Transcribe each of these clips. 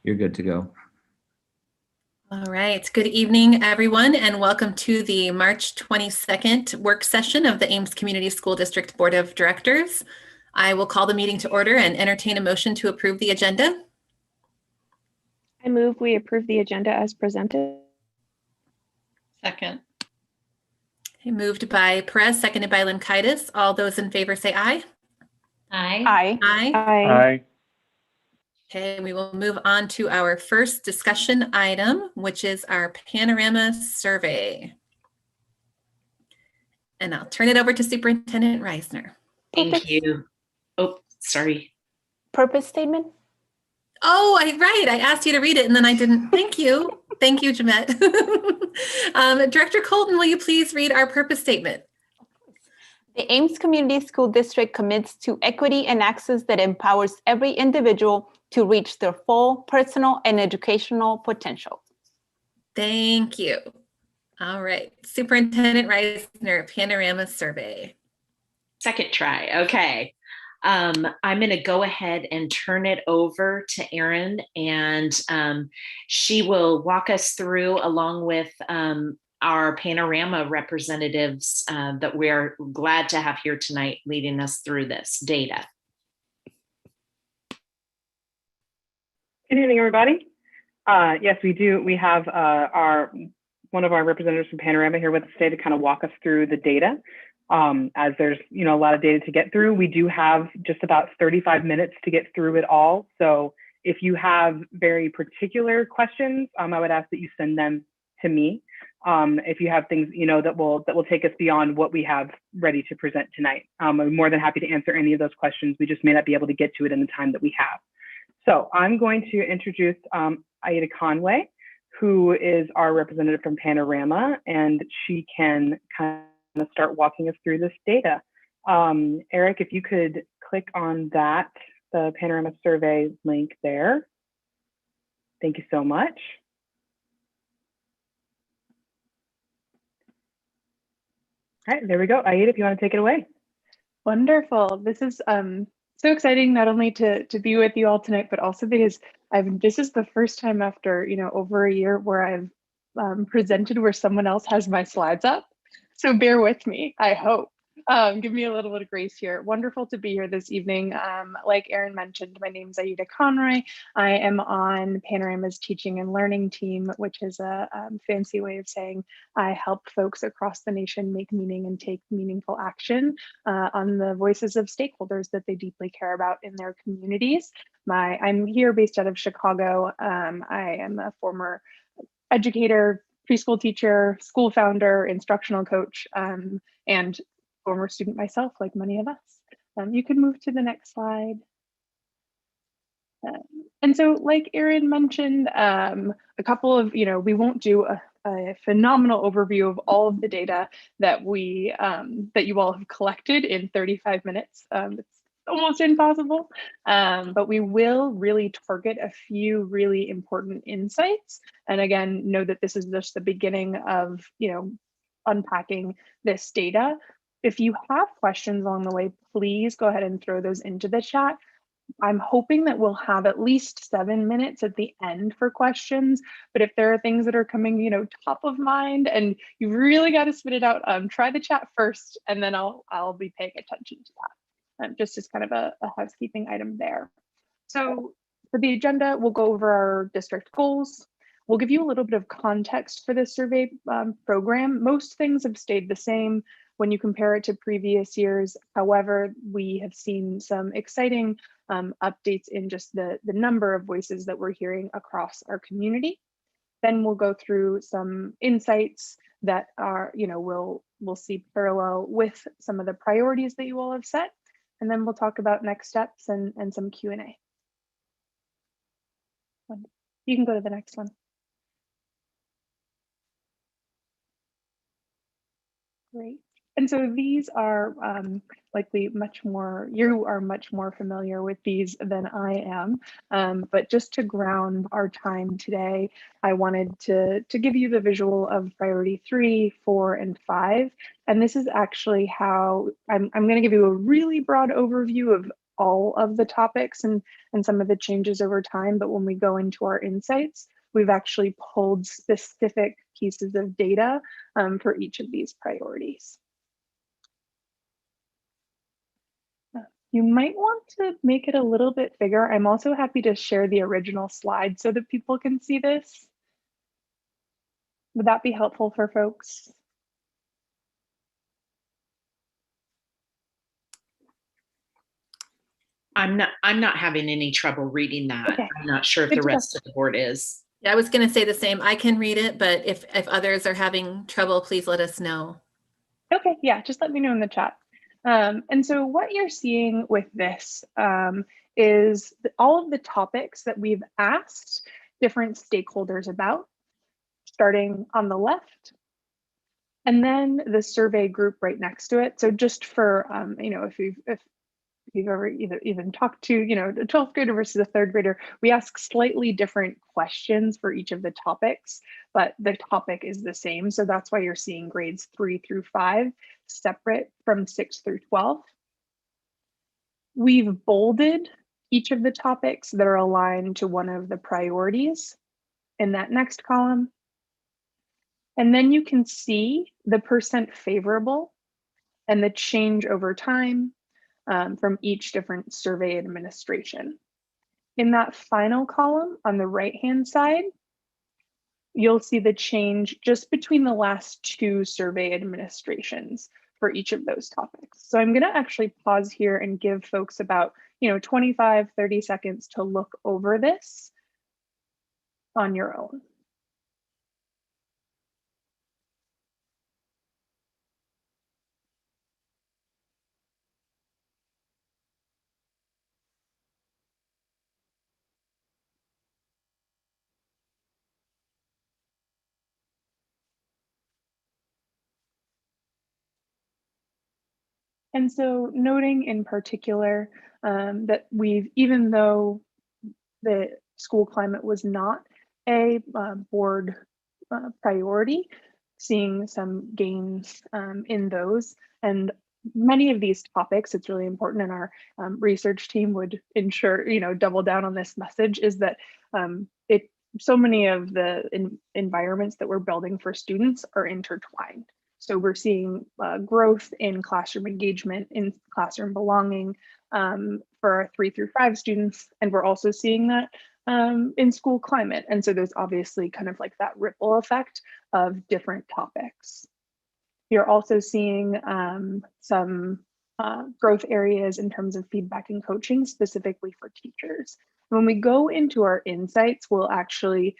You're good to go. All right. Good evening, everyone, and welcome to the March 22nd work session of the Ames Community School District Board of Directors. I will call the meeting to order and entertain a motion to approve the agenda. I move we approve the agenda as presented. Second. Okay, moved by Perez, seconded by Limkaitis. All those in favor say aye. Aye. Aye. Aye. Aye. Okay, we will move on to our first discussion item, which is our Panorama survey. And I'll turn it over to Superintendent Reisner. Thank you. Oh, sorry. Purpose statement? Oh, right. I asked you to read it and then I didn't. Thank you. Thank you, Jamette. Director Colton, will you please read our purpose statement? The Ames Community School District commits to equity and access that empowers every individual to reach their full personal and educational potential. Thank you. All right. Superintendent Reisner, Panorama survey. Second try. Okay. I'm going to go ahead and turn it over to Erin, and she will walk us through, along with our Panorama representatives that we're glad to have here tonight, leading us through this data. Good evening, everybody. Yes, we do. We have one of our representatives from Panorama here with us today to kind of walk us through the data. As there's a lot of data to get through, we do have just about 35 minutes to get through it all. So if you have very particular questions, I would ask that you send them to me. If you have things that will take us beyond what we have ready to present tonight, I'm more than happy to answer any of those questions. We just may not be able to get to it in the time that we have. So I'm going to introduce Aida Conway, who is our representative from Panorama, and she can kind of start walking us through this data. Eric, if you could click on that, the Panorama survey link there. Thank you so much. All right, there we go. Aida, if you want to take it away. Wonderful. This is so exciting, not only to be with you all tonight, but also because this is the first time after over a year where I've presented where someone else has my slides up. So bear with me, I hope. Give me a little bit of grace here. Wonderful to be here this evening. Like Erin mentioned, my name is Aida Conroy. I am on Panorama's teaching and learning team, which is a fancy way of saying I help folks across the nation make meaning and take meaningful action on the voices of stakeholders that they deeply care about in their communities. I'm here based out of Chicago. I am a former educator, preschool teacher, school founder, instructional coach, and former student myself, like many of us. You can move to the next slide. And so, like Erin mentioned, a couple of, we won't do a phenomenal overview of all of the data that that you all have collected in 35 minutes. It's almost impossible, but we will really target a few really important insights. And again, know that this is just the beginning of, unpacking this data. If you have questions along the way, please go ahead and throw those into the chat. I'm hoping that we'll have at least 7 minutes at the end for questions, but if there are things that are coming, top of mind and you really got to spit it out, try the chat first, and then I'll be paying attention to that. Just as kind of a housekeeping item there. So for the agenda, we'll go over our district goals. We'll give you a little bit of context for this survey program. Most things have stayed the same when you compare it to previous years. However, we have seen some exciting updates in just the number of voices that we're hearing across our community. Then we'll go through some insights that are, we'll see parallel with some of the priorities that you all have set. And then we'll talk about next steps and some Q&A. You can go to the next one. Great. And so these are likely you are much more familiar with these than I am. But just to ground our time today, I wanted to give you the visual of priority 3, 4, and 5. And this is actually how I'm going to give you a really broad overview of all of the topics and some of the changes over time, but when we go into our insights, we've actually pulled specific pieces of data for each of these priorities. You might want to make it a little bit bigger. I'm also happy to share the original slide so that people can see this. Would that be helpful for folks? I'm not having any trouble reading that. Okay. I'm not sure if Good the to rest of the board is. Yeah, I was going to say the same. I can read it, but if others are having trouble, please let us know. Okay, yeah, just let me know in the chat. And so what you're seeing with this is all of the topics that we've asked different stakeholders about, starting on the left, and then the survey group right next to it. So just for, you know, if you've ever even talked to, you know, a 12th grader versus a 3rd grader, we ask slightly different questions for each of the topics, but the topic is the same. So that's why you're seeing grades 3 through 5 separate from 6 through 12. We've bolded each of the topics that are aligned to one of the priorities in that next column. And then you can see the percent favorable and the change over time from each different survey administration. In that final column on the right-hand side, you'll see the change just between the last 2 survey administrations for each of those topics. So I'm going to actually pause here and give folks about 25, 30 seconds to look over this on your own. And so noting in particular that even though the school climate was not a board priority, seeing some gains in those. And many of these topics, it's really important, and our research team would ensure, double down on this message, is that so many of the environments that we're building for students are intertwined. So we're seeing growth in classroom engagement, in classroom belonging for our 3 through 5 students. And we're also seeing that in school climate. And so there's obviously kind of like that ripple effect of different topics. You're also seeing some growth areas in terms of feedback and coaching, specifically for teachers. When we go into our insights, we'll actually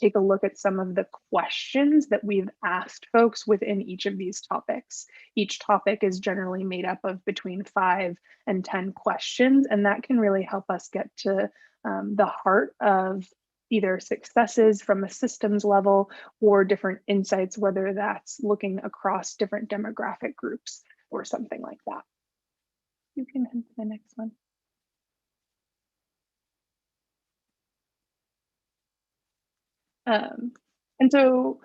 take a look at some of the questions that we've asked folks within each of these topics. Each topic is generally made up of between 5 and 10 questions, and that can really help us get to the heart of either successes from a systems level or different insights, whether that's looking across different demographic groups or something like that. You can head to the next one. And so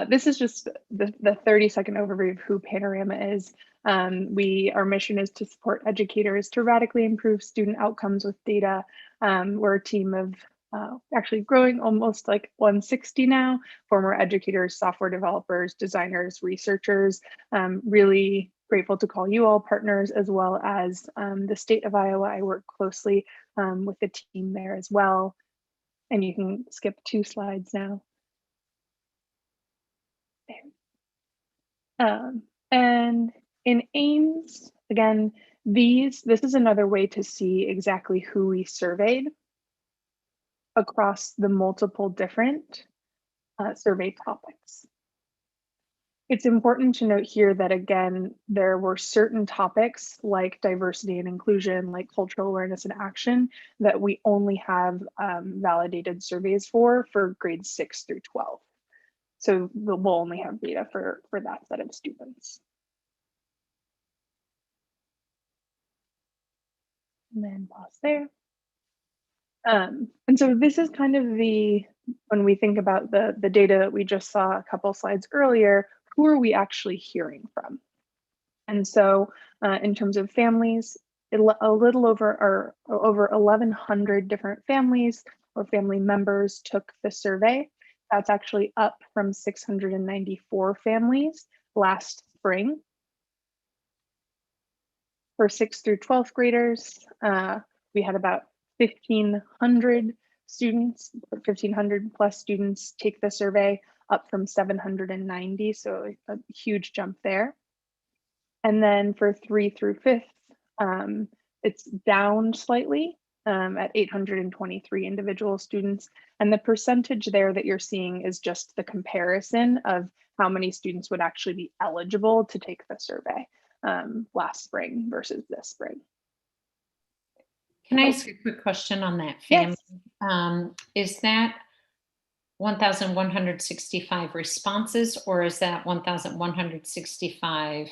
this is just the 30-second overview of who Panorama is. Our mission is to support educators to radically improve student outcomes with data. We're a team of actually growing almost like 160 now, former educators, software developers, designers, researchers. Really grateful to call you all partners, as well as the state of Iowa. I work closely with the team there as well. And you can skip 2 slides now. And in AIMS, again, this is another way to see exactly who we surveyed across the multiple different survey topics. It's important to note here that, again, there were certain topics like diversity and inclusion, like cultural awareness and action, that we only have validated surveys for grades 6 through 12. So we'll only have data for that set of students. And then pause there. And so this is kind of when we think about the data that we just saw a couple slides earlier, who are we actually hearing from? And so in terms of families, a little over 1,100 different families or family members took the survey. That's actually up from 694 families last spring. For 6th through 12th graders, we had about 1,500 students, 1,500 plus students take the survey, up from 790, so a huge jump there. And then for 3 through 5th, it's down slightly at 823 individual students. And the percentage there that you're seeing is just the comparison of how many students would actually be eligible to take the survey last spring versus this spring. Can I ask a quick question on that family? Yes. Is that 1,165 responses, or is that 1,165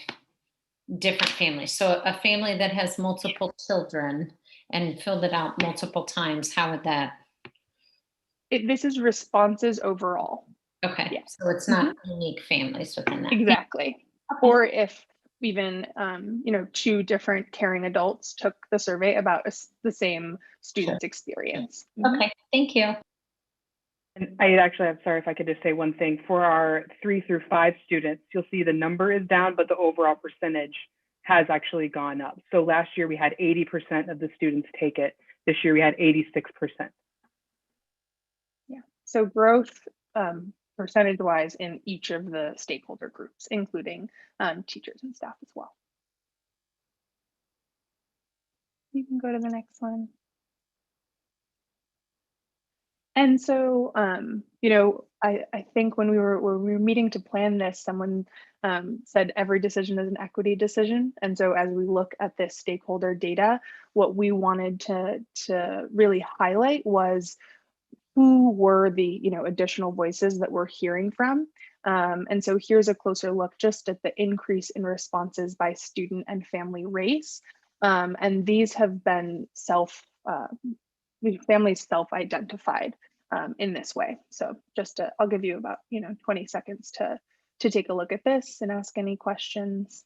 different families? So a family that has multiple children and filled it out multiple times, how would that? This is responses overall. Okay, Yeah. so it's not unique families within that. Exactly. Okay. Or if even, 2 different caring adults took the survey about the same student's experience. Okay, thank you. And I actually, I'm sorry if I could just say one thing. For our 3 through 5 students, you'll see the number is down, but the overall percentage has actually gone up. So last year we had 80% of the students take it. This year we had 86%. Yeah. So growth percentage-wise in each of the stakeholder groups, including teachers and staff as well. You can go to the next one. And so, I think when we were meeting to plan this, someone said every decision is an equity decision. And so as we look at this stakeholder data, what we wanted to really highlight was who were the additional voices that we're hearing from. And so here's a closer look just at the increase in responses by student and family race. And these have been families self-identified in this way. So I'll give you about 20 seconds to take a look at this and ask any questions.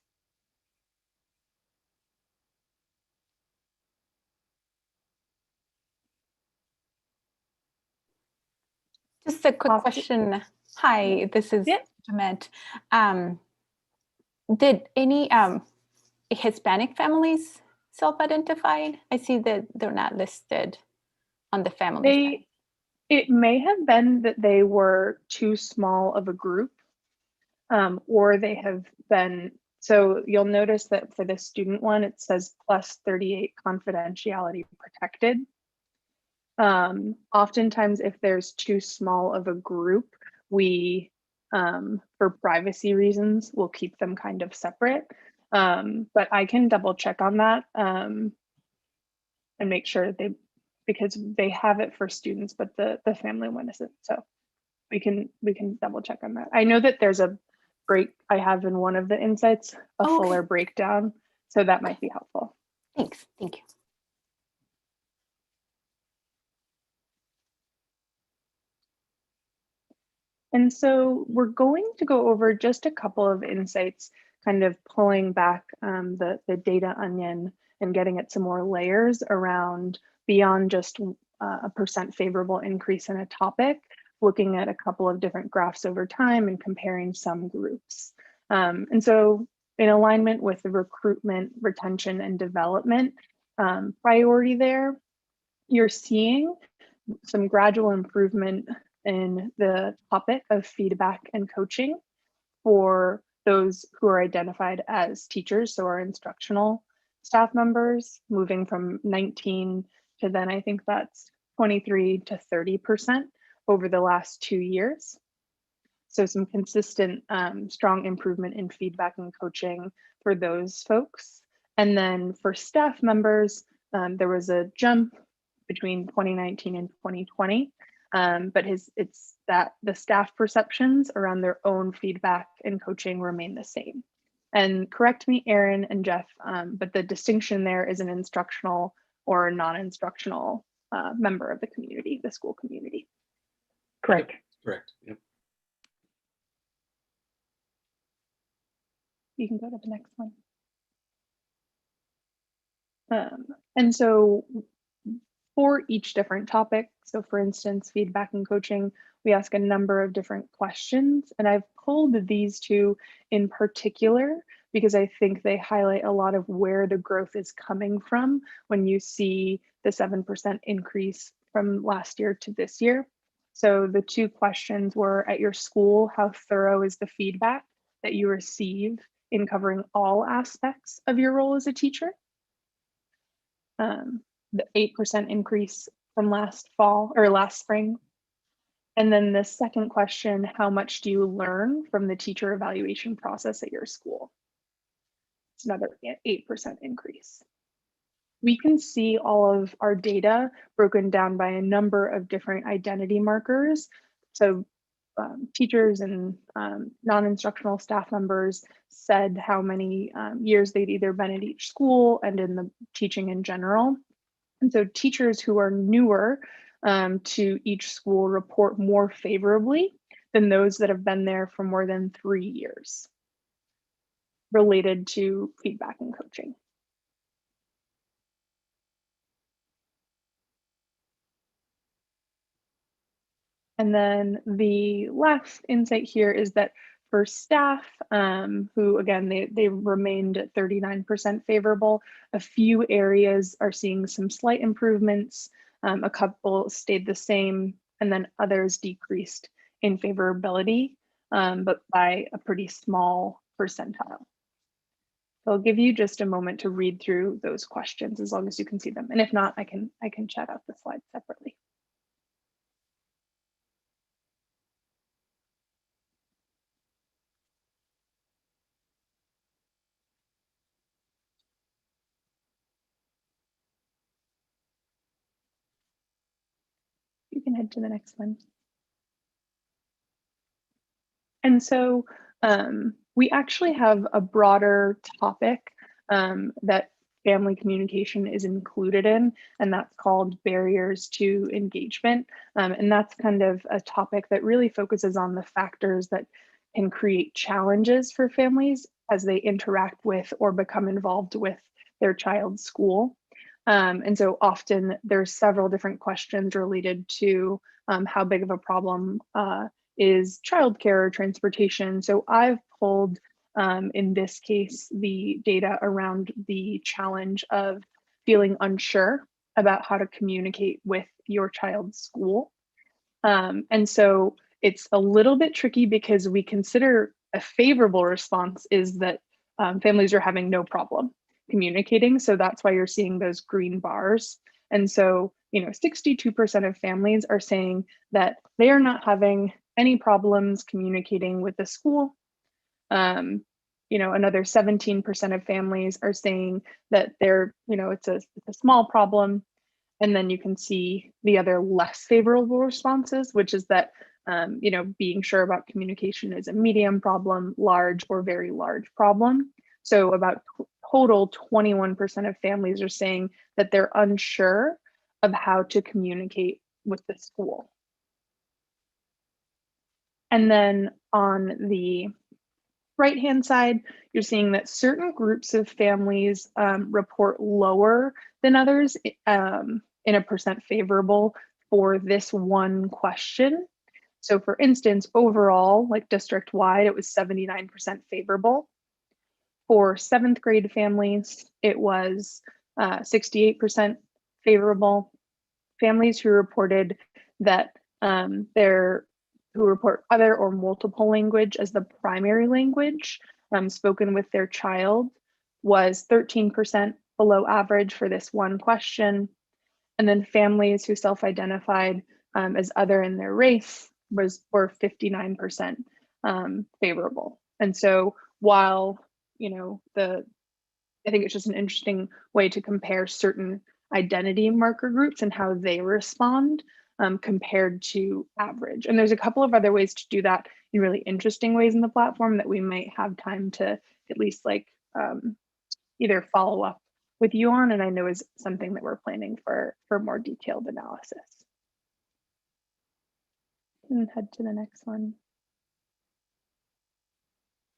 Just a quick question. Hi, this is Jamet. Did any Hispanic families self-identified? I see that they're not listed on the family side. It may have been that they were too small of a group, or they have been, so you'll notice that for the student one, it says plus 38 confidentiality protected. Oftentimes, if there's too small of a group, we, for privacy reasons, will keep them kind of separate. But I can double check on that and make sure that because they have it for students, but the family one isn't. So we can double check on that. I know that there's a break I have in one of the insights, a fuller breakdown, so that might be helpful. Thanks. Thank you. And so we're going to go over just a couple of insights, kind of pulling back the data onion and getting at some more layers around beyond just a percent favorable increase in a topic, looking at a couple of different graphs over time and comparing some groups. And so in alignment with the recruitment, retention, and development priority there, you're seeing some gradual improvement in the topic of feedback and coaching for those who are identified as teachers, so our instructional staff members, moving from 19 to then I think that's 23 to 30% over the last 2 years. So some consistent, strong improvement in feedback and coaching for those folks. And then for staff members, there was a jump between 2019 and 2020. But it's that the staff perceptions around their own feedback and coaching remain the same. And correct me, Erin and Jeff, but the distinction there is an instructional or non-instructional member of the community, the school community. Correct. Correct. Yep. You can go to the next one. And so for each different topic, so for instance, feedback and coaching, we ask a number of different questions, and I've pulled these two in particular because I think they highlight a lot of where the growth is coming from when you see the 7% increase from last year to this year. So the two questions were, at your school, how thorough is the feedback that you receive in covering all aspects of your role as a teacher? The 8% increase from last fall or last spring. And then the second question, how much do you learn from the teacher evaluation process at your school? It's another 8% increase. We can see all of our data broken down by a number of different identity markers. So teachers and non-instructional staff members said how many years they'd either been at each school and in the teaching in general. And so teachers who are newer to each school report more favorably than those that have been there for more than 3 years related to feedback and coaching. And then the last insight here is that for staff, who again, they remained at 39% favorable, a few areas are seeing some slight improvements, a couple stayed the same, and then others decreased in favorability, but by a pretty small percentile. So I'll give you just a moment to read through those questions as long as you can see them. And if not, I can chat out the slides separately. You can head to the next one. And so we actually have a broader topic that family communication is included in, and that's called barriers to engagement. And that's kind of a topic that really focuses on the factors that can create challenges for families as they interact with or become involved with their child's school. And so often there's several different questions related to how big of a problem is childcare or transportation. So I've pulled, in this case, the data around the challenge of feeling unsure about how to communicate with your child's school. And so it's a little bit tricky because we consider a favorable response is that families are having no problem communicating. So that's why you're seeing those green bars. And so, 62% of families are saying that they are not having any problems communicating with the school. Another 17% of families are saying that it's a small problem. And then you can see the other less favorable responses, which is that, being sure about communication is a medium problem, large or very large problem. So about total 21% of families are saying that they're unsure of how to communicate with the school. And then on the right-hand side, you're seeing that certain groups of families report lower than others in a percent favorable for this one question. So for instance, overall, like district-wide, it was 79% favorable. For 7th grade families, it was 68% favorable. Families who reported that who report other or multiple language as the primary language spoken with their child was 13% below average for this one question. And then families who self-identified as other in their race were 59% favorable. And so while, I think it's just an interesting way to compare certain identity marker groups and how they respond compared to average. And there's a couple of other ways to do that in really interesting ways in the platform that we might have time to at least either follow up with you on, and I know is something that we're planning for more detailed analysis. And head to the next one.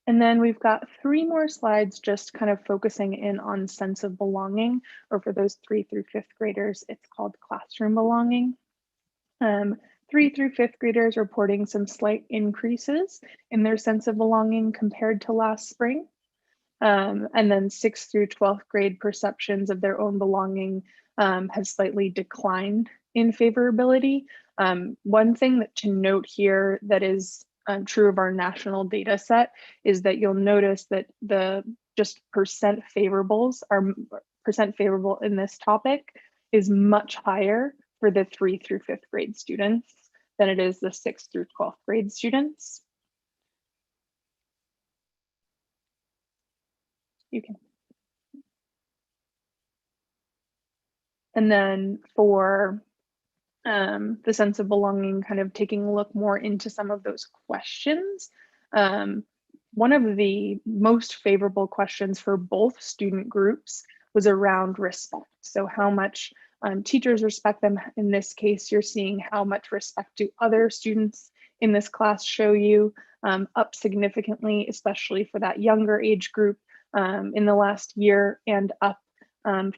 And then we've got 3 more slides just kind of focusing in on sense of belonging, or for those 3 through 5th graders, it's called classroom belonging. 3 through 5th graders reporting some slight increases in their sense of belonging compared to last spring. And then 6th through 12th grade perceptions of their own belonging have slightly declined in favorability. One thing that to note here that is true of our national data set is that you'll notice that the just percent favorables are percent favorable in this topic is much higher for the 3 through 5th grade students than it is the 6th through 12th grade students. You can. And then for the sense of belonging, kind of taking a look more into some of those questions. One of the most favorable questions for both student groups was around respect. So how much teachers respect them. In this case, you're seeing how much respect do other students in this class show you, up significantly, especially for that younger age group in the last year, and up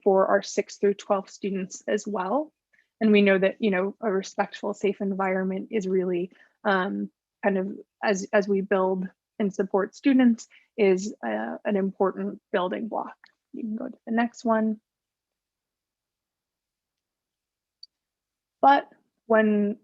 for our 6th through 12th students as well. And we know that, you know, a respectful, safe environment is really kind of, as we build and support students, is an important building block. You can go to the next one. But when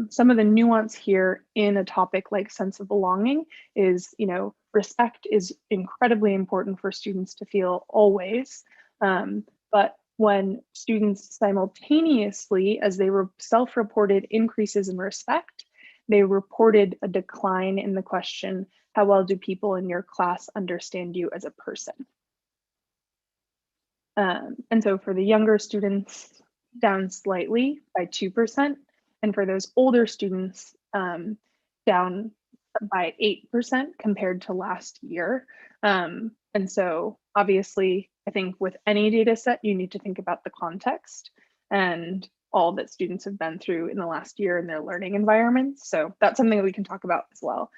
some of the nuance here in a topic like sense of belonging is, you know, respect is incredibly important for students to feel always. But when students simultaneously, as they were self-reported increases in respect, they reported a decline in the question, how well do people in your class understand you as a person? And so for the younger students, down slightly by 2%, and for those older students, down by 8% compared to last year. And so obviously, I think with any data set, you need to think about the context and all that students have been through in the last year in their learning environments. So that's something that we can talk about as well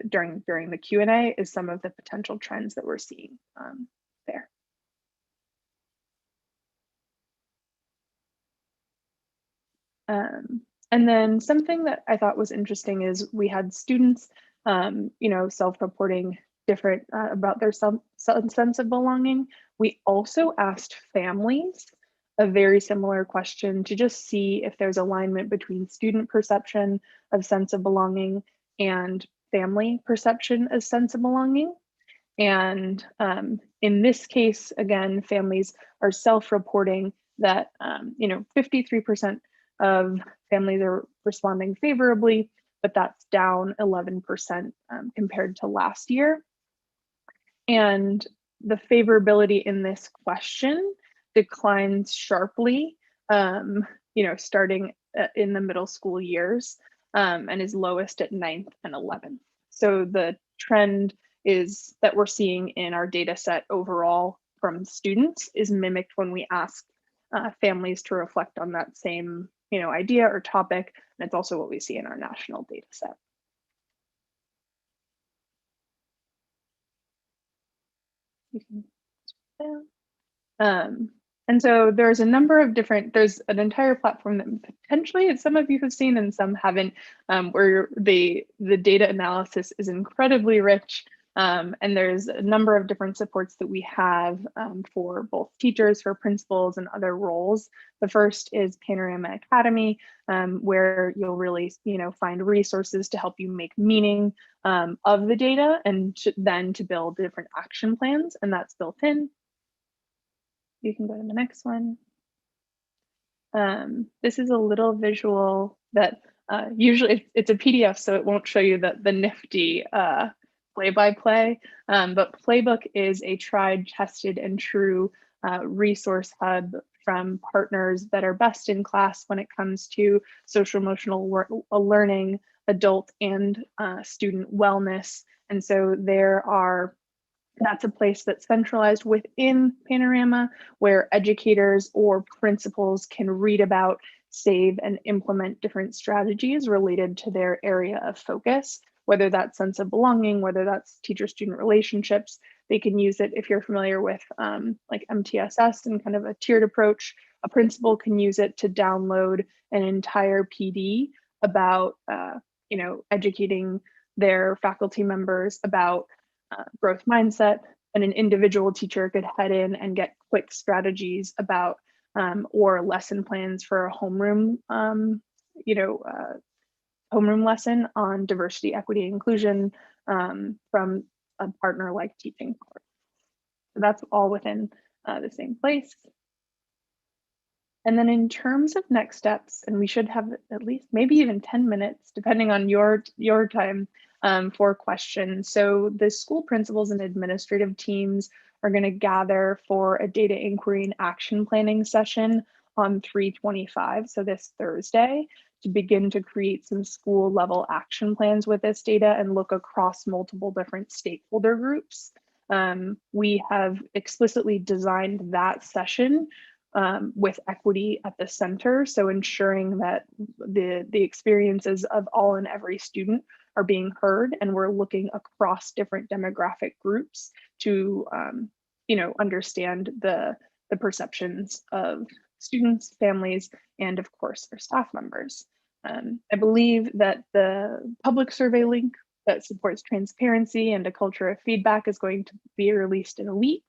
during the Q&A, is some of the potential trends that we're seeing there. And then something that I thought was interesting is we had students, you know, self-reporting different about their sense of belonging. We also asked families a very similar question to just see if there's alignment between student perception of sense of belonging and family perception of sense of belonging. And in this case, again, families are self-reporting that, you know, 53% of families are responding favorably, but that's down 11% compared to last year. And the favorability in this question declines sharply, you know, starting in the middle school years, and is lowest at 9th and 11th. So the trend is that we're seeing in our data set overall from students is mimicked when we ask families to reflect on that same, you know, idea or topic. And it's also what we see in our national data set. And so there's a number of different, there's an entire platform that potentially some of you have seen and some haven't, where the data analysis is incredibly rich. And there's a number of different supports that we have for both teachers, for principals, and other roles. The first is Panorama Academy, where you'll really, you know, find resources to help you make meaning of the data, and then to build different action plans, and that's built in. You can go to the next one. This is a little visual that usually it's a PDF, so it won't show you the nifty play-by-play, but Playbook is a tried, tested, and true resource hub from partners that are best in class when it comes to social emotional learning, adult and student wellness. And so that's a place that's centralized within Panorama, where educators or principals can read about, save, and implement different strategies related to their area of focus. whether that's sense of belonging, whether that's teacher-student relationships. They can use it if you're familiar with like MTSS and kind of a tiered approach. A principal can use it to download an entire PD about educating their faculty members about growth mindset, and an individual teacher could head in and get quick strategies about or lesson plans for a homeroom homeroom lesson on diversity, equity, inclusion from a partner like Teaching Forward. So that's all within the same place. And then in terms of next steps, and we should have at least maybe even 10 minutes, depending on your time for questions. So the school principals and administrative teams are going to gather for a data inquiry and action planning session on 3/25, so this Thursday, to begin to create some school level action plans with this data and look across multiple different stakeholder groups. We have explicitly designed that session with equity at the center, so ensuring that the experiences of all and every student are being heard, and we're looking across different demographic groups to understand the perceptions of students, families, and of course their staff members. I believe that the public survey link that supports transparency and a culture of feedback is going to be released in a week.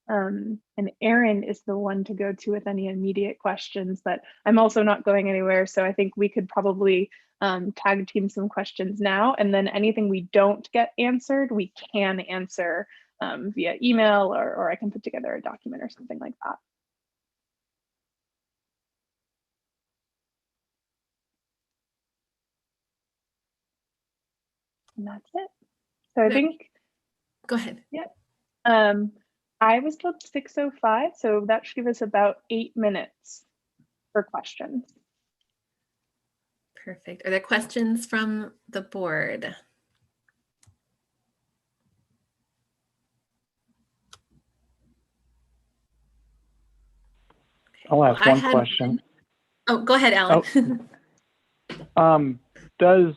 And Erin is the one to go to with any immediate questions, but I'm also not going anywhere. So I think we could probably tag team some questions now, and then anything we don't get answered, we can answer via email, or I can put together a document or something like that. And that's it. So I think. Go ahead. Yeah. I was told 6:05, so that should give us about 8 minutes for questions. Perfect. Are there questions from the board? I'll ask one question. Oh, go ahead, Alan. Does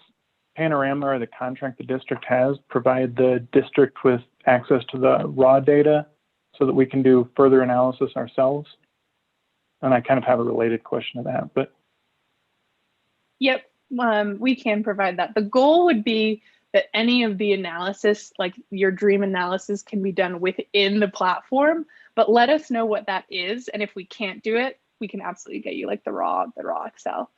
Panorama, or the contract the district has, provide the district with access to the raw data so that we can do further analysis ourselves? And I kind of have a related question to that, but. Yep, we can provide that. The goal would be that any of the analysis, like your dream analysis, can be done within the platform, but let us know what that is. And if we can't do it, we can absolutely get you like the raw Excel.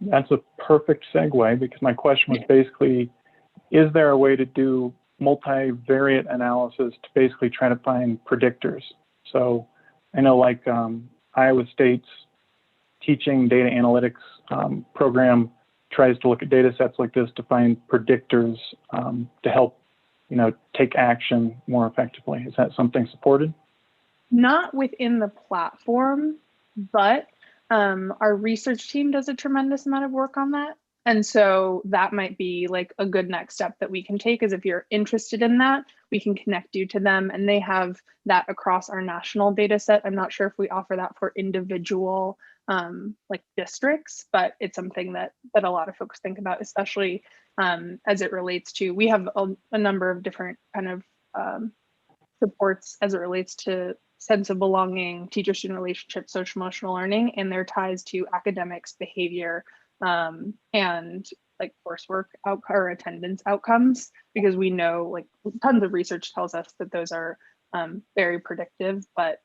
That's a perfect segue, because my question was basically, is there a way to do multivariate analysis to basically try to find predictors? So I know like Iowa State's teaching data analytics program tries to look at data sets like this to find predictors to help, take action more effectively. Is that something supported? Not within the platform, but our research team does a tremendous amount of work on that. And so that might be like a good next step that we can take, is if you're interested in that, we can connect you to them, and they have that across our national data set. I'm not sure if we offer that for individual like districts, but it's something that a lot of folks think about, especially as it relates to, we have a number of different kind of supports as it relates to sense of belonging, teacher-student relationships, social emotional learning, and their ties to academics, behavior, and like coursework or attendance outcomes, because we know like tons of research tells us that those are very predictive, but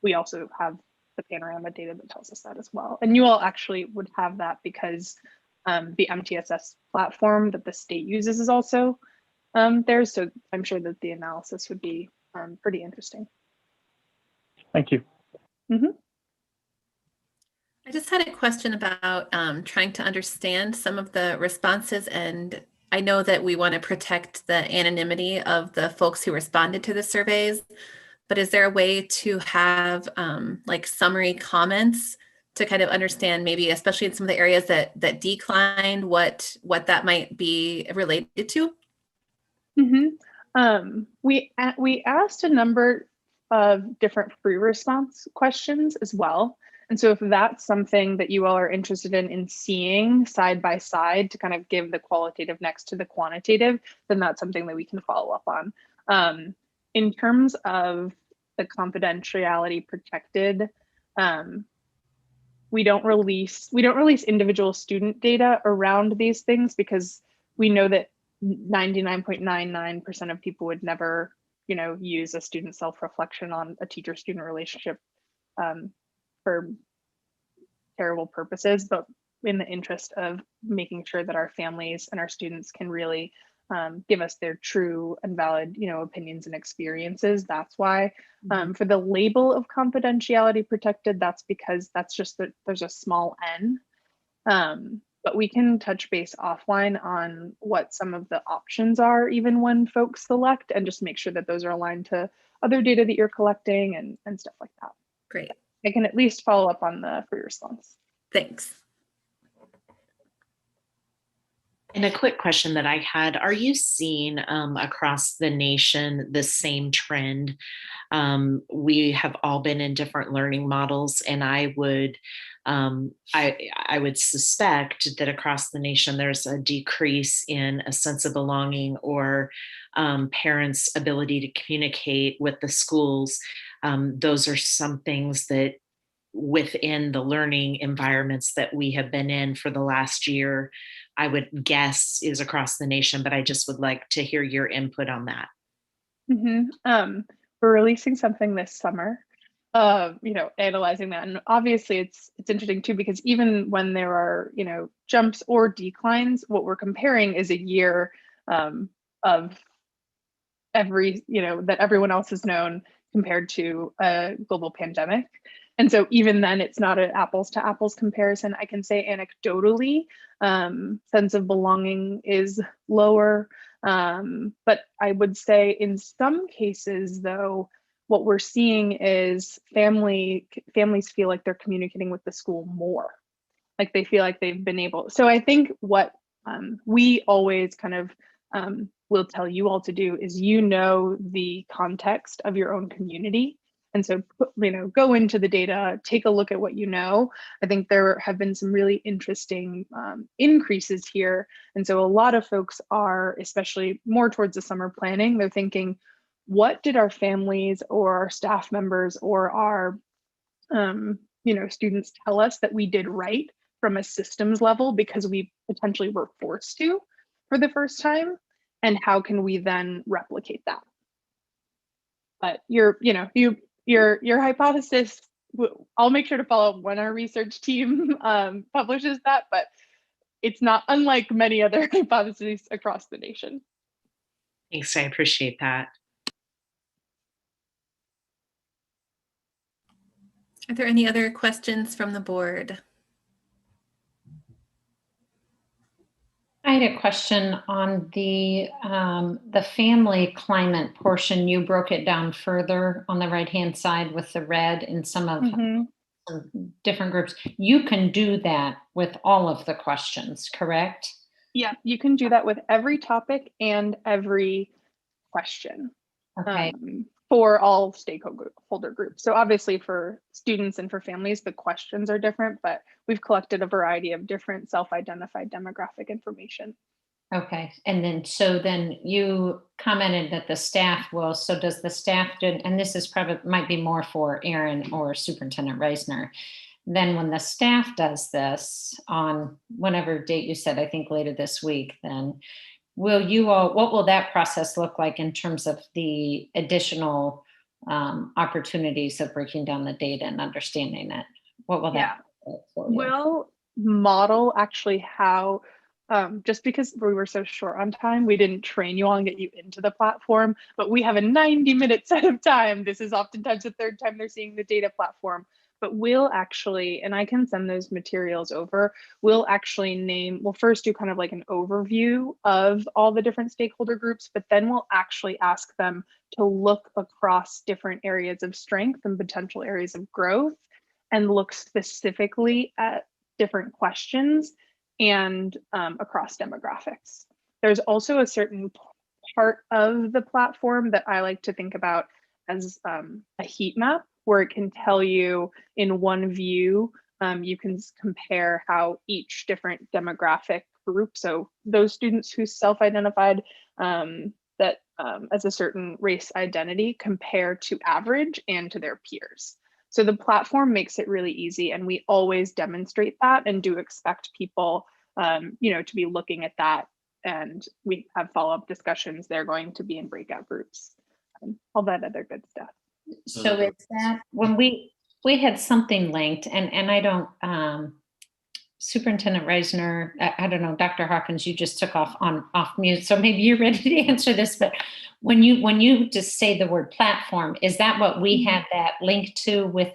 we also have the Panorama data that tells us that as well. And you all actually would have that because the MTSS platform that the state uses is also there. So I'm sure that the analysis would be pretty interesting. Thank you. Mm-hmm. I just had a question about trying to understand some of the responses, and I know that we want to protect the anonymity of the folks who responded to the surveys, but is there a way to have like summary comments to kind of understand, maybe especially in some of the areas that declined, what that might be related to? Mm-hmm. We asked a number of different free response questions as well. And so if that's something that you all are interested in seeing side by side to kind of give the qualitative next to the quantitative, then that's something that we can follow up on. In terms of the confidentiality protected, we don't release individual student data around these things because we know that 99.99% of people would never, use a student self-reflection on a teacher-student relationship for terrible purposes, but in the interest of making sure that our families and our students can really give us their true and valid, opinions and experiences. That's why for the label of confidentiality protected, that's because that's just that there's a small N. But we can touch base offline on what some of the options are, even when folks select, and just make sure that those are aligned to other data that you're collecting and stuff like that. Great. I can at least follow up on the free response. Thanks. And a quick question that I had, are you seeing across the nation the same trend? We have all been in different learning models, and I would suspect that across the nation there's a decrease in a sense of belonging or parents' ability to communicate with the schools. Those are some things that within the learning environments that we have been in for the last year, I would guess is across the nation, but I just would like to hear your input on that. We're releasing something this summer, analyzing that. And obviously it's interesting too, because even when there are, jumps or declines, what we're comparing is a year of every, that everyone else has known compared to a global pandemic. And so even then, it's not an apples to apples comparison. I can say anecdotally, sense of belonging is lower. But I would say in some cases, though, what we're seeing is families feel like they're communicating with the school more. Like they feel like they've been able. So I think what we always kind of will tell you all to do is, the context of your own community. And so, go into the data, take a look at what I think there have been some really interesting increases here. And so a lot of folks are, especially more towards the summer planning, they're thinking, what did our families or our staff members or our students tell us that we did right from a systems level because we potentially were forced to for the first time? And how can we then replicate that? But your hypothesis, I'll make sure to follow up when our research team publishes that, but it's not unlike many other hypotheses across the nation. Thanks, I appreciate that. Are there any other questions from the board? I had a question on the family climate portion. You broke it down further on the right-hand side with the red in some of some different groups. You can do that with all of the questions, correct? Yeah, you can do that with every topic and every question. Okay. For all stakeholder groups. So obviously for students and for families, the questions are different, but we've collected a variety of different self-identified demographic information. Okay, and then you commented that the staff will, so does the staff do, and this is probably might be more for Aaron or Superintendent Reisner, then when the staff does this on whatever date you said, I think later this week, then what will that process look like in terms of the additional opportunities of breaking down the data and understanding it? What will that look like for you? We'll model actually how, just because we were so short on time, we didn't train you all and get you into the platform, but we have a 90-minute set of time. This is oftentimes the third time they're seeing the data platform. But we'll actually, and I can send those materials over, we'll first do kind of like an overview of all the different stakeholder groups, but then we'll actually ask them to look across different areas of strength and potential areas of growth and look specifically at different questions and across demographics. There's also a certain part of the platform that I like to think about as a heat map. where it can tell you in one view, you can compare how each different demographic group, so those students who self-identified that as a certain race identity, compare to average and to their peers. So the platform makes it really easy, and we always demonstrate that and do expect people to be looking at that, and we have follow-up discussions. They're going to be in breakout groups and all that other good stuff. So it's that when we had something linked, and I don't, Superintendent Reisner, I don't know, Dr. Hawkins, you just took off mute, so maybe you're ready to answer this. But when you just say the word platform, is that what we had that link to with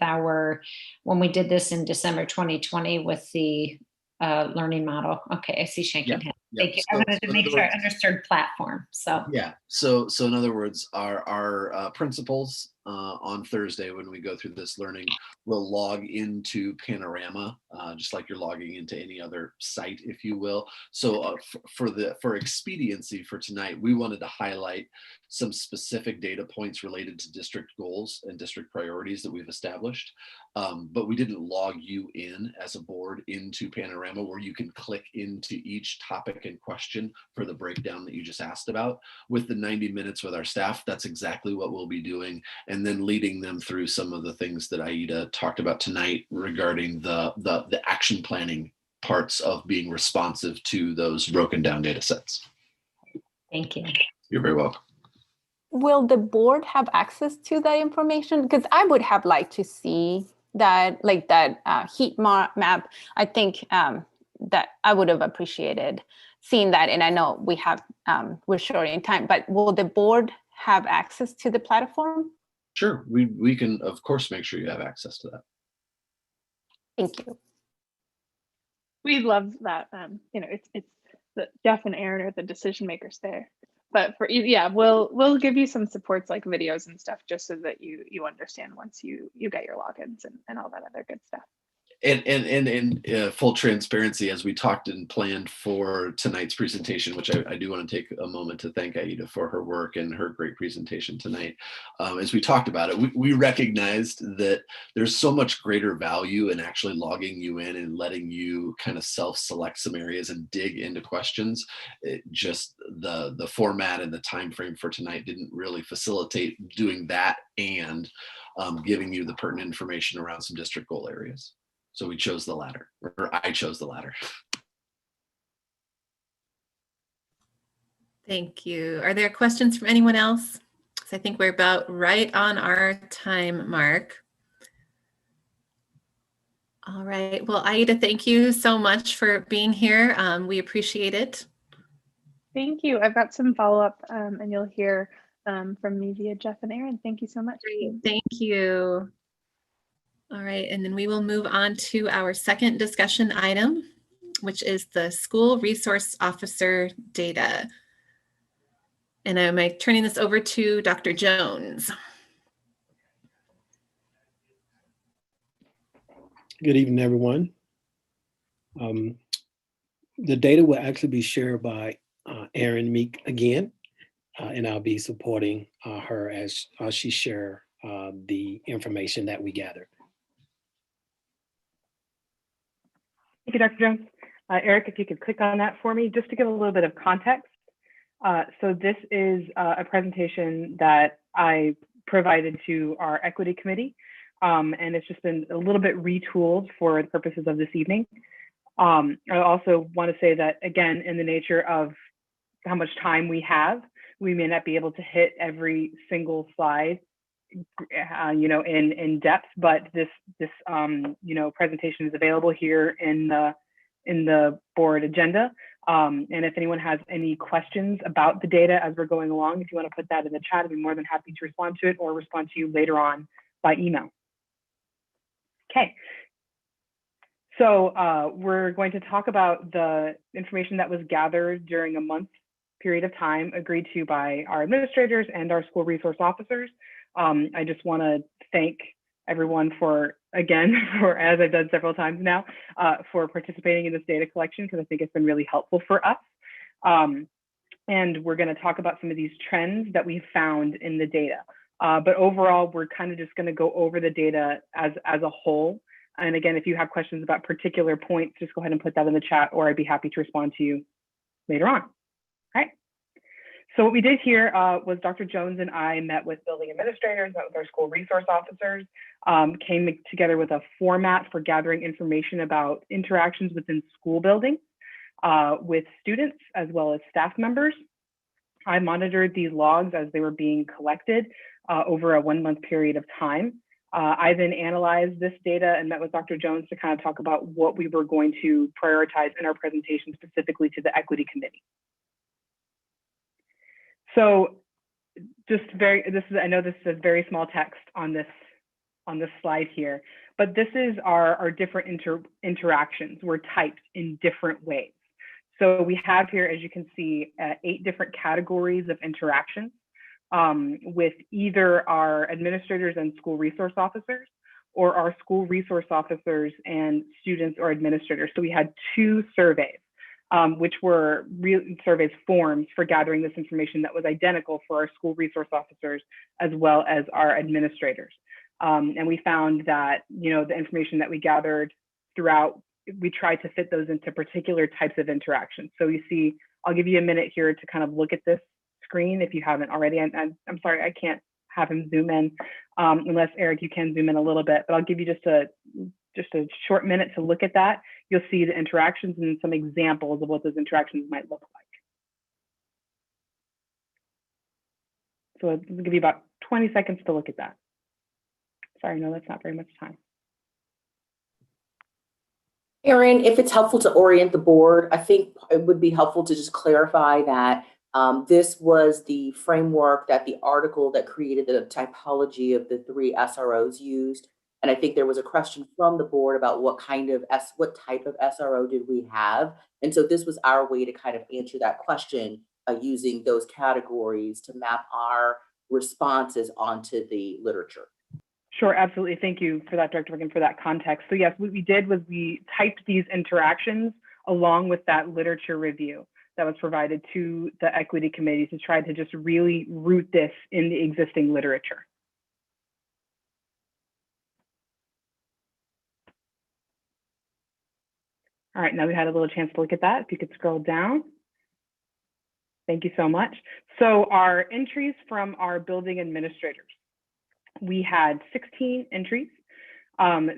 when we did this in December 2020 with the learning model? Okay, I see shaking head. Thank you. I wanted to make sure I understood platform. So yeah, so in other words, our principals on Thursday, when we go through this learning, will log into Panorama, just like you're logging into any other site, if you will. So for expediency for tonight, we wanted to highlight some specific data points related to district goals and district priorities that we've established. But we didn't log you in as a board into Panorama, where you can click into each topic and question for the breakdown that you just asked about. With the 90 minutes with our staff, that's exactly what we'll be doing, and then leading them through some of the things that Aida talked about tonight regarding the action planning parts of being responsive to those broken down data sets. thank you. You're very welcome. Will the board have access to that information? Because I would have liked to see that, like that heat map. I think that I would have appreciated seeing that. And I know we're short in time, but will the board have access to the platform? Sure, we can of course make sure you have access to that. Thank you. We love that. It's Jeff and Aaron are the decision makers there. But we'll give you some supports like videos and stuff, just so that you understand once you get your logins and all that other good stuff. And full transparency, as we talked and planned for tonight's presentation, which I do want to take a moment to thank Aida for her work and her great presentation tonight. As we talked about it, we recognized that there's so much greater value in actually logging you in and letting you kind of self-select some areas and dig into questions. Just the format and the time frame for tonight didn't really facilitate doing that and giving you the pertinent information around some district goal areas. So we chose the latter, or I chose the latter. Thank you. Are there questions from anyone else? So I think we're about right on our time mark. All right. Well, Aida, thank you so much for being here. We appreciate it. Thank you. I've got some follow-up and you'll hear from me via Jeff and Aaron. Thank you so much. Great. Thank you. All right, and then we will move on to our second discussion item, which is the school resource officer data. And I'm turning this over to Dr. Jones. Good evening, everyone. The data will actually be shared by Erin Meek again, and I'll be supporting her as she shares the information that we gather. Thank you, Dr. Jones. Eric, if you could click on that for me, just to give a little bit of context. So this is a presentation that I provided to our equity committee, and it's just been a little bit retooled for the purposes of this evening. I also want to say that, again, in the nature of how much time we have, we may not be able to hit every single slide in depth, but this presentation is available here in the board agenda. And if anyone has any questions about the data as we're going along, if you want to put that in the chat, I'd be more than happy to respond to it or respond to you later on by email. Okay. So we're going to talk about the information that was gathered during a month period of time agreed to by our administrators and our school resource officers. I just want to thank everyone as I've done several times now, for participating in this data collection, because I think it's been really helpful for us. And we're going to talk about some of these trends that we found in the data. But overall, we're kind of just going to go over the data as a whole. And again, if you have questions about particular points, just go ahead and put that in the chat, or I'd be happy to respond to you later on. All right. So what we did here was Dr. Jones and I met with building administrators, met with our school resource officers, came together with a format for gathering information about interactions within school building with students as well as staff members. I monitored these logs as they were being collected over a 1-month period of time. I then analyzed this data and met with Dr. Jones to kind of talk about what we were going to prioritize in our presentation specifically to the equity committee. So I know this is a very small text on this slide here, but this is our different interactions were typed in different ways. So we have here, as you can see, 8 different categories of interactions with either our administrators and school resource officers or our school resource officers and students or administrators. So we had 2 surveys. Which were real surveys forms for gathering this information that was identical for our school resource officers as well as our administrators. And we found that, the information that we gathered throughout, we tried to fit those into particular types of interactions. So you see, I'll give you a minute here to kind of look at this screen if you haven't already. I'm sorry, I can't have him zoom in unless Eric, you can zoom in a little bit, but I'll give you just a short minute to look at that. You'll see the interactions and some examples of what those interactions might look like. So I'll give you about 20 seconds to look at that. Sorry, no, that's not very much time. Erin, if it's helpful to orient the board, I think it would be helpful to just clarify that this was the framework that the article that created the typology of the 3 SROs used. And I think there was a question from the board about what type of SRO did we have? And so this was our way to kind of answer that question using those categories to map our responses onto the literature. Sure, absolutely. Thank you for that, Dr. Wiggin, for that context. So yes, what we did was we typed these interactions along with that literature review that was provided to the equity committee to try to just really root this in the existing literature. All right, now we had a little chance to look at that. If you could scroll down. Thank you so much. So our entries from our building administrators. We had 16 entries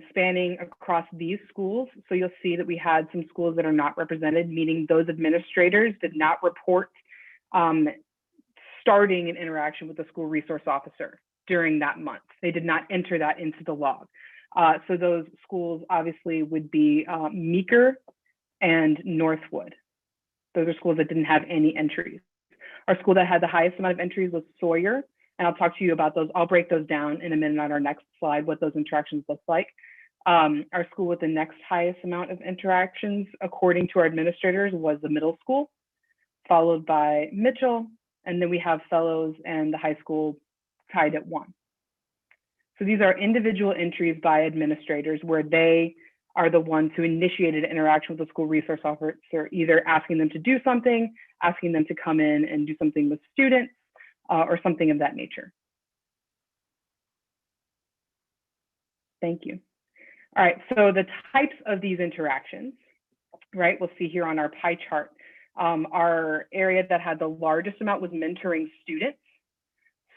spanning across these schools. So you'll see that we had some schools that are not represented, meaning those administrators did not report starting an interaction with the school resource officer during that month. They did not enter that into the log. So those schools obviously would be Meeker and Northwood. Those are schools that didn't have any entries. Our school that had the highest amount of entries was Sawyer, and I'll talk to you about those. I'll break those down in a minute on our next slide, what those interactions look like. Our school with the next highest amount of interactions, according to our administrators, was the middle school, followed by Mitchell, and then we have Fellows and the high school tied at 1. So these are individual entries by administrators where they are the ones who initiated an interaction with the school resource officer, either asking them to do something, asking them to come in and do something with students, or something of that nature. Thank you. All right, so the types of these interactions, right, we'll see here on our pie chart. Our area that had the largest amount was mentoring students.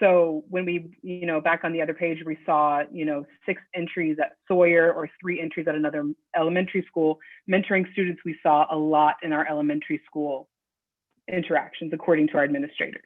So when we, back on the other page, we saw, 6 entries at Sawyer or 3 entries at another elementary school. Mentoring students, we saw a lot in our elementary school interactions, according to our administrators.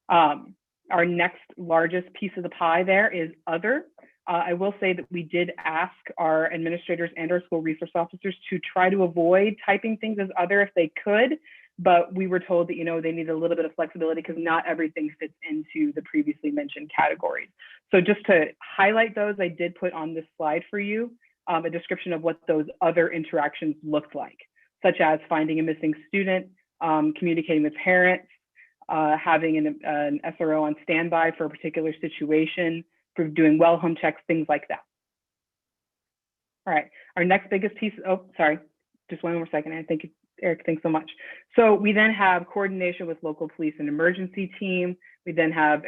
Our next largest piece of the pie there is other. I will say that we did ask our administrators and our school resource officers to try to avoid typing things as other if they could, but we were told that, they need a little bit of flexibility because not everything fits into the previously mentioned categories. So just to highlight those, I did put on this slide for you a description of what those other interactions looked like, such as finding a missing student, communicating with parents, having an SRO on standby for a particular situation, for doing well home checks, things like that. All right, our next biggest piece, oh, sorry, just one more second. I think Eric, thanks so much. So we then have coordination with local police and emergency team. We then have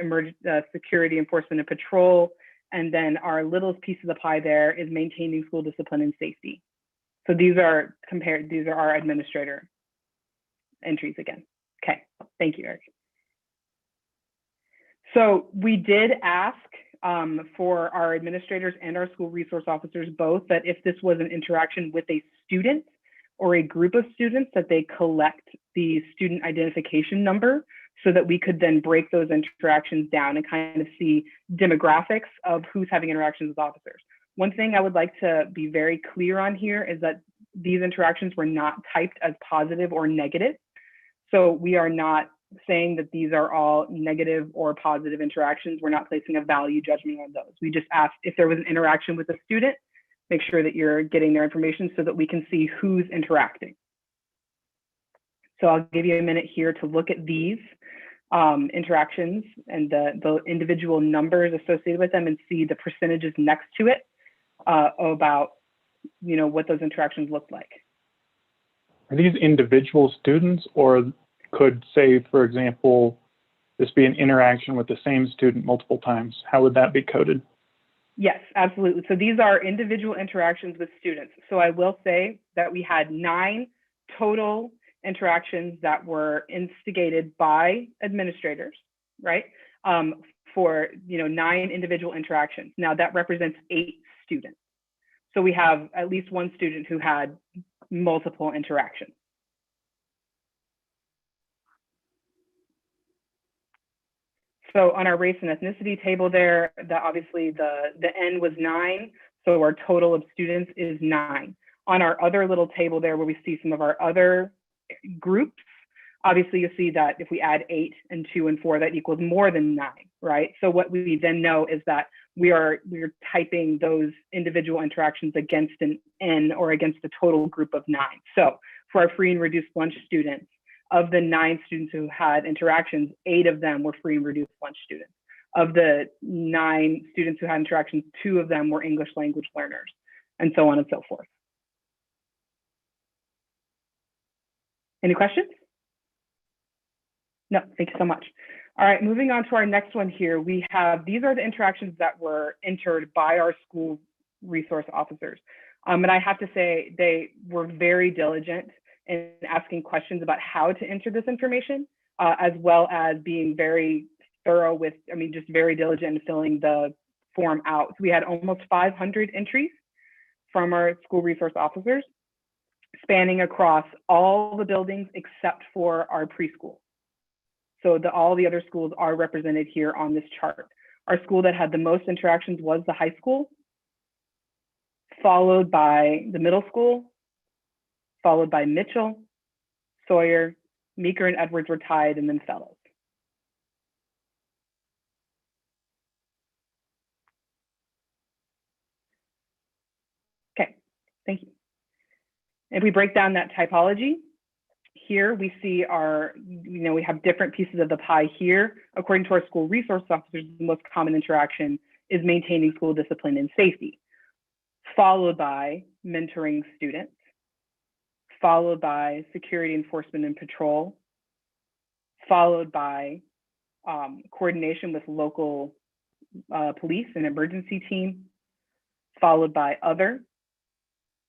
security enforcement and patrol. And then our littlest piece of the pie there is maintaining school discipline and safety. So these are our administrator entries again. Okay, thank you, Eric. So we did ask for our administrators and our school resource officers both that if this was an interaction with a student or a group of students, that they collect the student identification number so that we could then break those interactions down and kind of see demographics of who's having interactions with officers. One thing I would like to be very clear on here is that these interactions were not typed as positive or negative. So we are not saying that these are all negative or positive interactions. We're not placing a value judgment on those. We just asked if there was an interaction with a student, make sure that you're getting their information so that we can see who's interacting. So I'll give you a minute here to look at these interactions and the individual numbers associated with them and see the percentages next to it about what those interactions look like. Are these individual students, or could, say, for example, this be an interaction with the same student multiple times? How would that be coded? Yes, absolutely. So these are individual interactions with students. So I will say that we had 9 total interactions that were instigated by administrators, right? For 9 individual interactions. Now that represents 8 students. So we have at least one student who had multiple interactions. So on our race and ethnicity table there, obviously the N was 9. So our total of students is 9. On our other little table there where we see some of our other groups, obviously you see that if we add 8 and 2 and 4, that equals more than 9, right? So what we then know is that we're typing those individual interactions against an N or against a total group of 9. So for our free and reduced lunch students, of the 9 students who had interactions, 8 of them were free and reduced lunch students. Of the 9 students who had interactions, 2 of them were English language learners, and so on and so forth. Any questions? No, thank you so much. All right, moving on to our next one here. We have, these are the interactions that were entered by our school resource officers. And I have to say, they were very diligent in asking questions about how to enter this information, as well as being very thorough with, just very diligent in filling the form out. So we had almost 500 entries from our school resource officers, spanning across all the buildings except for our preschool. So all the other schools are represented here on this chart. Our school that had the most interactions was the high school, followed by the middle school, followed by Mitchell, Sawyer, Meeker and Edwards were tied, and then Fellows. Okay, thank you. If we break down that typology, here we see we have different pieces of the pie here. According to our school resource officers, the most common interaction is maintaining school discipline and safety, followed by mentoring students, followed by security enforcement and patrol, followed by coordination with local police and emergency team, followed by other.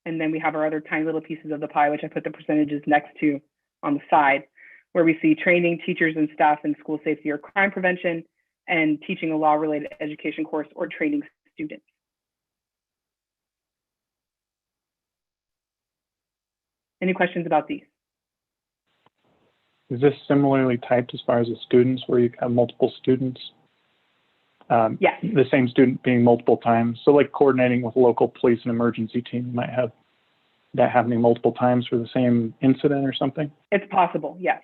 And then we have our other tiny little pieces of the pie, which I put the percentages next to on the side, where we see training teachers and staff in school safety or crime prevention, and teaching a law-related education course or training students. Any questions about these? Is this similarly typed as far as the students, where you have multiple students? Yes. The same student being multiple times. So like coordinating with local police and emergency team, you might have that happening multiple times for the same incident or something? It's possible, yes.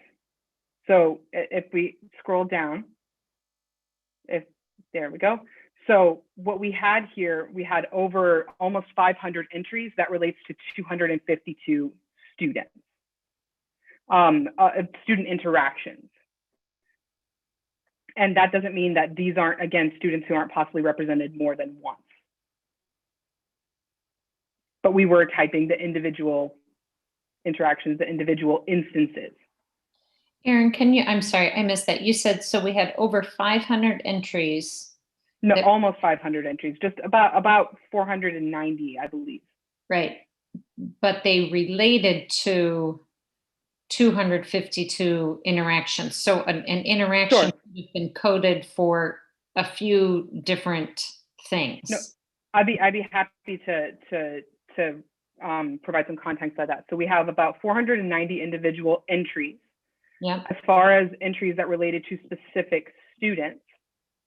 So if we scroll down, there we go. So what we had here, we had over almost 500 entries that relates to 252 students, student interactions. And that doesn't mean that these aren't, again, students who aren't possibly represented more than once. But we were typing the individual interactions, the individual instances. Erin, I'm sorry, I missed that. You said, so we had over 500 entries. No, almost 500 entries, just about 490, I believe. Right. But they related to 252 interactions. So an interaction could have been coded for a few different things. No, I'd be happy to provide some context on that. So we have about 490 individual entries. Yeah. As far as entries that related to specific students,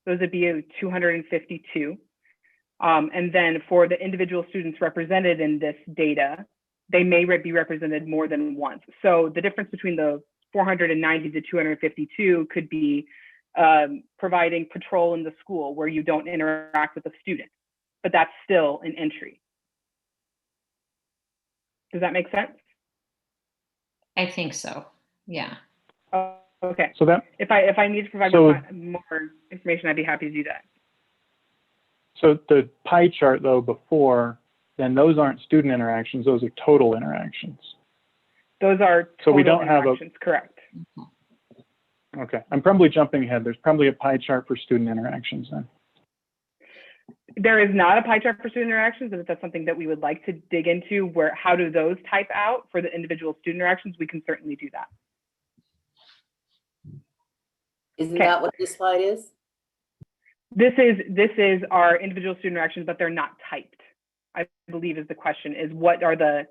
those would be 252. And then for the individual students represented in this data, they may be represented more than once. So the difference between the 490 to 252 could be providing patrol in the school where you don't interact with a student, but that's still an entry. Does that make sense? I think so. Yeah. Okay. So that if I need to provide more information, I'd be happy to do that. So the pie chart though before, then those aren't student interactions; those are total interactions. Those are total so we don't interactions, correct? Okay, I'm probably jumping ahead. There's probably a pie chart for student interactions then. There is not a pie chart for student interactions, but if that's something that we would like to dig into, how do those type out for the individual student interactions, we can certainly do that. Isn't that what this slide is? This is our individual student interactions, but they're not typed. I believe is the question is what does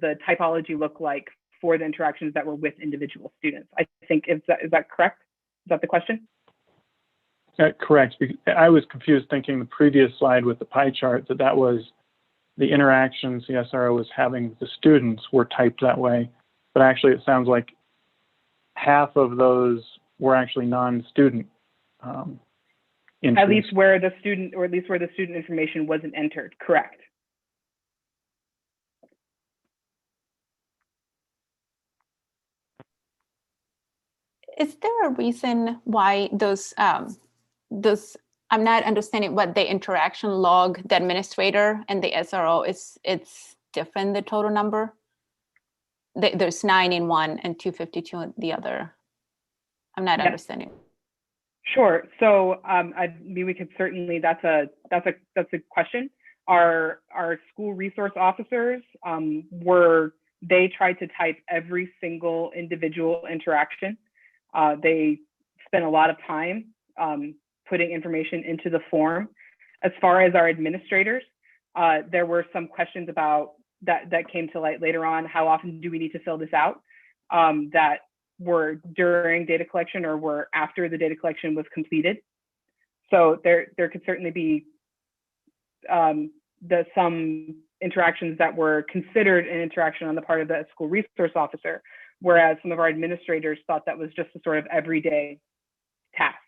the typology look like for the interactions that were with individual students? I think is that correct? Is that the question? Correct. I was confused thinking the previous slide with the pie chart that was the interactions the SRO was having with the students were typed that way, but actually it sounds like half of those were actually non-student entries. At least where the student information wasn't entered, correct. Is there a reason why those I'm not understanding what the interaction log, the administrator and the SRO it's different, the total number? There's 9 in one and 252 in the other. I'm not understanding. Sure. So I mean, we could certainly, that's a question. Our school resource officers they tried to type every single individual interaction. They spent a lot of time putting information into the form. As far as our administrators, there were some questions about that came to light later on. How often do we need to fill this out? That were during data collection or were after the data collection was completed. So there could certainly be some interactions that were considered an interaction on the part of the school resource officer, whereas some of our administrators thought that was just a sort of everyday task.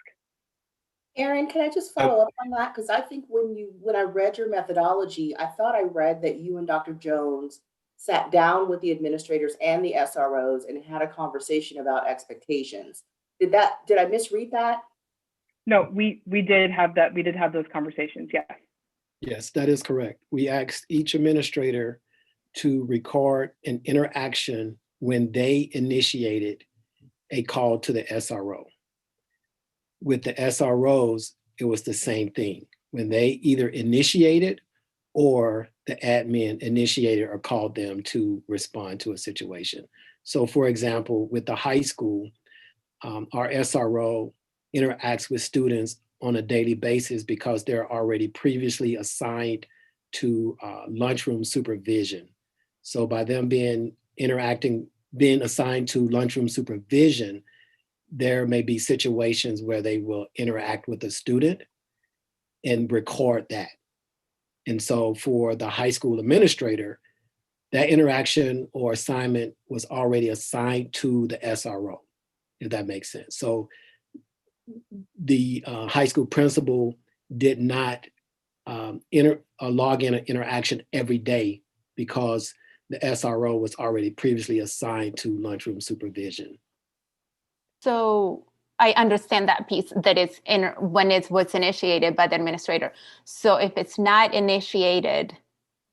Erin, can I just follow up on that? Because I think when I read your methodology, I thought I read that you and Dr. Jones sat down with the administrators and the SROs and had a conversation about expectations. Did I misread that? No, we did have that. We did have those conversations. Yes. Yes, that is correct. We asked each administrator to record an interaction when they initiated a call to the SRO. With the SROs, it was the same thing. When they either initiated or the admin initiated or called them to respond to a situation. So for example, with the high school, our SRO interacts with students on a daily basis because they're already previously assigned to lunchroom supervision. So by them being assigned to lunchroom supervision, there may be situations where they will interact with a student and record that. And so for the high school administrator, that interaction or assignment was already assigned to the SRO, if that makes sense. So the high school principal did not log in an interaction every day because the SRO was already previously assigned to lunchroom supervision. So I understand that piece, that it's when it was initiated by the administrator. So if it's not initiated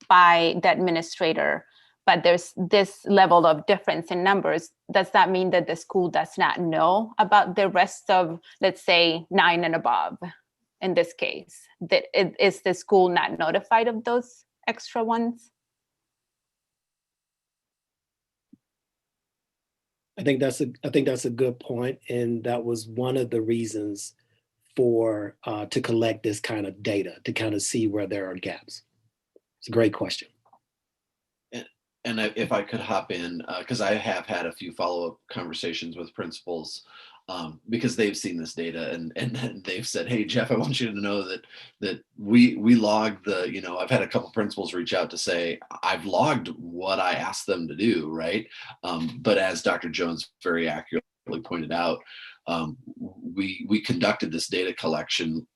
by the administrator, but there's this level of difference in numbers, does that mean that the school does not know about the rest of, let's say, 9 and above in this case? Is the school not notified of those extra ones? I think that's a good point, and that was one of the reasons for to collect this kind of data, to kind of see where there are gaps. It's a great question. And if I could hop in, because I have had a few follow-up conversations with principals, because they've seen this data and they've said, "Hey, Jeff, I want you to know that we log the, I've had a couple principals reach out to say, I've logged what I asked them to do, right? But as Dr. Jones very accurately pointed out, we conducted this data collection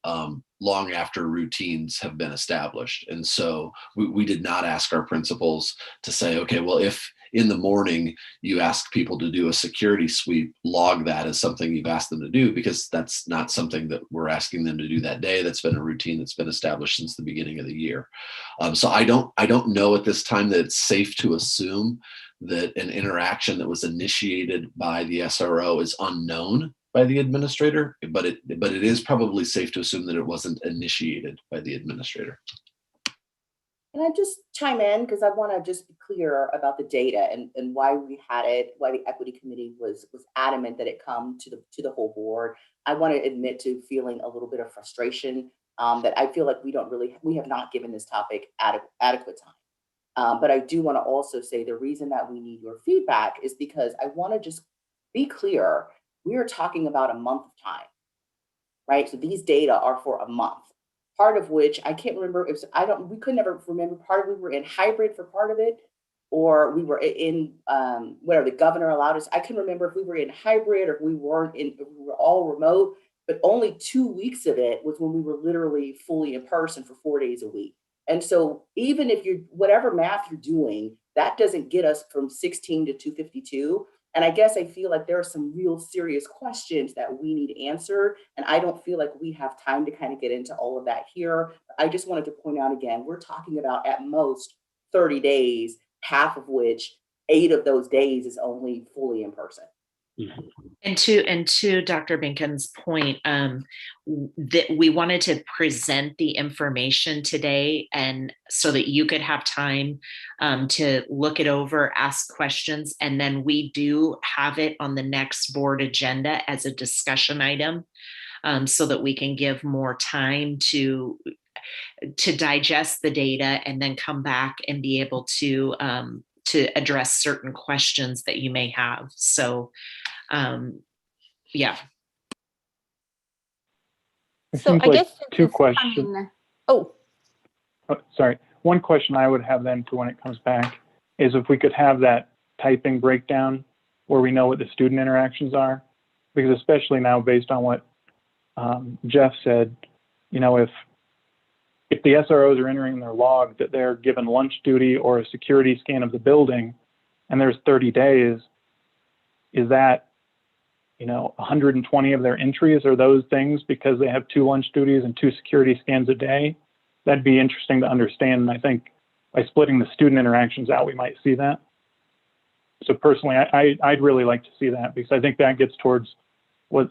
long after routines have been established. And so we did not ask our principals to say, okay, well, if in the morning you ask people to do a security sweep, log that as something you've asked them to do, because that's not something that we're asking them to do that day. That's been a routine that's been established since the beginning of the year. So I don't know at this time that it's safe to assume that an interaction that was initiated by the SRO is unknown by the administrator, but it is probably safe to assume that it wasn't initiated by the administrator. Can I just chime in? Because I want to just be clear about the data and why we had it, why the equity committee was adamant that it come to the whole board. I want to admit to feeling a little bit of frustration that I feel like we have not given this topic adequate time. But I do want to also say the reason that we need your feedback is because I want to just be clear. We are talking about a month of time, right? So these data are for a month. Part of which I can't remember if we could never remember. Part of we were in hybrid for part of it, or we were in whatever the governor allowed us. I can remember if we were in hybrid or if we were all remote. But only 2 weeks of it was when we were literally fully in person for 4 days a week. And so even if you're whatever math you're doing, that doesn't get us from 16 to 252. And I guess I feel like there are some real serious questions that we need answered. And I don't feel like we have time to kind of get into all of that here. I just wanted to point out again, we're talking about at most 30 days, half of which 8 of those days is only fully in person. And to Dr. Binken's point, that we wanted to present the information today, and so that you could have time to look it over, ask questions, and then we do have it on the next board agenda as a discussion item, so that we can give more time to digest the data and then come back and be able to address certain questions that you may have. So yeah. It So seems I like guess two questions. Sorry. One question I would have then for when it comes back is if we could have that typing breakdown where we know what the student interactions are, because especially now based on what Jeff said, if the SROs are entering in their log that they're given lunch duty or a security scan of the building and there's 30 days, is that 120 of their entries are those things because they have 2 lunch duties and 2 security scans a day? That'd be interesting to understand. And I think by splitting the student interactions out, we might see that. So personally, I'd really like to see that, because I think that gets towards what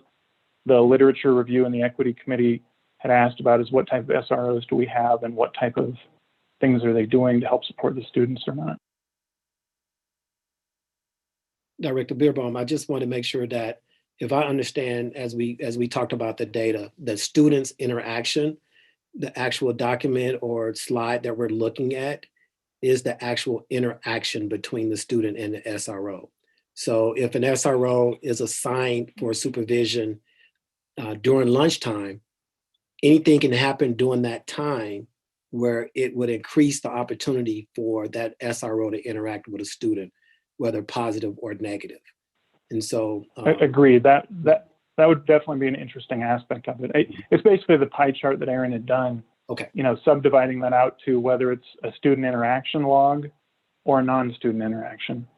the literature review and the equity committee had asked about, is what type of SROs do we have and what type of things are they doing to help support the students or not? Director Beerbaum, I just want to make sure that if I understand, as we talked about the data, the students' interaction, the actual document or slide that we're looking at is the actual interaction between the student and the SRO. So if an SRO is assigned for supervision during lunchtime, anything can happen during that time where it would increase the opportunity for that SRO to interact with a student, whether positive or negative. And so agreed. That would definitely be an interesting aspect of it. It's basically the pie chart that Aaron had done. Okay. Subdividing that out to whether it's a student interaction log or a non-student interaction.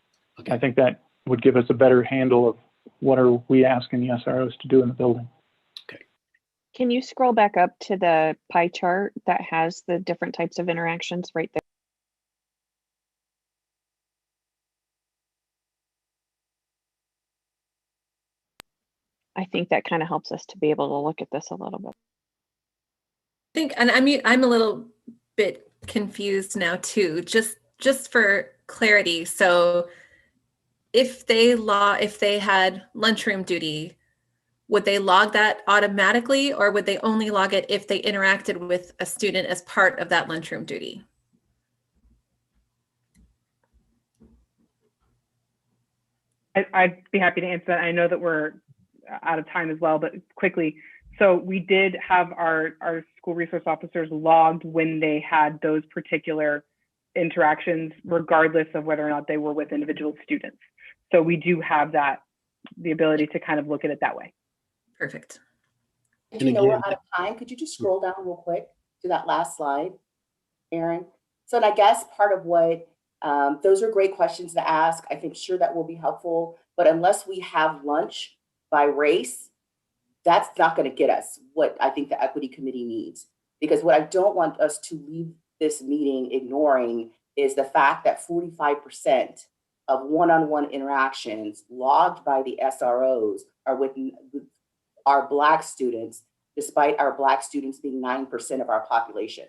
Okay. I think that would give us a better handle of what are we asking the SROs to do in the building. Okay. Can you scroll back up to the pie chart that has the different types of interactions right there? I think that kind of helps us to be able to look at this a little bit. I think, and I'm a little bit confused now too, just for clarity. So if they had lunchroom duty, would they log that automatically, or would they only log it if they interacted with a student as part of that lunchroom duty? I'd be happy to answer that. I know that we're out of time as well, but quickly. So we did have our school resource officers logged when they had those particular interactions, regardless of whether or not they were with individual students. So we do have that, the ability to kind of look at it that way. Perfect. If you know we're out of time, could you just scroll down real quick to that last slide, Erin? So, and I guess part of what, those are great questions to ask. I think sure that will be helpful, but unless we have lunch by race, that's not going to get us what I think the equity committee needs. Because what I don't want us to leave this meeting ignoring is the fact that 45% of one-on-one interactions logged by the SROs are with our Black students, despite our Black students being 9% of our population.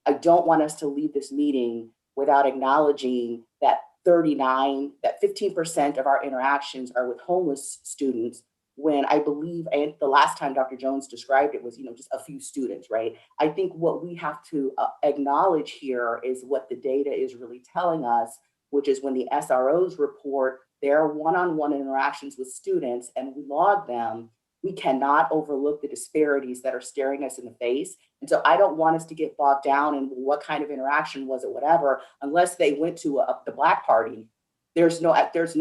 I don't want us to leave this meeting without acknowledging that 15% of our interactions are with homeless students, when I believe, and the last time Dr. Jones described it was, just a few students, right? I think what we have to acknowledge here is what the data is really telling us, which is when the SROs report their one-on-one interactions with students and we log them, we cannot overlook the disparities that are staring us in the face. And so I don't want us to get bogged down in what kind of interaction was it, whatever, unless they went to the Black party, there's no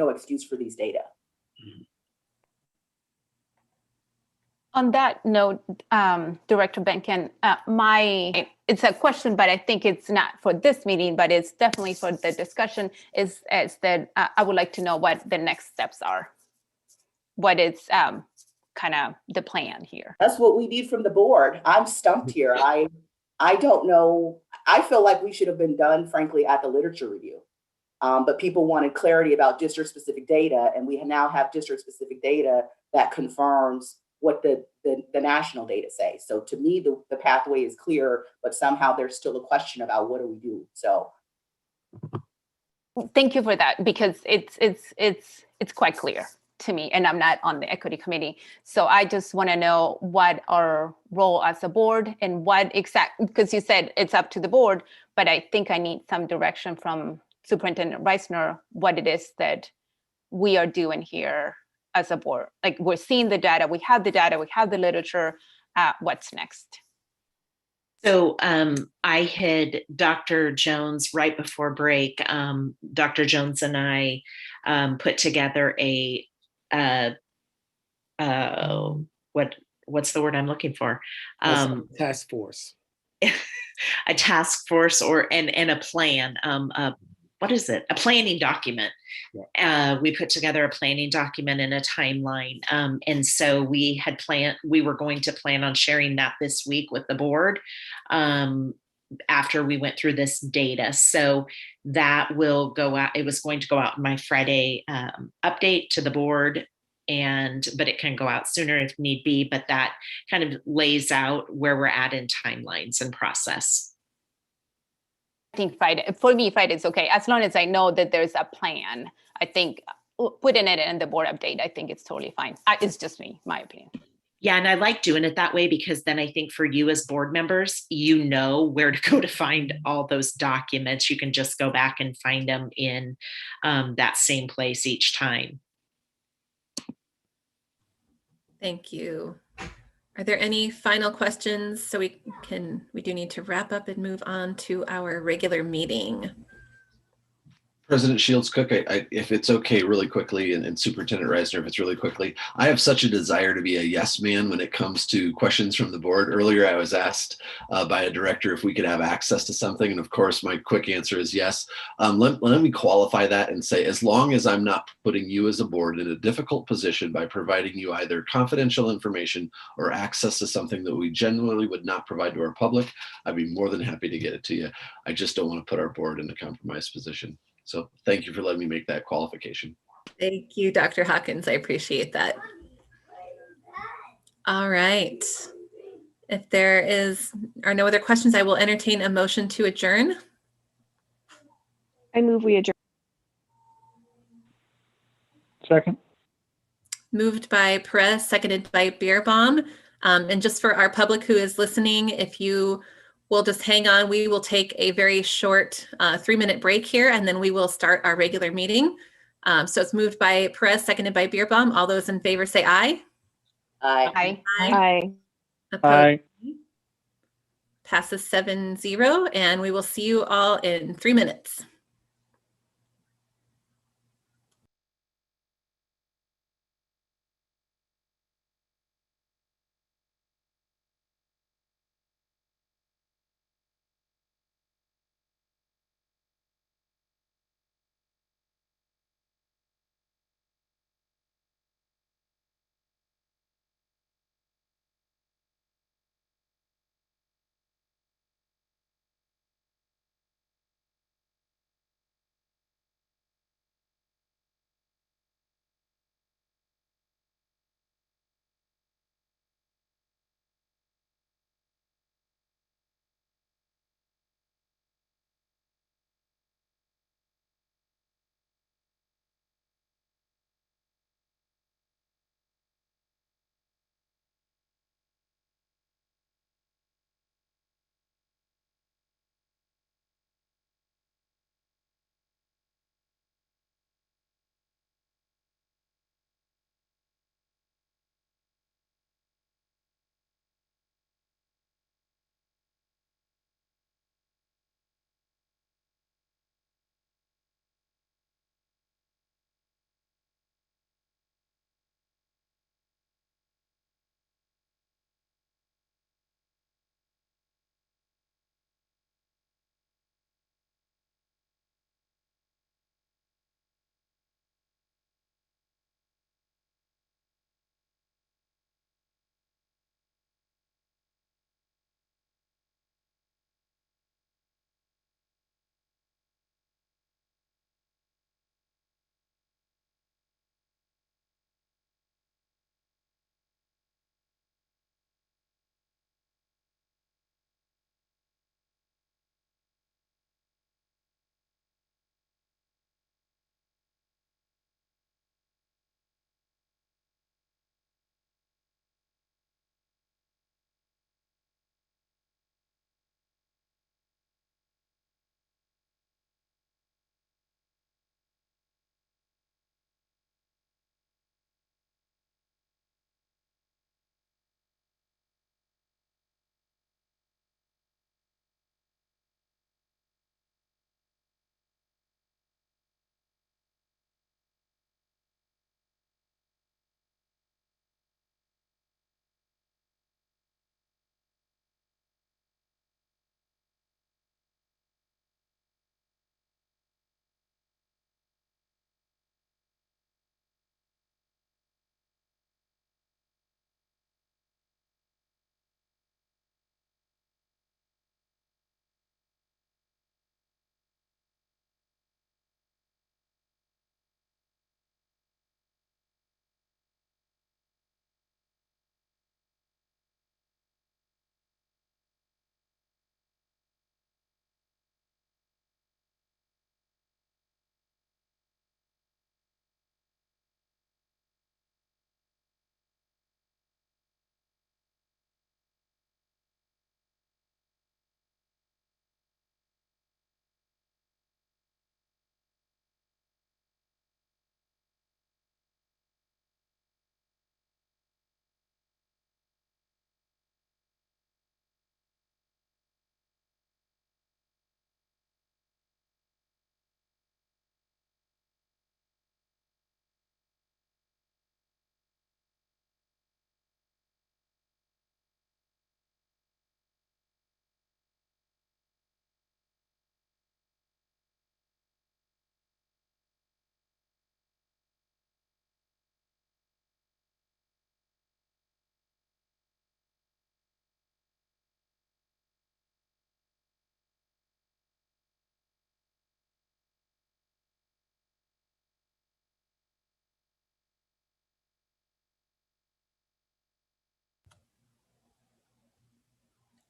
excuse for these data. On that note, Director Benken, it's a question, but I think it's not for this meeting, but it's definitely for the discussion, is that I would like to know what the next steps are. What is kind of the plan here? That's what we need from the board. I'm stumped here. I don't know. I feel like we should have been done, frankly, at the literature review. But people wanted clarity about district-specific data, and we now have district-specific data that confirms what the national data say. So to me, the pathway is clear, but somehow there's still a question about what do we do. So thank you for that, because it's quite clear to me, and I'm not on the equity committee. So I just want to know what our role as a board and what because you said it's up to the board, but I think I need some direction from Superintendent Reisner, what it is that we are doing here as a board. Like, we're seeing the data, we have the literature, what's next? So I had Dr. Jones right before break. Dr. Jones and I put together what's the word I'm looking for? Task force. A task force and a plan. What is it? A planning document. Yeah. We put together a planning document and a timeline. And so we were going to plan on sharing that this week with the board after we went through this data. So that will go out. It was going to go out in my Friday update to the board, but it can go out sooner if need be, but that kind of lays out where we're at in timelines and process. I think Friday's okay. As long as I know that there's a plan, I think putting it in the board update, I think it's totally fine. It's just my opinion. Yeah, and I like doing it that way, because then I think for you as board members, you know where to go to find all those documents. You can just go back and find them in that same place each time. Thank you. Are there any final questions? So we do need to wrap up and move on to our regular meeting. President Shields Cook, if it's okay, really quickly, and Superintendent Reisner, if it's really quickly, I have such a desire to be a yes man when it comes to questions from the board. Earlier, I was asked by a director if we could have access to something, and of course, my quick answer is yes. Let me qualify that and say, as long as I'm not putting you as a board in a difficult position by providing you either confidential information or access to something that we generally would not provide to our public, I'd be more than happy to get it to you. I just don't want to put our board in a compromised position. So thank you for letting me make that qualification. Thank you, Dr. Hawkins. I appreciate that. All right. If there are no other questions, I will entertain a motion to adjourn. I move we adjourn. Second. Moved by Perez, seconded by Beerbaum. And just for our public who is listening, if you will just hang on, we will take a very short 3-minute break here, and then we will start our regular meeting. So it's moved by Perez, seconded by Beerbaum. All those in favor say aye. Aye. Aye. Opposed? Aye. Passes 7-0, and we will see you all in 3 minutes.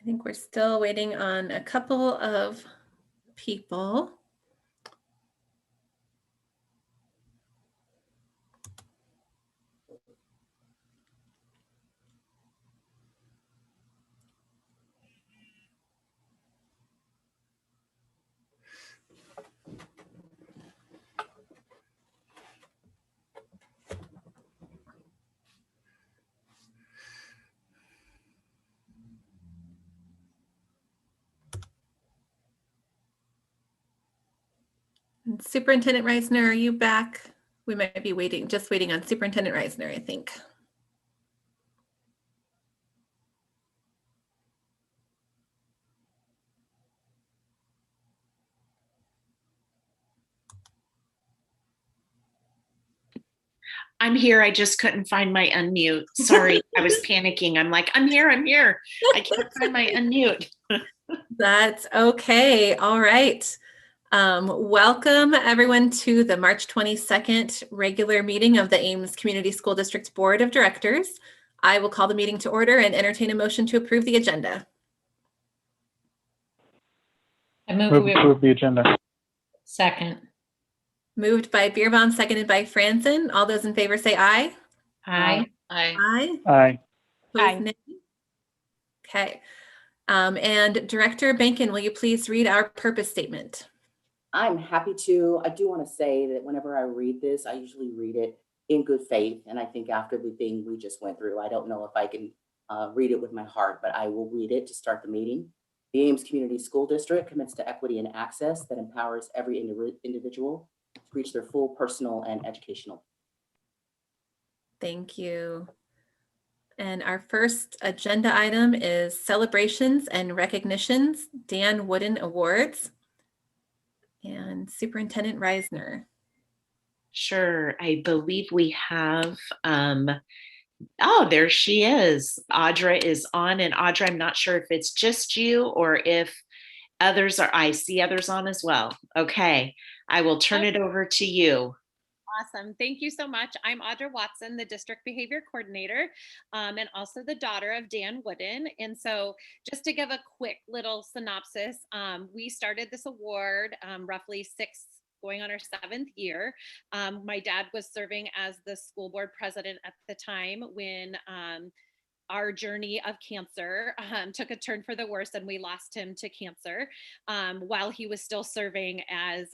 I think we're still waiting on a couple of people. Superintendent Reisner, are you back? We might be waiting, just waiting on Superintendent Reisner, I think. I'm here. I just couldn't find my unmute. Sorry, I was panicking. I'm like, I'm here. I can't find my unmute. That's okay. All right. Welcome everyone to the March 22nd regular meeting of the Ames Community School District Board of Directors. I will call the meeting to order and entertain a motion to approve the agenda. I move Move we to approve the agenda. second. Moved by Beerbaum, seconded by Franzen. All those in favor say aye. Aye. Aye. Aye. Opposed, nay? Okay. And Director Bankin, will you please read our purpose statement? I'm happy to. I do want to say that whenever I read this, I usually read it in good faith. And I think after the thing we just went through, I don't know if I can read it with my heart, but I will read it to start the meeting. The Ames Community School District commits to equity and access that empowers every individual to reach their full personal and educational. Thank you. And our first agenda item is celebrations and recognitions, Dan Wooden Awards. And Superintendent Reisner. Sure. I believe we have, oh, there she is. Audra is on, and Audra, I'm not sure if it's just you or if others are, I see others on as well. Okay, I will turn it over to you. Awesome. Thank you so much. I'm Audra Watson, the District Behavior Coordinator, and also the daughter of Dan Wooden. And so just to give a quick little synopsis, we started this award roughly going on our 7th year. My dad was serving as the school board president at the time when our journey of cancer took a turn for the worse, and we lost him to cancer while he was still serving as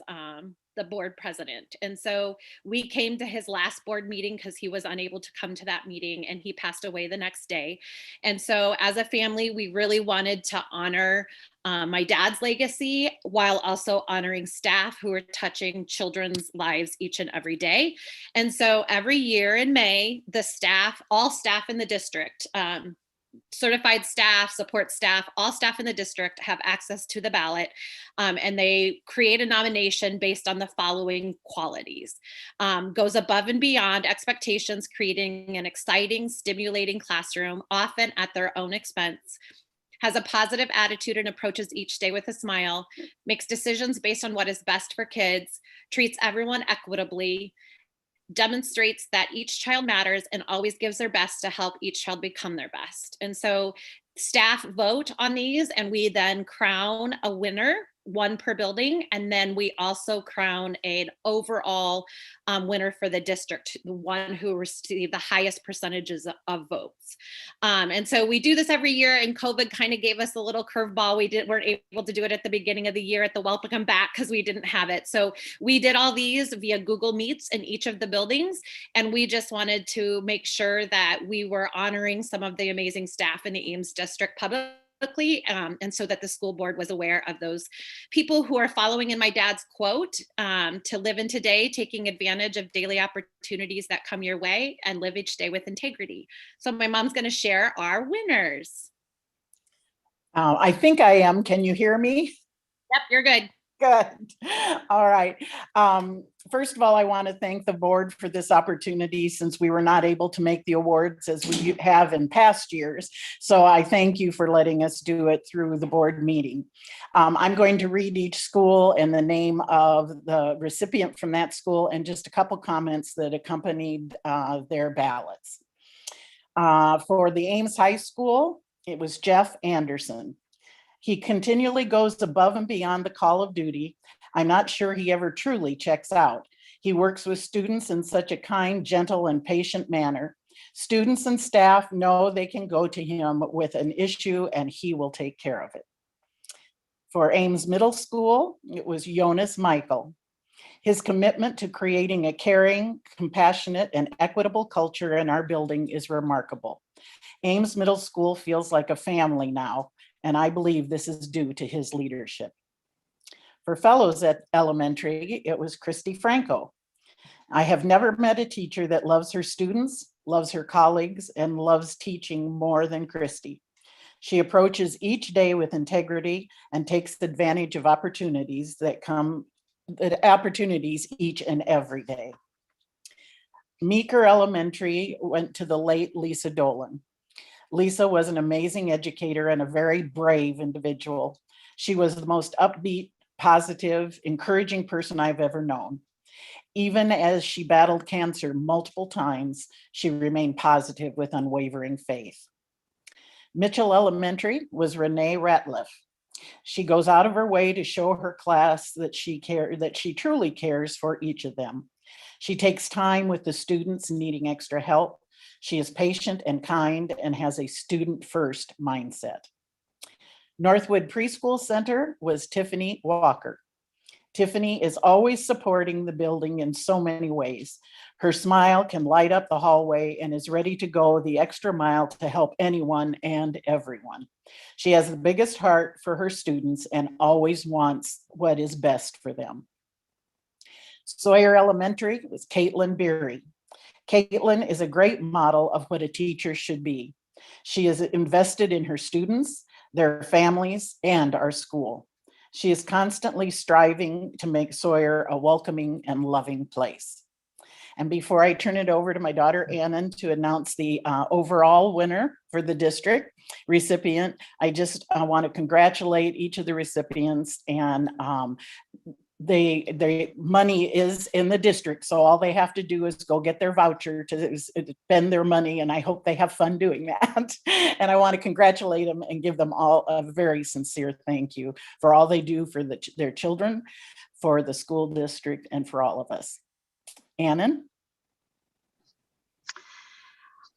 the board president. And so we came to his last board meeting because he was unable to come to that meeting, and he passed away the next day. And so as a family, we really wanted to honor my dad's legacy while also honoring staff who are touching children's lives each and every day. And so every year in May, the staff, all staff in the district, certified staff, support staff, all staff in the district have access to the ballot, and they create a nomination based on the following qualities. Goes above and beyond expectations, creating an exciting, stimulating classroom, often at their own expense. Has a positive attitude and approaches each day with a smile, makes decisions based on what is best for kids, treats everyone equitably, demonstrates that each child matters, and always gives their best to help each child become their best. And so staff vote on these, and we then crown a winner, one per building, and then we also crown an overall winner for the district, the one who received the highest percentages of votes. And so we do this every year, and COVID kind of gave us a little curveball. We weren't able to do it at the beginning of the year at the Welcome Back because we didn't have it. So we did all these via Google Meets in each of the buildings, and we just wanted to make sure that we were honoring some of the amazing staff in the Ames district publicly, and so that the school board was aware of those people who are following in my dad's quote, to live in today, taking advantage of daily opportunities that come your way, and live each day with integrity. So my mom's going to share our winners. I think I am. Can you hear me? Yep, you're good. Good. All right. First of all, I want to thank the board for this opportunity, since we were not able to make the awards as we have in past years. So I thank you for letting us do it through the board meeting. I'm going to read each school and the name of the recipient from that school, and just a couple comments that accompanied their ballots. For the Ames High School, it was Jeff Anderson. He continually goes above and beyond the call of duty. I'm not sure he ever truly checks out. He works with students in such a kind, gentle, and patient manner. Students and staff know they can go to him with an issue and he will take care of it. For Ames Middle School, it was Jonas Michael. His commitment to creating a caring, compassionate, and equitable culture in our building is remarkable. Ames Middle School feels like a family now, and I believe this is due to his leadership. For fellows at elementary, it was Christy Franco. I have never met a teacher that loves her students, loves her colleagues, and loves teaching more than Christy. She approaches each day with integrity and takes advantage of opportunities each and every day. Meeker Elementary went to the late Lisa Dolan. Lisa was an amazing educator and a very brave individual. She was the most upbeat, positive, encouraging person I've ever known. Even as she battled cancer multiple times, she remained positive with unwavering faith. Mitchell Elementary was Renee Ratliff. She goes out of her way to show her class that she truly cares for each of them. She takes time with the students needing extra help. She is patient and kind and has a student-first mindset. Northwood Preschool Center was Tiffany Walker. Tiffany is always supporting the building in so many ways. Her smile can light up the hallway and is ready to go the extra mile to help anyone and everyone. She has the biggest heart for her students and always wants what is best for them. Sawyer Elementary was Caitlin Beery. Caitlin is a great model of what a teacher should be. She is invested in her students, their families, and our school. She is constantly striving to make Sawyer a welcoming and loving place. And before I turn it over to my daughter, Annan, to announce the overall winner for the district recipient, I just want to congratulate each of the recipients, and the money is in the district, so all they have to do is go get their voucher to spend their money, and I hope they have fun doing that. And I want to congratulate them and give them all a very sincere thank you for all they do for their children, for the school district, and for all of us. Annan?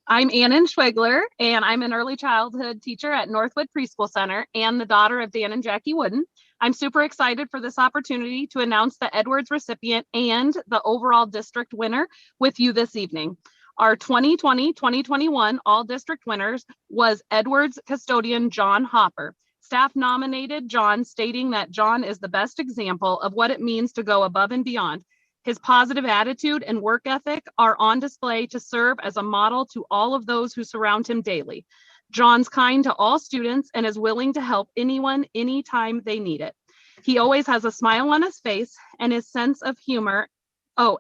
I'm Annan Schwegler, and I'm an early childhood teacher at Northwood Preschool Center and the daughter of Dan and Jackie Wooden. I'm super excited for this opportunity to announce the Edwards recipient and the overall district winner with you this evening. Our 2020-2021 all district winners was Edwards custodian John Hopper. Staff nominated John, stating that John is the best example of what it means to go above and beyond. His positive attitude and work ethic are on display to serve as a model to all of those who surround him daily. John's kind to all students and is willing to help anyone anytime they need it. He always has a smile on his face, and his sense of humor, as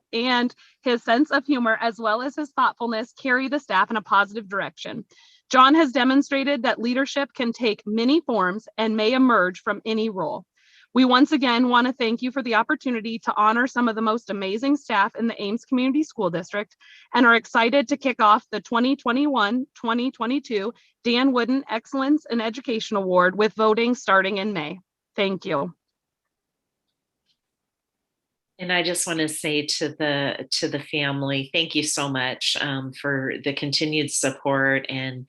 well as his thoughtfulness, carry the staff in a positive direction. John has demonstrated that leadership can take many forms and may emerge from any role. We once again want to thank you for the opportunity to honor some of the most amazing staff in the Ames Community School District, and are excited to kick off the 2021-2022 Dan Wooden Excellence in Education Award with voting starting in May. Thank you. And I just want to say to the family, thank you so much for the continued support. And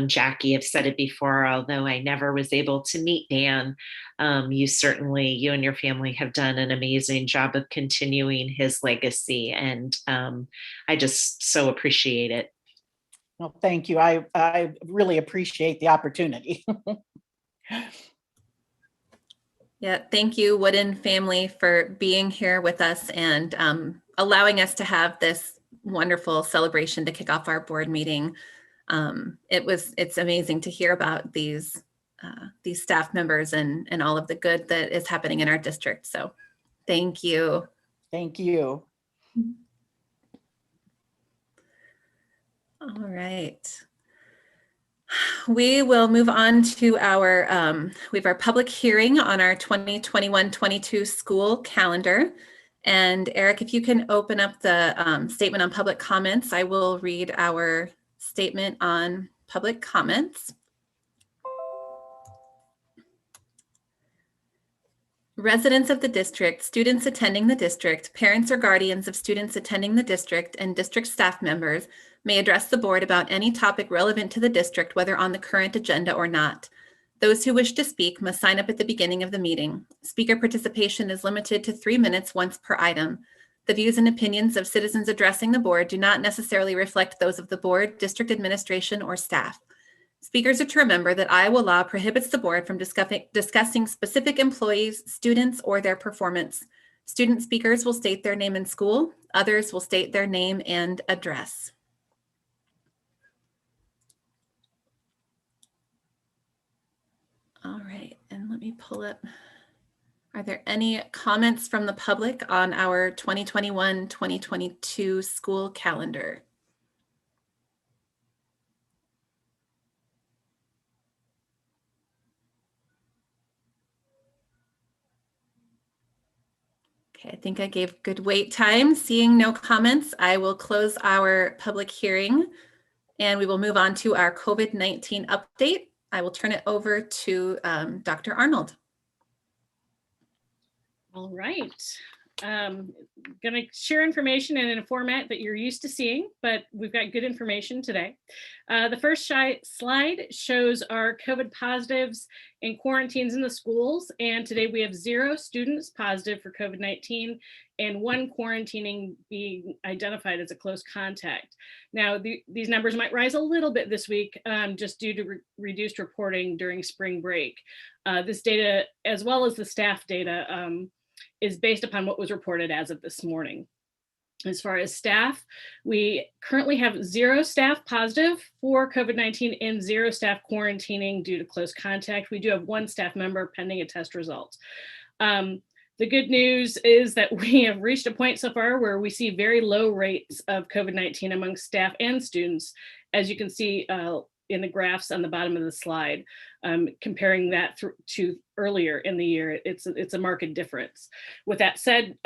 Jackie, I've said it before, although I never was able to meet Dan, you and your family have done an amazing job of continuing his legacy. And I just so appreciate it. Well, thank you. I really appreciate the opportunity. Yeah, thank you, Wooden family, for being here with us and allowing us to have this wonderful celebration to kick off our board meeting. It's amazing to hear about these staff members and all of the good that is happening in our district. So thank you. Thank you. All right. We will move on to we have our public hearing on our 2021-22 school calendar. And Eric, if you can open up the statement on public comments, I will read our statement on public comments. Residents of the district, students attending the district, parents or guardians of students attending the district, and district staff members may address the board about any topic relevant to the district, whether on the current agenda or not. Those who wish to speak must sign up at the beginning of the meeting. Speaker participation is limited to 3 minutes once per item. The views and opinions of citizens addressing the board do not necessarily reflect those of the board, district administration, or staff. Speakers are to remember that Iowa law prohibits the board from discussing specific employees, students, or their performance. Student speakers will state their name and school. Others will state their name and address. All right, and let me pull up. Are there any comments from the public on our 2021-2022 school calendar? Okay, I think I gave good wait time. Seeing no comments, I will close our public hearing and we will move on to our COVID-19 update. I will turn it over to Dr. Arnold. All right. Going to share information in a format that you're used to seeing, but we've got good information today. The first slide shows our COVID positives and quarantines in the schools. And today we have 0 students positive for COVID-19 and 1 quarantining being identified as a close contact. Now, these numbers might rise a little bit this week just due to reduced reporting during spring break. This data, as well as the staff data, is based upon what was reported as of this morning. As far as staff, we currently have 0 staff positive for COVID-19 and 0 staff quarantining due to close contact. We do have 1 staff member pending a test result. The good news is that we have reached a point so far where we see very low rates of COVID-19 among staff and students, as you can see in the graphs on the bottom of the slide. Comparing that to earlier in the year, it's a marked difference. With that said,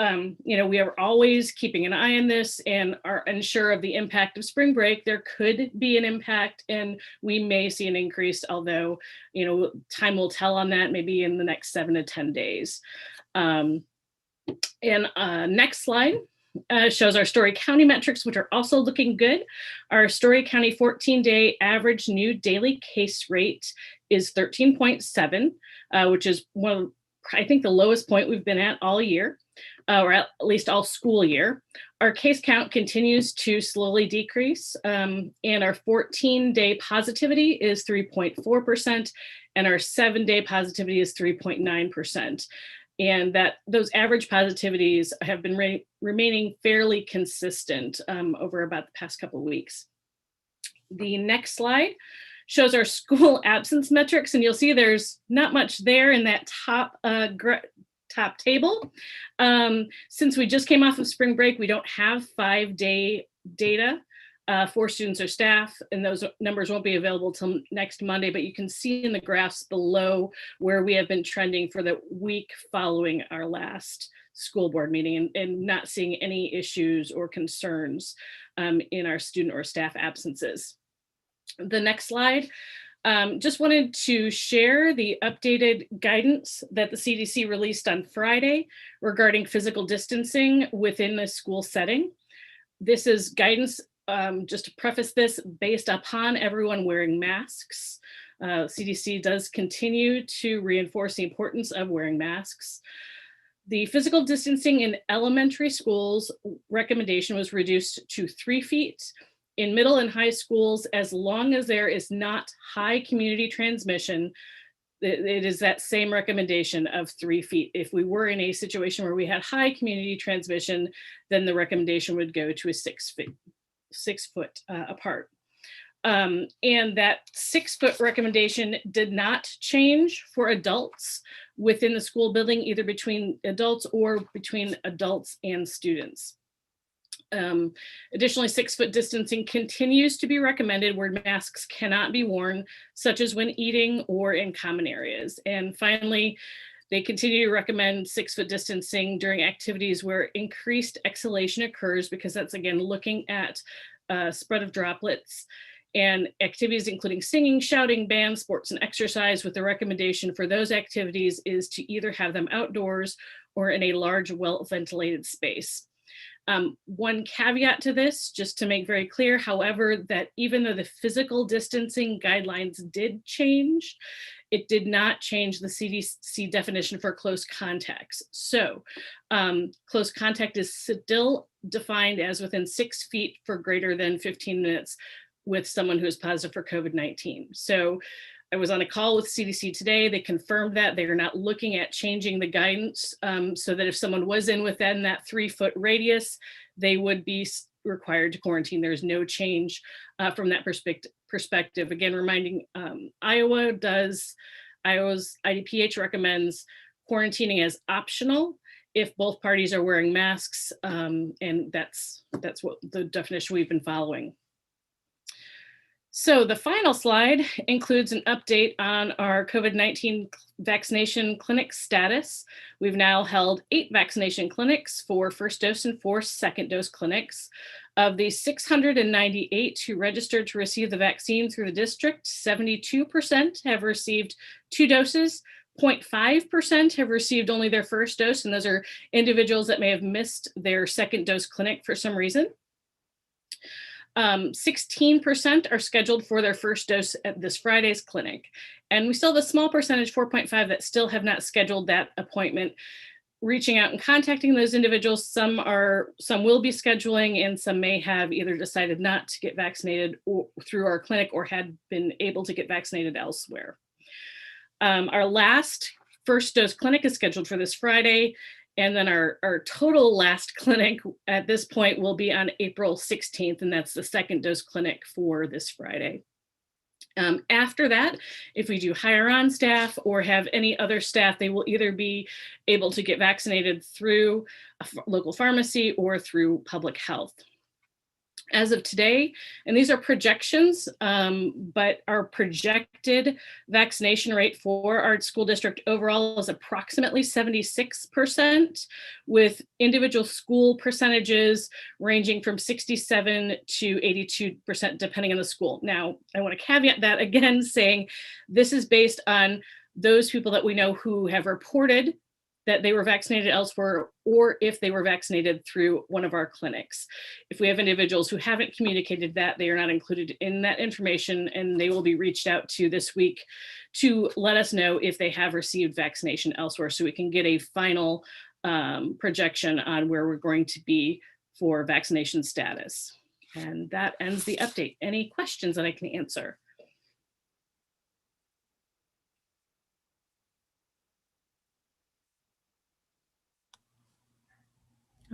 we are always keeping an eye on this and are unsure of the impact of spring break. There could be an impact and we may see an increase, although, time will tell on that, maybe in the next 7 to 10 days. Next slide. Shows our Story County metrics, which are also looking good. Our Story County 14-day average new daily case rate is 13.7, which is I think the lowest point we've been at all year, or at least all school year. Our case count continues to slowly decrease, and our 14-day positivity is 3.4%, and our 7-day positivity is 3.9%. And that those average positivities have been remaining fairly consistent over about the past couple of weeks. The next slide shows our school absence metrics, and you'll see there's not much there in that top table. Since we just came off of spring break, we don't have 5-day data for students or staff, and those numbers won't be available till next Monday, but you can see in the graphs below where we have been trending for the week following our last school board meeting and not seeing any issues or concerns in our student or staff absences. The next slide, just wanted to share the updated guidance that the CDC released on Friday regarding physical distancing within the school setting. This is guidance, just to preface this, based upon everyone wearing masks. CDC does continue to reinforce the importance of wearing masks. The physical distancing in elementary schools recommendation was reduced to 3 feet. In middle and high schools, as long as there is not high community transmission, it is that same recommendation of 3 feet. If we were in a situation where we had high community transmission, then the recommendation would go to a 6 foot apart. And that 6 foot recommendation did not change for adults within the school building, either between adults or between adults and students. Additionally, 6 foot distancing continues to be recommended where masks cannot be worn, such as when eating or in common areas. And finally, they continue to recommend 6 foot distancing during activities where increased exhalation occurs, because that's, again, looking at spread of droplets. and activities including singing, shouting, band, sports, and exercise, with the recommendation for those activities is to either have them outdoors or in a large, well-ventilated space. One caveat to this, just to make very clear, however, that even though the physical distancing guidelines did change, it did not change the CDC definition for close contacts. So close contact is still defined as within 6 feet for greater than 15 minutes with someone who is positive for COVID-19. So I was on a call with CDC today. They confirmed that they are not looking at changing the guidance so that if someone was in within that 3-foot radius, they would be required to quarantine. There's no change from that perspective. Again, reminding Iowa's IDPH recommends quarantining as optional if both parties are wearing masks, and that's what the definition we've been following. So the final slide includes an update on our COVID-19 vaccination clinic status. We've now held 8 vaccination clinics, 4 first dose and 4 second dose clinics. Of the 698 who registered to receive the vaccine through the district, 72% have received 2 doses, 0.5% have received only their first dose, and those are individuals that may have missed their second dose clinic for some reason. 16% are scheduled for their first dose at this Friday's clinic. And we still have a small percentage, 4.5, that still have not scheduled that appointment. Reaching out and contacting those individuals, some will be scheduling, and some may have either decided not to get vaccinated through our clinic or had been able to get vaccinated elsewhere. Our last first dose clinic is scheduled for this Friday. And then our total last clinic at this point will be on April 16th, and that's the second dose clinic for this Friday. After that, if we do hire on staff or have any other staff, they will either be able to get vaccinated through a local pharmacy or through public health. As of today, and these are projections, but our projected vaccination rate for our school district overall is approximately 76%, with individual school percentages ranging from 67 to 82%, depending on the school. Now, I want to caveat that again, saying this is based on those people that we know who have reported that they were vaccinated elsewhere, or if they were vaccinated through one of our clinics. If we have individuals who haven't communicated that, they are not included in that information, and they will be reached out to this week to let us know if they have received vaccination elsewhere, so we can get a final projection on where we're going to be for vaccination status. And that ends the update. Any questions that I can answer?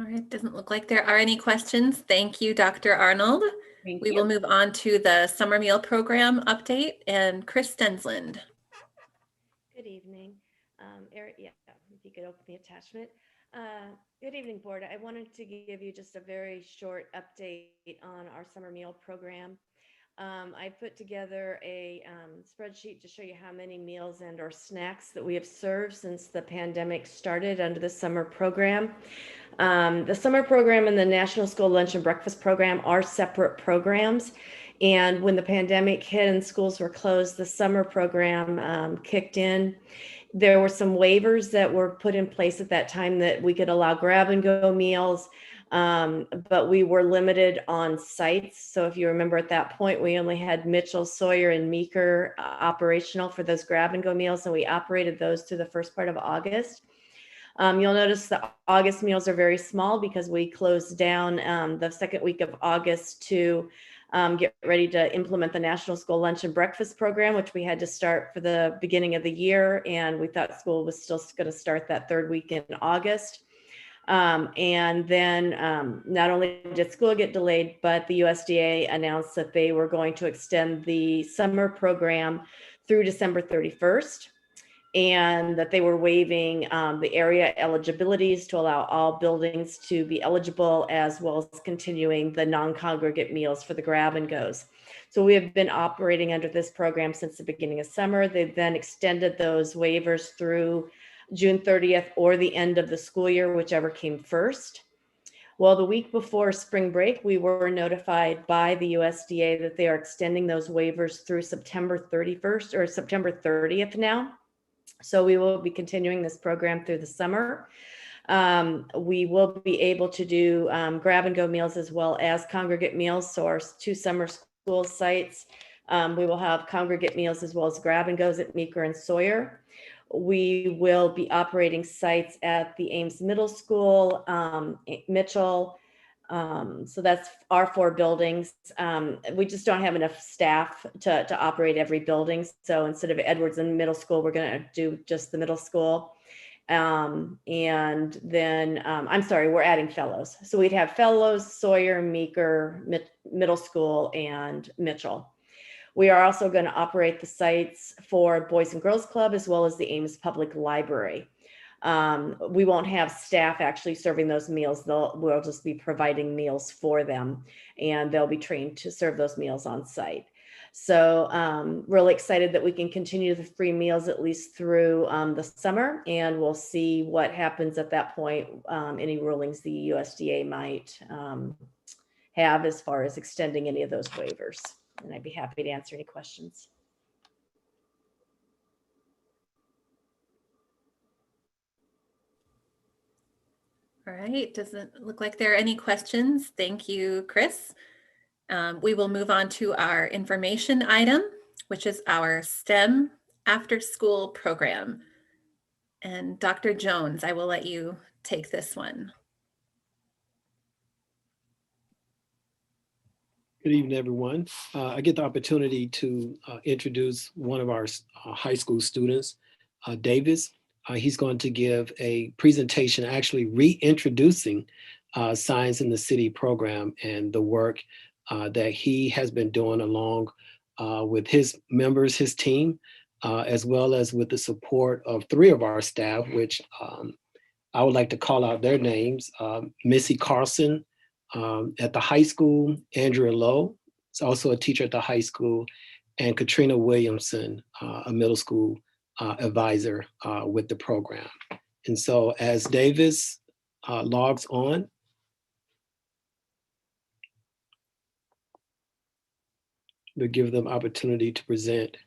All right, doesn't look like there are any questions. Thank you, Dr. Arnold. We will move on to the summer meal program update, and Chris Stensland. Good evening. Eric, yeah, if you could open the attachment. Good evening, board. I wanted to give you just a very short update on our summer meal program. I put together a spreadsheet to show you how many meals and or snacks that we have served since the pandemic started under the summer program. The summer program and the National School Lunch and Breakfast Program are separate programs. And when the pandemic hit and schools were closed, the summer program kicked in. There were some waivers that were put in place at that time that we could allow grab and go meals, but we were limited on sites. So if you remember at that point, we only had Mitchell, Sawyer, and Meeker operational for those grab and go meals, and we operated those through the first part of August. You'll notice the August meals are very small because we closed down the second week of August to get ready to implement the National School Lunch and Breakfast Program, which we had to start for the beginning of the year. And we thought school was still going to start that third week in August. And then not only did school get delayed, but the USDA announced that they were going to extend the summer program through December 31st. And that they were waiving the area eligibilities to allow all buildings to be eligible, as well as continuing the non-congregate meals for the grab and goes. So we have been operating under this program since the beginning of summer. They've then extended those waivers through June 30th or the end of the school year, whichever came first. Well, the week before spring break, we were notified by the USDA that they are extending those waivers through September 31st or September 30th now. So we will be continuing this program through the summer. We will be able to do grab and go meals as well as congregate meals. So our 2 summer school sites, we will have congregate meals as well as grab and goes at Meeker and Sawyer. We will be operating sites at the Ames Middle School, Mitchell. So that's our 4 buildings. We just don't have enough staff to operate every building. So instead of Edwards and Middle School, we're going to do just the middle school. And then, I'm sorry, we're adding Fellows. So we'd have Fellows, Sawyer, Meeker, Middle School, and Mitchell. We are also going to operate the sites for Boys and Girls Club as well as the Ames Public Library. We won't have staff actually serving those meals. We'll just be providing meals for them, and they'll be trained to serve those meals on site. So really excited that we can continue the free meals at least through the summer, and we'll see what happens at that point, any rulings the USDA might have as far as extending any of those waivers. And I'd be happy to answer any questions. All right, doesn't look like there are any questions. Thank you, Chris. We will move on to our information item, which is our STEM after school program. And Dr. Jones, I will let you take this one. Good evening, everyone. I get the opportunity to introduce one of our high school students, Davis. He's going to give a presentation actually reintroducing Science in the City program and the work that he has been doing along with his members, his team, as well as with the support of 3 of our staff, which I would like to call out their names. Missy Carlson at the high school, Andrea Lowe is also a teacher at the high school, and Katrina Williamson, a middle school advisor with the program. And so as Davis logs on, we'll give them opportunity to present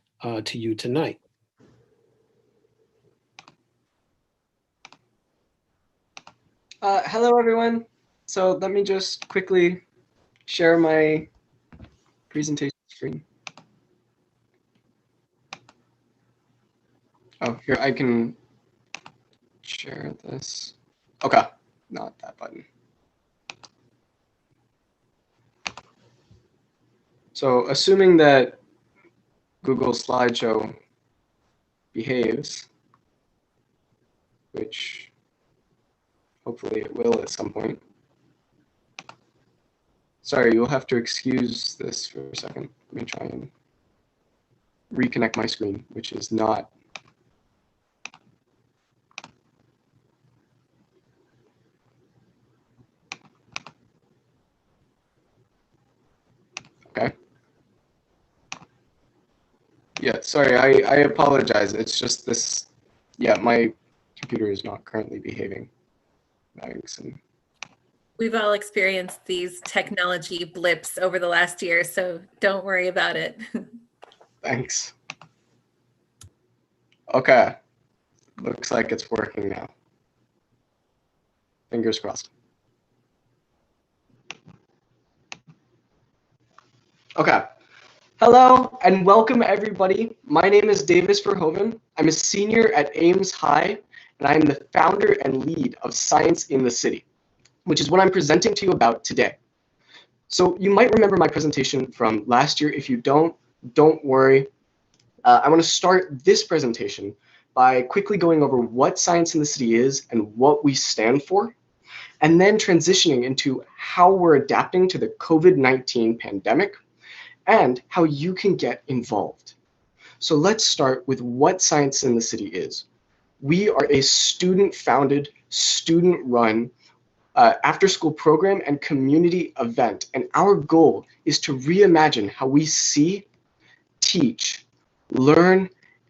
to you tonight. Hello, everyone. So let me just quickly share my presentation screen. Oh, here, I can share this. Okay, not that button. So assuming that Google Slideshow behaves, which hopefully it will at some point. Sorry, you'll have to excuse this for a second. Let me try and reconnect my screen, which is not. Okay. Yeah, sorry, I apologize. It's just this, yeah, my computer is not currently behaving. We've all experienced these technology blips over the last year, so don't worry about it. Thanks. Okay, looks like it's working now. Fingers crossed. Okay. Hello and welcome everybody. My name is Davis Verhoeven. I'm a senior at Ames High, and I'm the founder and lead of Science in the City, which is what I'm presenting to you about today. So you might remember my presentation from last year. If you don't worry. I want to start this presentation by quickly going over what Science in the City is and what we stand for, and then transitioning into how we're adapting to the COVID-19 pandemic and how you can get involved. So let's start with what Science in the City is. We are a student-founded, student-run after-school program and community event, and our goal is to reimagine how we see, teach, learn,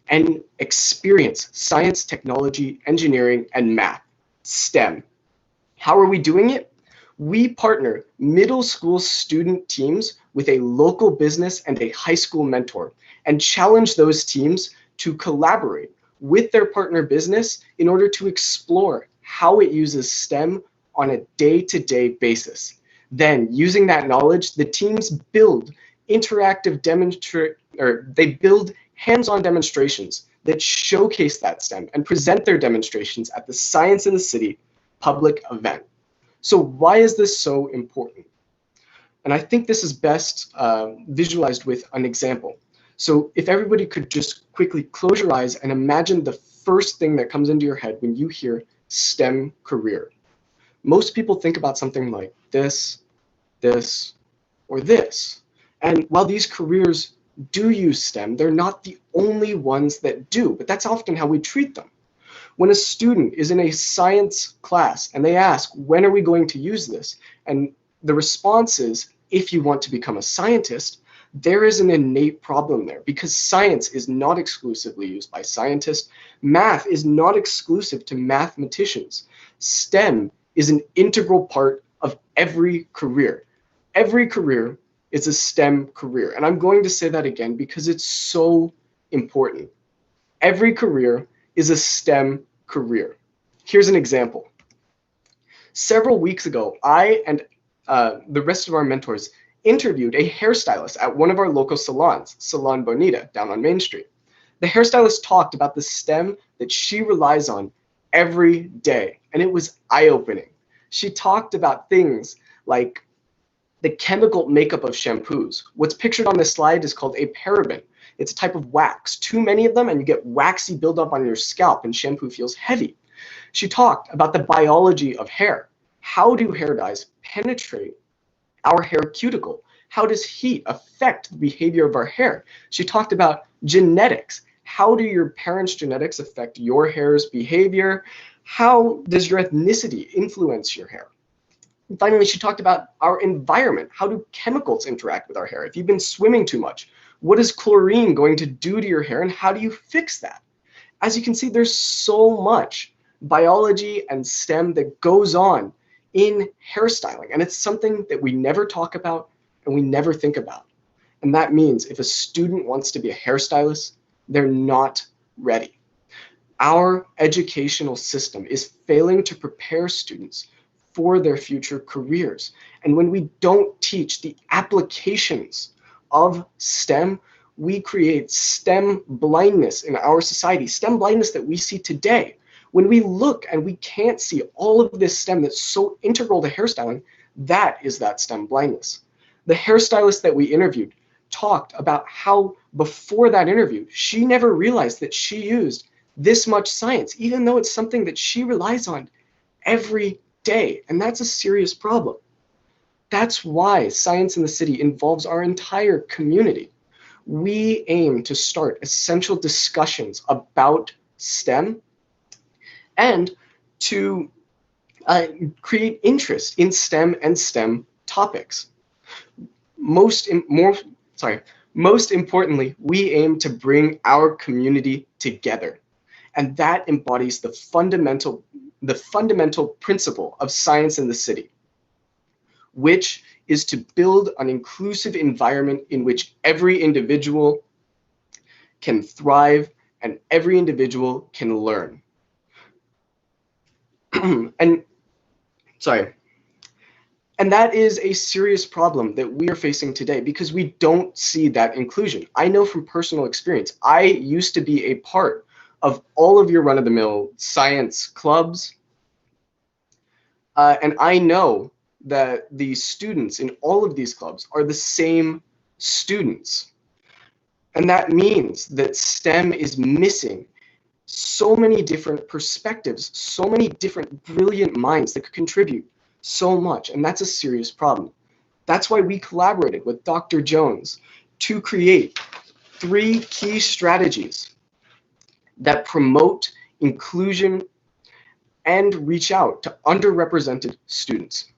and experience science, technology, engineering, and math, STEM. How are we doing it? We partner middle school student teams with a local business and a high school mentor and challenge those teams to collaborate with their partner business in order to explore how it uses STEM on a day-to-day basis. Then, using that knowledge, the teams build they build hands-on demonstrations that showcase that STEM and present their demonstrations at the Science in the City public event. So why is this so important? And I think this is best visualized with an example. So if everybody could just quickly close your eyes and imagine the first thing that comes into your head when you hear STEM career. Most people think about something like this, or this. And while these careers do use STEM, they're not the only ones that do, but that's often how we treat them. When a student is in a science class and they ask, when are we going to use this? And the response is, if you want to become a scientist, there is an innate problem there because science is not exclusively used by scientists. Math is not exclusive to mathematicians. STEM is an integral part of every career. Every career is a STEM career. And I'm going to say that again because it's so important. Every career is a STEM career. Here's an example. Several weeks ago, I and the rest of our mentors interviewed a hairstylist at one of our local salons, Salon Bonita, down on Main Street. The hairstylist talked about the STEM that she relies on every day, and it was eye-opening. She talked about things like the chemical makeup of shampoos. What's pictured on this slide is called a paraben. It's a type of wax. Too many of them and you get waxy buildup on your scalp and shampoo feels heavy. She talked about the biology of hair. How do hair dyes penetrate our hair cuticle? How does heat affect the behavior of our hair? She talked about genetics. How do your parents' genetics affect your hair's behavior? How does your ethnicity influence your hair? And finally, she talked about our environment. How do chemicals interact with our hair? If you've been swimming too much, what is chlorine going to do to your hair and how do you fix that? As you can see, there's so much biology and STEM that goes on in hairstyling, and it's something that we never talk about and we never think about. And that means if a student wants to be a hairstylist, they're not ready. Our educational system is failing to prepare students for their future careers. And when we don't teach the applications of STEM, we create STEM blindness in our society, STEM blindness that we see today. When we look and we can't see all of this STEM that's so integral to hairstyling, that is that STEM blindness. The hairstylist that we interviewed talked about how before that interview, she never realized that she used this much science, even though it's something that she relies on every day. And that's a serious problem. That's why Science in the City involves our entire community. We aim to start essential discussions about STEM and to create interest in STEM and STEM topics. Most importantly, we aim to bring our community together. And that embodies the fundamental principle of Science in the City, which is to build an inclusive environment in which every individual can thrive and every individual can learn. And that is a serious problem that we are facing today because we don't see that inclusion. I know from personal experience, I used to be a part of all of your run-of-the-mill science clubs, and I know that the students in all of these clubs are the same students. And that means that STEM is missing so many different perspectives, so many different brilliant minds that could contribute so much, and that's a serious problem. That's why we collaborated with Dr. Jones to create 3 key strategies that promote inclusion and reach out to underrepresented students.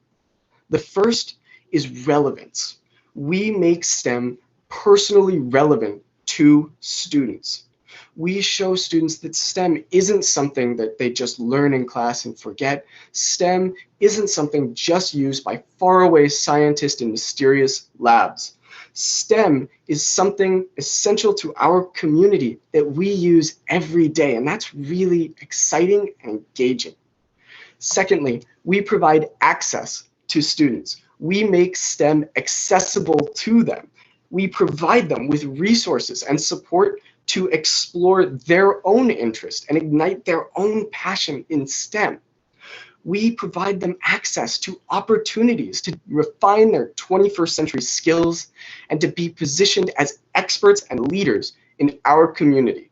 The first is relevance. We make STEM personally relevant to students. We show students that STEM isn't something that they just learn in class and forget. STEM isn't something just used by faraway scientists in mysterious labs. STEM is something essential to our community that we use every day, and that's really exciting and engaging. Secondly, we provide access to students. We make STEM accessible to them. We provide them with resources and support to explore their own interest and ignite their own passion in STEM. We provide them access to opportunities to refine their 21st century skills and to be positioned as experts and leaders in our community.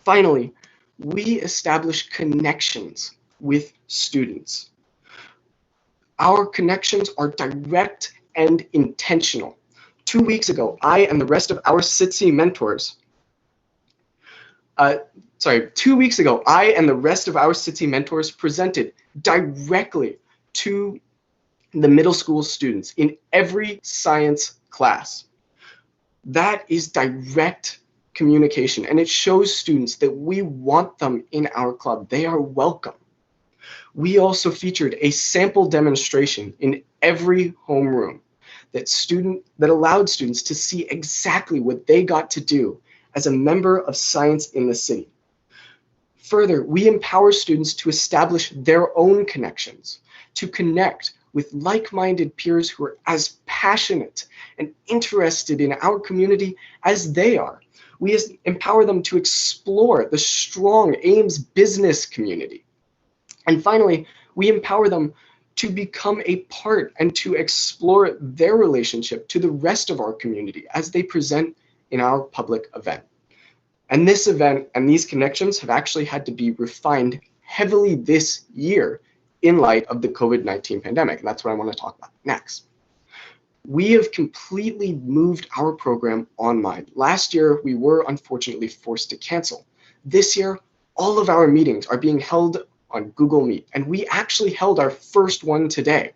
Finally, we establish connections with students. Our connections are direct and intentional. 2 weeks ago, I and the rest of our SITC mentors, 2 weeks ago, I and the rest of our SITC mentors presented directly to the middle school students in every science class. That is direct communication, and it shows students that we want them in our club. They are welcome. We also featured a sample demonstration in every homeroom that allowed students to see exactly what they got to do as a member of Science in the City. Further, we empower students to establish their own connections, to connect with like-minded peers who are as passionate and interested in our community as they are. We empower them to explore the strong Ames business community. And finally, we empower them to become a part and to explore their relationship to the rest of our community as they present in our public event. And this event and these connections have actually had to be refined heavily this year in light of the COVID-19 pandemic. And that's what I want to talk about next. We have completely moved our program online. Last year, we were unfortunately forced to cancel. This year, all of our meetings are being held on Google Meet, and we actually held our first one today.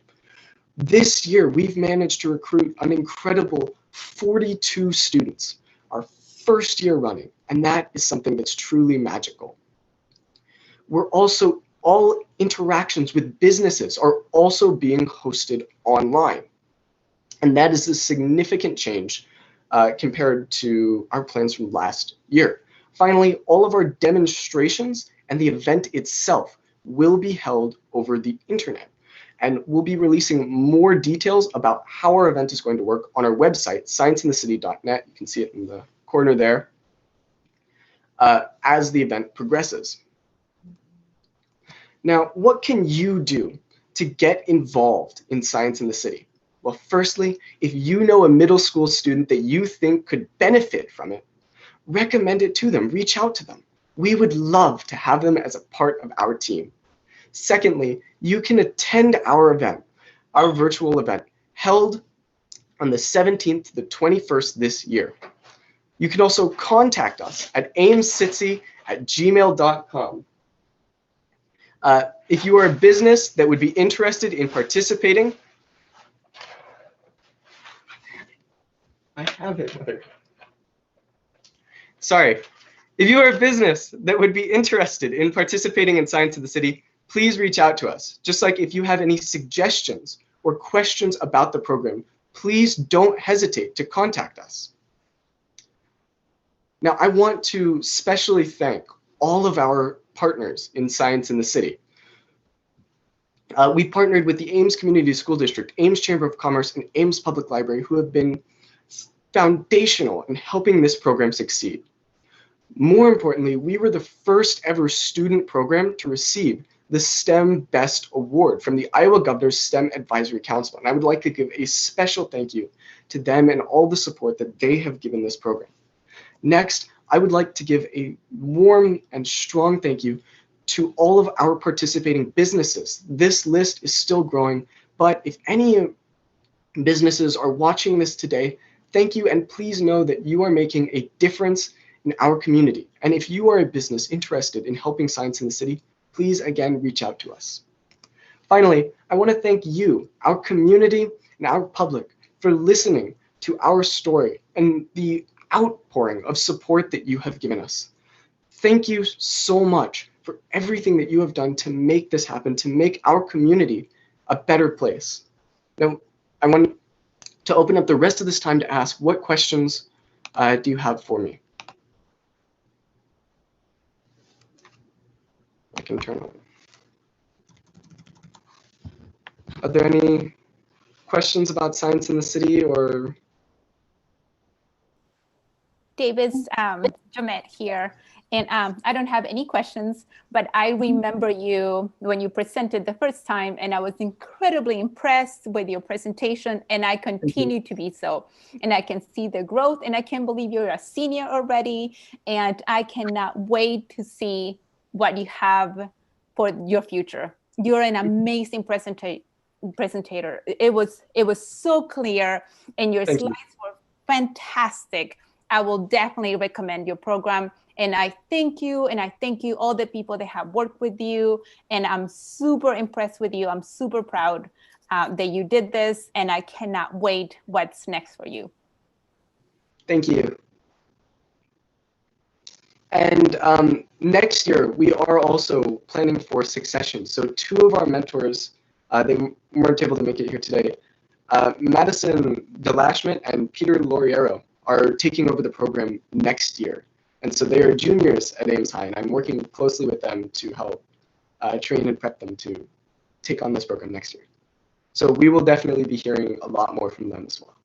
This year, we've managed to recruit an incredible 42 students, our first year running, and that is something that's truly magical. We're also, all interactions with businesses are also being hosted online, and that is a significant change compared to our plans from last year. Finally, all of our demonstrations and the event itself will be held over the internet. And we'll be releasing more details about how our event is going to work on our website, scienceinthecity.net. You can see it in the corner there, as the event progresses. Now, what can you do to get involved in Science in the City? Well, firstly, if you know a middle school student that you think could benefit from it, recommend it to them, reach out to them. We would love to have them as a part of our team. Secondly, you can attend our event, our virtual event, held on the 17th to the 21st this year. You can also contact us at amessitc@gmail.com. If you are a business that would be interested in participating, I have it. Sorry. If you are a business that would be interested in participating in Science in the City, please reach out to us. Just like if you have any suggestions or questions about the program, please don't hesitate to contact us. Now, I want to specially thank all of our partners in Science in the City. We partnered with the Ames Community School District, Ames Chamber of Commerce, and Ames Public Library, who have been foundational in helping this program succeed. More importantly, we were the first ever student program to receive the STEM Best Award from the Iowa Governor's STEM Advisory Council. And I would like to give a special thank you to them and all the support that they have given this program. Next, I would like to give a warm and strong thank you to all of our participating businesses. This list is still growing, but if any businesses are watching this today, thank you, and please know that you are making a difference in our community. And if you are a business interested in helping Science in the City, please again reach out to us. Finally, I want to thank you, our community and our public, for listening to our story and the outpouring of support that you have given us. Thank you so much for everything that you have done to make this happen, to make our community a better place. Now, I want to open up the rest of this time to ask, what questions do you have for me? I can turn on. Are there any questions about science in the city or? Davis, Jamet here. And I don't have any questions, but I remember you when you presented the first time, and I was incredibly impressed with your presentation, and I continue to be so. And I can see the growth, and I can't believe you're a senior already, and I cannot wait to see what you have for your future. You're an amazing presenter. It was so clear, and your slides were fantastic. I will definitely recommend your program. And I thank you, and I thank you all the people that have worked with you. And I'm super impressed with you. I'm super proud that you did this, and I cannot wait what's next for you. Thank you. And next year, we are also planning for succession. So 2 of our mentors, they weren't able to make it here today. Madison Delashment and Peter Loriero are taking over the program next year. And so they are juniors at Ames High, and I'm working closely with them to help train and prep them to take on this program next year. So we will definitely be hearing a lot more from them as well.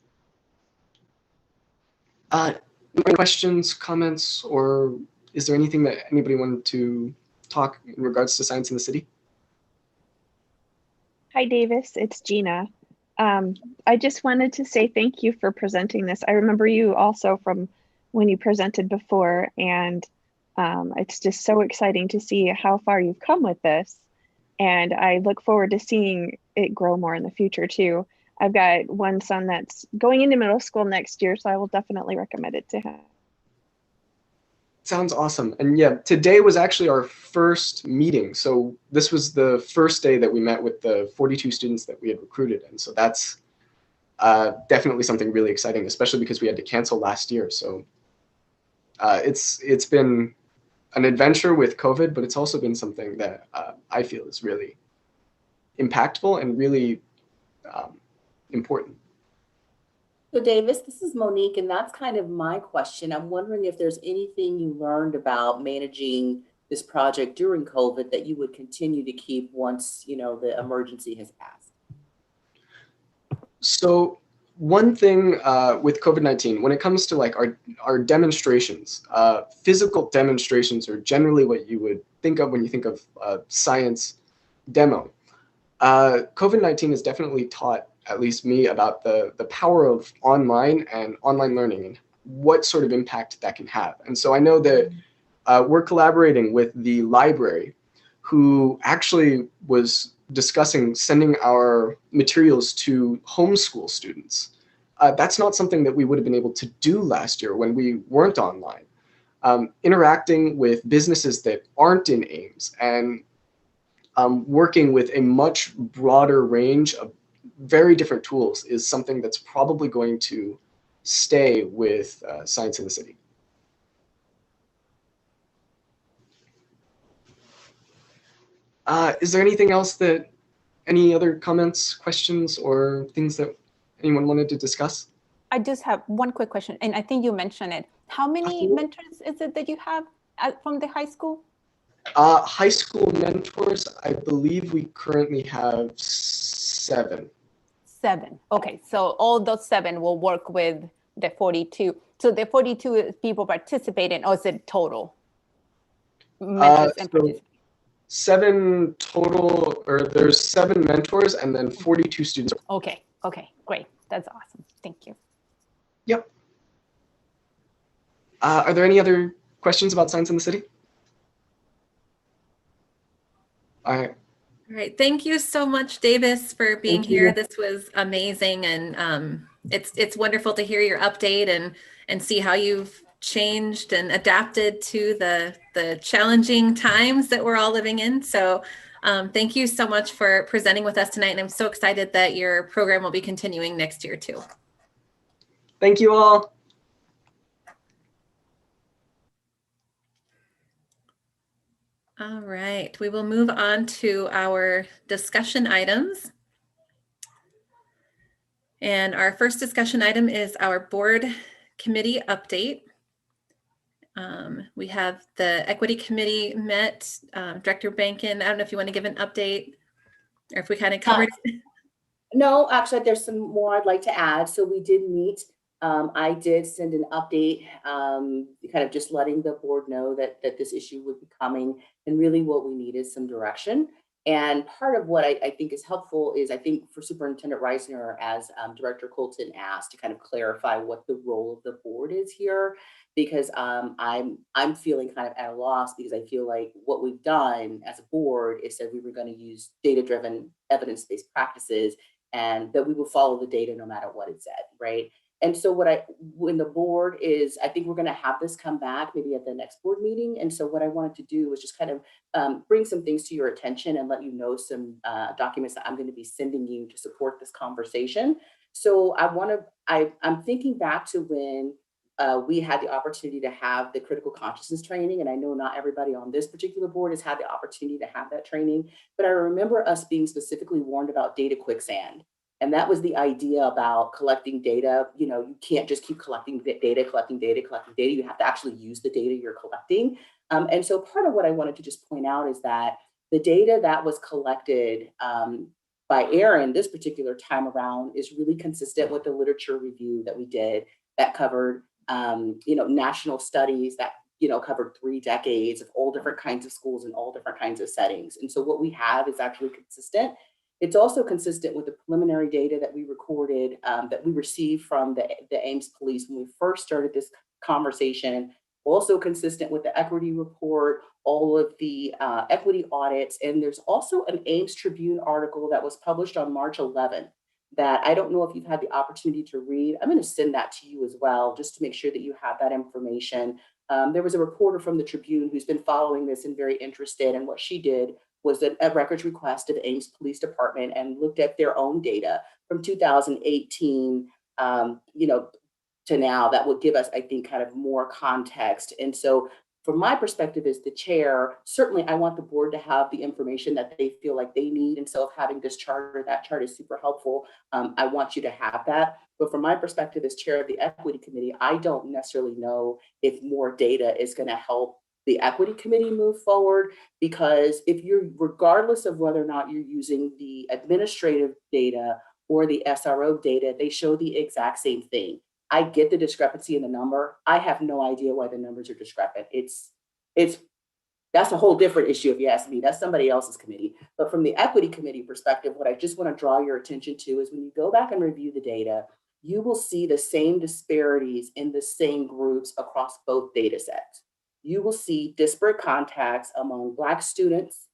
Any questions, comments, or is there anything that anybody wanted to talk in regards to science in the city? Hi, Davis. It's Gina. I just wanted to say thank you for presenting this. I remember you also from when you presented before, and it's just so exciting to see how far you've come with this. And I look forward to seeing it grow more in the future too. I've got one son that's going into middle school next year, so I will definitely recommend it to him. Sounds awesome. And yeah, today was actually our first meeting. So this was the first day that we met with the 42 students that we had recruited. And so that's definitely something really exciting, especially because we had to cancel last year. So it's been an adventure with COVID, but it's also been something that I feel is really impactful and really important. So Davis, this is Monique, and that's kind of my question. I'm wondering if there's anything you learned about managing this project during COVID that you would continue to keep once, you know, the emergency has passed. So one thing with COVID-19, when it comes to like our demonstrations, physical demonstrations are generally what you would think of when you think of science demo. COVID-19 has definitely taught at least me about the power of online and online learning and what sort of impact that can have. And so I know that we're collaborating with the library, who actually was discussing sending our materials to homeschool students. That's not something that we would have been able to do last year when we weren't online. Interacting with businesses that aren't in Ames and working with a much broader range of very different tools is something that's probably going to stay with Science in the City. Is there anything else any other comments, questions, or things that anyone wanted to discuss? I just have one quick question, and I think you mentioned it. How many mentors is it that you have from the high school? High school mentors, I believe we currently have 7. 7. Okay, so all those 7 will work with the 42. So the 42 people participating, or is it total? Mentors and participants. 7 total, or there's 7 mentors and then 42 students. Okay, great. That's awesome. Thank you. Yep. Are there any other questions about Science in the City? All right. Thank you so much, Davis, for being here. This was amazing, and it's wonderful to hear your update and see how you've changed and adapted to the challenging times that we're all living in. So thank you so much for presenting with us tonight, and I'm so excited that your program will be continuing next year too. Thank you all. All right, we will move on to our discussion items. And our first discussion item is our board committee update. We have the equity committee met. Director Bankin, I don't know if you want to give an update or if we kind of covered it. No, actually, there's some more I'd like to add. So we did meet. I did send an update, kind of just letting the board know that this issue would be coming, and really what we need is some direction. And part of what I think is helpful is, I think for Superintendent Reisner, as Director Colton asked, to kind of clarify what the role of the board is here, because I'm feeling kind of at a loss, because I feel like what we've done as a board is said we were going to use data-driven, evidence-based practices, and that we will follow the data no matter what it said, right? And so when the board is, I think we're going to have this come back maybe at the next board meeting. And so what I wanted to do was just kind of bring some things to your attention and let you know some documents that I'm going to be sending you to support this conversation. So I'm thinking back to when we had the opportunity to have the critical consciousness training. And I know not everybody on this particular board has had the opportunity to have that training, but I remember us being specifically warned about data quicksand. And that was the idea about collecting data. You know, you can't just keep collecting data. You have to actually use the data you're collecting. And so part of what I wanted to just point out is that the data that was collected by Aaron this particular time around is really consistent with the literature review that we did that covered national studies that covered 3 decades of all different kinds of schools in all different kinds of settings. And so what we have is actually consistent. It's also consistent with the preliminary data that we recorded, that we received from the Ames police when we first started this conversation. Also consistent with the equity report, all of the equity audits. And there's also an Ames Tribune article that was published on March 11th that I don't know if you've had the opportunity to read. I'm going to send that to you as well, just to make sure that you have that information. There was a reporter from the Tribune who's been following this and very interested, and what she did was a records request to the Ames Police Department and looked at their own data from 2018, to now. That would give us, I think, kind of more context. And so from my perspective as the chair, certainly I want the board to have the information that they feel like they need. And so if having this chart or that chart is super helpful, I want you to have that. But from my perspective as chair of the equity committee, I don't necessarily know if more data is going to help the equity committee move forward, because if you're, regardless of whether or not you're using the administrative data or the SRO data, they show the exact same thing. I get the discrepancy in the number. I have no idea why the numbers are discrepant. That's a whole different issue if you ask me. That's somebody else's committee. But from the equity committee perspective, what I just want to draw your attention to is when you go back and review the data, you will see the same disparities in the same groups across both data sets. You will see disparate contacts among Black students,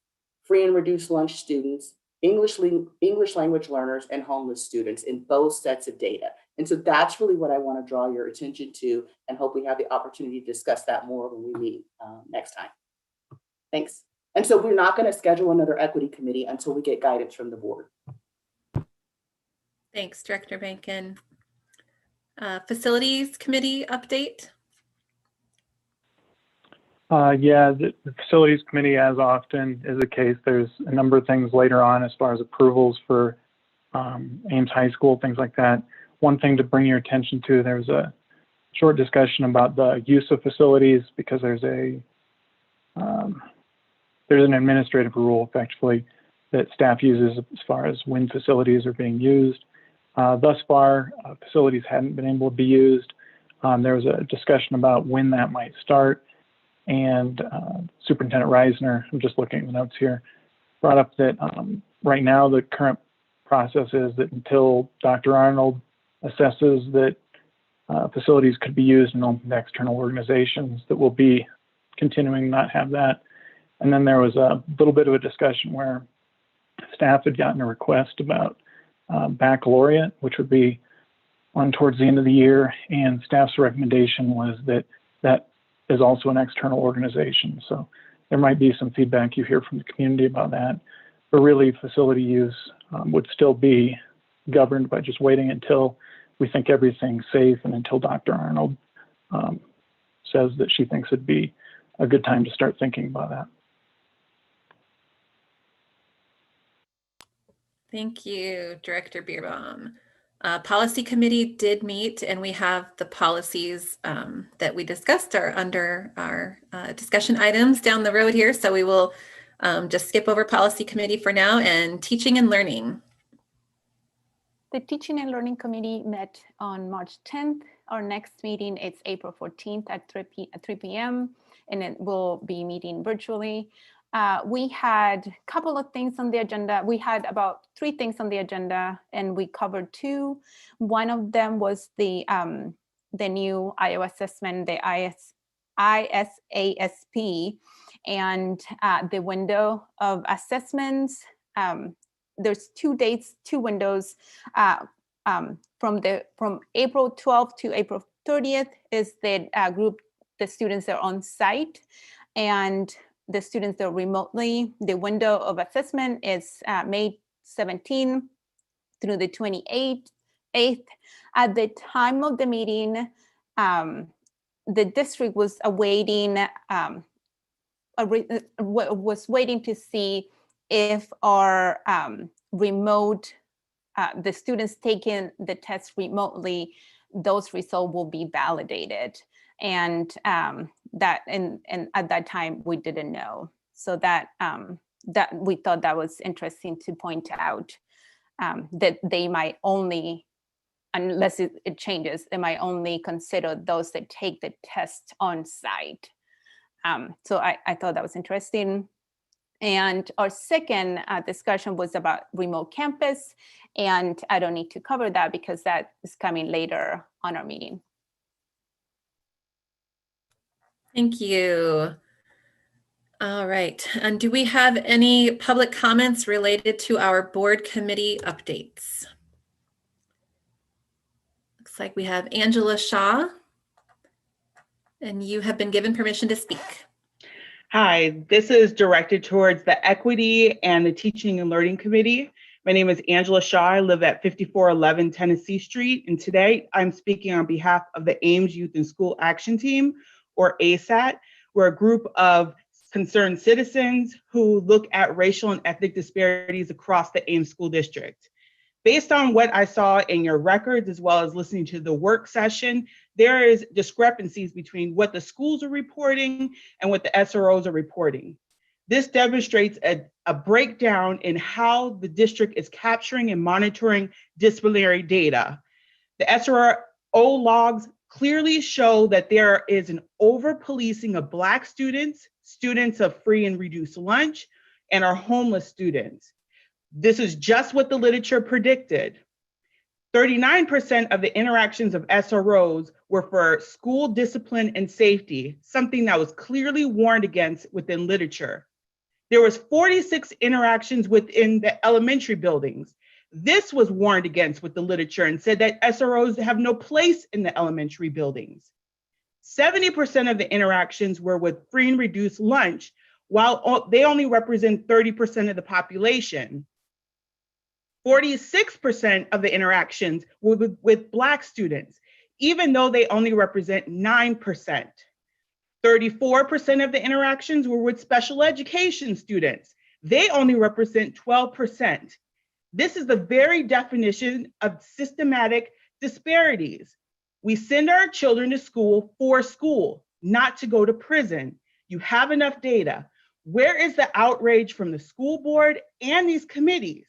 free and reduced lunch students, English language learners, and homeless students in both sets of data. And so that's really what I want to draw your attention to, and hope we have the opportunity to discuss that more when we meet next time. Thanks. And so we're not going to schedule another equity committee until we get guidance from the board. Thanks, Director Bankin. Facilities committee update. Yeah, the facilities committee, as often is the case, there's a number of things later on as far as approvals for Ames High School, things like that. One thing to bring your attention to, there's a short discussion about the use of facilities, because there's an administrative rule effectively that staff uses as far as when facilities are being used. Thus far, facilities hadn't been able to be used. There was a discussion about when that might start. And Superintendent Reisner, I'm just looking at the notes here, brought up that right now the current process is that until Dr. Arnold assesses that facilities could be used in open to external organizations, that we'll be continuing to not have that. And then there was a little bit of a discussion where staff had gotten a request about baccalaureate, which would be on towards the end of the year, and staff's recommendation was that that is also an external organization. So there might be some feedback you hear from the community about that, but really facility use would still be governed by just waiting until we think everything's safe and until Dr. Arnold says that she thinks it'd be a good time to start thinking about that. Thank you, Director Beerbaum. Policy Committee did meet, and we have the policies that we discussed are under our discussion items down the road here. So we will just skip over Policy Committee for now, and Teaching and Learning. The Teaching and Learning Committee met on March 10th. Our next meeting is April 14th at 3 p.m. and it will be meeting virtually. We had a couple of things on the agenda. We had about 3 things on the agenda and we covered 2. One of them was the new IO assessment, the ISASP, and the window of assessments. There's 2 dates, 2 windows from April 12th to April 30th is the group, the students that are on site, and the students that are remotely. The window of assessment is May 17th through the 28th. At the time of the meeting, the district was awaiting, was waiting to see if our remote, the students taking the test remotely, those results will be validated. And that, and at that time we didn't know. So that that we thought that was interesting to point out, that they might only, unless it changes, they might only consider those that take the test on site. So I thought that was interesting. And our second discussion was about remote campus. And I don't need to cover that because that is coming later on our meeting. Thank you. All right. And do we have any public comments related to our board committee updates? Looks like we have Angela Shaw, and you have been given permission to speak. Hi, this is directed towards the Equity and the Teaching and Learning Committee. My name is Angela Shaw. I live at 5411 Tennessee Street, and today I'm speaking on behalf of the Ames Youth and School Action Team, or ASAT. We're a group of concerned citizens who look at racial and ethnic disparities across the Ames School District. Based on what I saw in your records, as well as listening to the work session, there is discrepancies between what the schools are reporting and what the SROs are reporting. This demonstrates a breakdown in how the district is capturing and monitoring disciplinary data. The SRO logs clearly show that there is an over-policing of Black students, students of free and reduced lunch, and our homeless students. This is just what the literature predicted. 39% of the interactions of SROs were for school discipline and safety, something that was clearly warned against within literature. There was 46 interactions within the elementary buildings. This was warned against with the literature and said that SROs have no place in the elementary buildings. 70% of the interactions were with free and reduced lunch, while they only represent 30% of the population. 46% of the interactions were with Black students, even though they only represent 9%. 34% of the interactions were with special education students. They only represent 12%. This is the very definition of systematic disparities. We send our children to school for school, not to go to prison. You have enough data. Where is the outrage from the school board and these committees?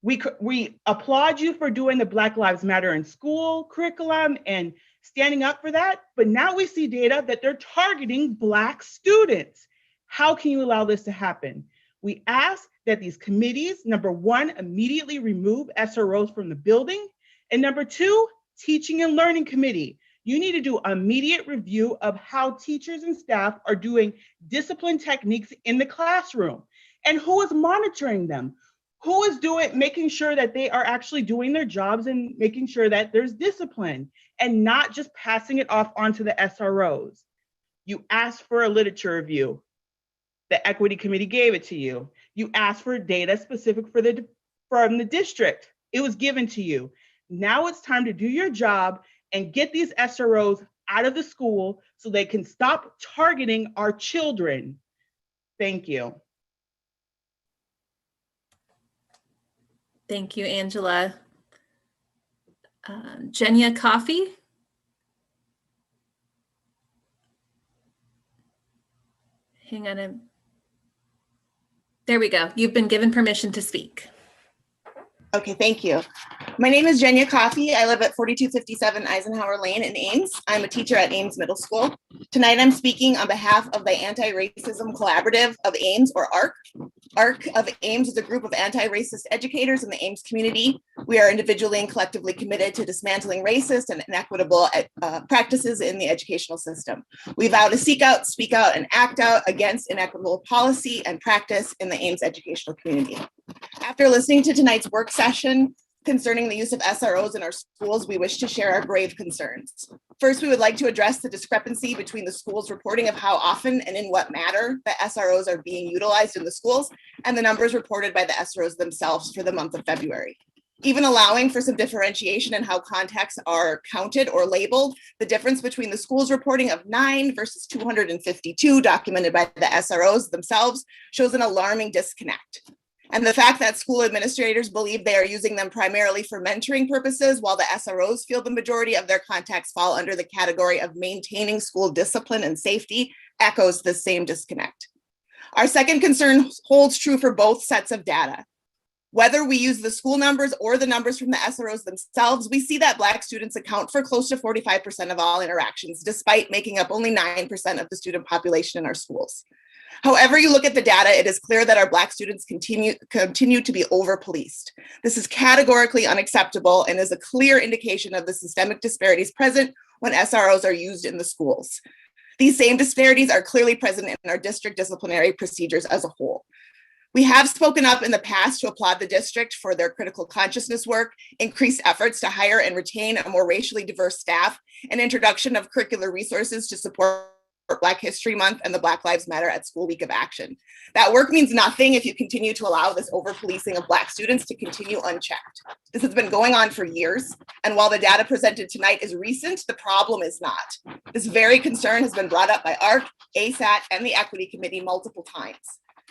We applaud you for doing the Black Lives Matter in School curriculum and standing up for that, but now we see data that they're targeting Black students. How can you allow this to happen? We ask that these committees, number one, immediately remove SROs from the building, and number two, Teaching and Learning Committee. You need to do immediate review of how teachers and staff are doing discipline techniques in the classroom, and who is monitoring them. Who is making sure that they are actually doing their jobs and making sure that there's discipline and not just passing it off onto the SROs. You asked for a literature review. The Equity Committee gave it to you. You asked for data specific from the district. It was given to you. Now it's time to do your job and get these SROs out of the school so they can stop targeting our children. Thank you. Thank you, Angela. Jenya Coffee. Hang on. There we go. You've been given permission to speak. Okay, thank you. My name is Jenya Coffey. I live at 4257 Eisenhower Lane in Ames. I'm a teacher at Ames Middle School. Tonight I'm speaking on behalf of the Anti-Racism Collaborative of Ames, or ARC. ARC of Ames is a group of anti-racist educators in the Ames community. We are individually and collectively committed to dismantling racist and inequitable practices in the educational system. We vow to seek out, speak out, and act out against inequitable policy and practice in the Ames educational community. After listening to tonight's work session concerning the use of SROs in our schools, we wish to share our grave concerns. First, we would like to address the discrepancy between the schools' reporting of how often and in what manner the SROs are being utilized in the schools and the numbers reported by the SROs themselves for the month of February. Even allowing for some differentiation in how contacts are counted or labeled, the difference between the school's reporting of 9 versus 252 documented by the SROs themselves shows an alarming disconnect. And the fact that school administrators believe they are using them primarily for mentoring purposes, while the SROs feel the majority of their contacts fall under the category of maintaining school discipline and safety, echoes the same disconnect. Our second concern holds true for both sets of data. Whether we use the school numbers or the numbers from the SROs themselves, we see that Black students account for close to 45% of all interactions, despite making up only 9% of the student population in our schools. However you look at the data, it is clear that our Black students continue to be over-policed. This is categorically unacceptable and is a clear indication of the systemic disparities present when SROs are used in the schools. These same disparities are clearly present in our district disciplinary procedures as a whole. We have spoken up in the past to applaud the district for their critical consciousness work, increased efforts to hire and retain a more racially diverse staff, and introduction of curricular resources to support Black History Month and the Black Lives Matter at School Week of Action. That work means nothing if you continue to allow this over-policing of Black students to continue unchecked. This has been going on for years, and while the data presented tonight is recent, the problem is not. This very concern has been brought up by ARC, ASAT, and the Equity Committee multiple times.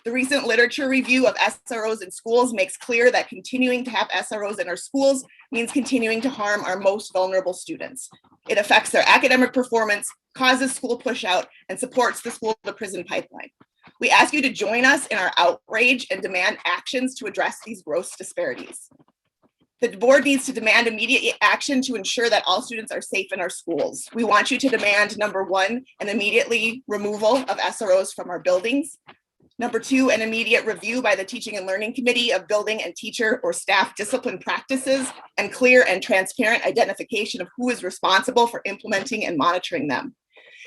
The recent literature review of SROs in schools makes clear that continuing to have SROs in our schools means continuing to harm our most vulnerable students. It affects their academic performance, causes school pushout, and supports the school to prison pipeline. We ask you to join us in our outrage and demand actions to address these gross disparities. The board needs to demand immediate action to ensure that all students are safe in our schools. We want you to demand, number one, an immediately removal of SROs from our buildings. Number two, an immediate review by the Teaching and Learning Committee of building and teacher or staff discipline practices and clear and transparent identification of who is responsible for implementing and monitoring them.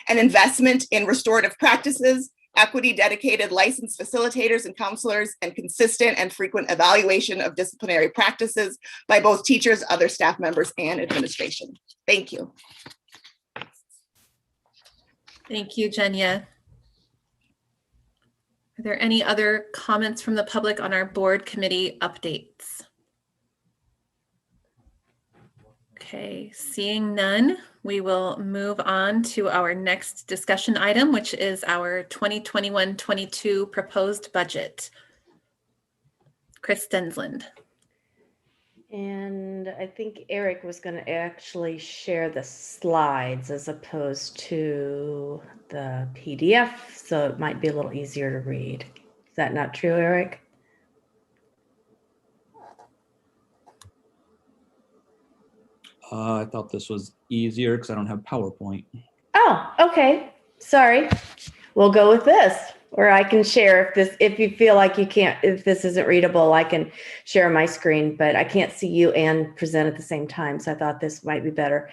An investment in restorative practices, equity dedicated licensed facilitators and counselors, and consistent and frequent evaluation of disciplinary practices by both teachers, other staff members, and administration. Thank you. Thank you, Jenya. Are there any other comments from the public on our board committee updates? Okay, seeing none, we will move on to our next discussion item, which is our 2021-22 proposed budget. Chris Densland. And I think Eric was going to actually share the slides as opposed to the PDF, so it might be a little easier to read. Is that not true, Eric? I thought this was easier because I don't have PowerPoint. Oh, okay. Sorry. We'll go with this. Or I can share if you feel like you can't, if this isn't readable, I can share my screen, but I can't see you and present at the same time. So I thought this might be better.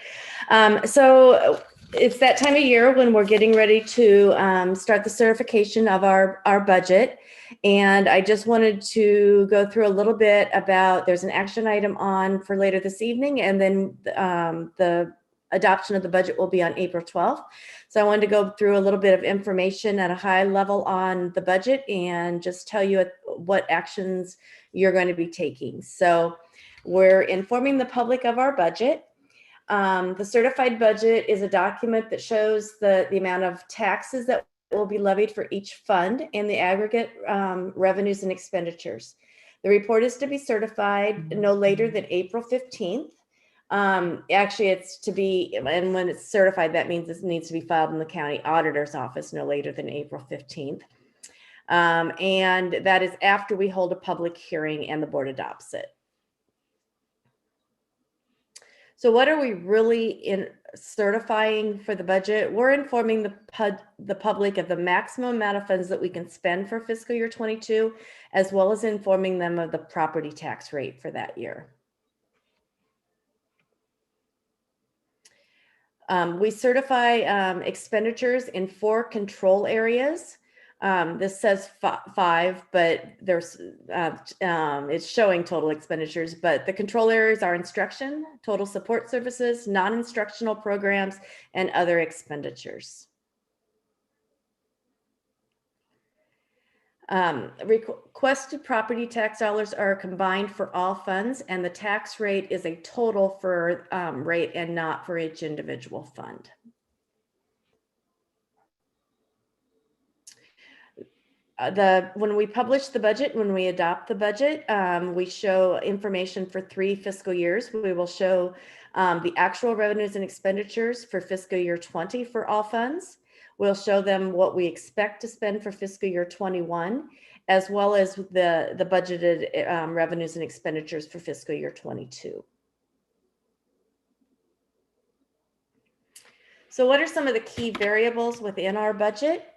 So it's that time of year when we're getting ready to start the certification of our budget. And I just wanted to go through a little bit about, there's an action item on for later this evening, and then the adoption of the budget will be on April 12th. So I wanted to go through a little bit of information at a high level on the budget and just tell you what actions you're going to be taking. So we're informing the public of our budget. The certified budget is a document that shows the amount of taxes that will be levied for each fund and the aggregate revenues and expenditures. The report is to be certified no later than April 15th. Actually, it's to be, and when it's certified, that means it needs to be filed in the county auditor's office no later than April 15th. And that is after we hold a public hearing and the board adopts it. So what are we really certifying for the budget? We're informing the public of the maximum amount of funds that we can spend for fiscal year 22, as well as informing them of the property tax rate for that year. We certify expenditures in 4 control areas. This says 5, but there's it's showing total expenditures, but the control areas are instruction, total support services, non-instructional programs, and other expenditures. Requested property tax dollars are combined for all funds, and the tax rate is a total for rate and not for each individual fund. When we publish the budget, when we adopt the budget, we show information for 3 fiscal years. We will show the actual revenues and expenditures for fiscal year 20 for all funds. We'll show them what we expect to spend for fiscal year 21, as well as the budgeted revenues and expenditures for fiscal year 22. So what are some of the key variables within our budget?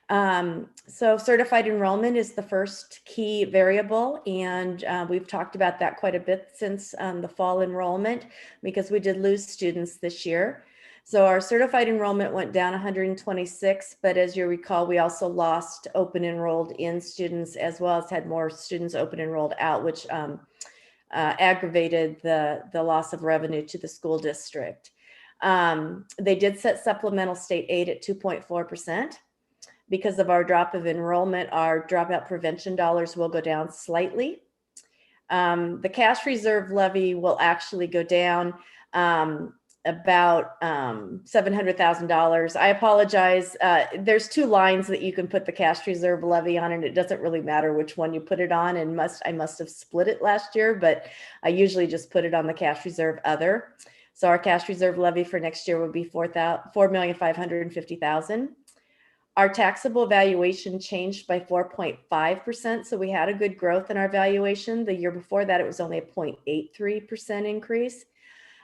So certified enrollment is the first key variable, and we've talked about that quite a bit since the fall enrollment, because we did lose students this year. So our certified enrollment went down 126, but as you recall, we also lost open enrolled in students, as well as had more students open enrolled out, which aggravated the loss of revenue to the school district. They did set supplemental state aid at 2.4%. Because of our drop of enrollment, our dropout prevention dollars will go down slightly. The cash reserve levy will actually go down about $700,000. I apologize. There's 2 lines that you can put the cash reserve levy on, and it doesn't really matter which one you put it on. And I must have split it last year, but I usually just put it on the cash reserve other. So our cash reserve levy for next year would be $4,550,000. Our taxable valuation changed by 4.5%. So we had a good growth in our valuation. The year before that, it was only a 0.83% increase.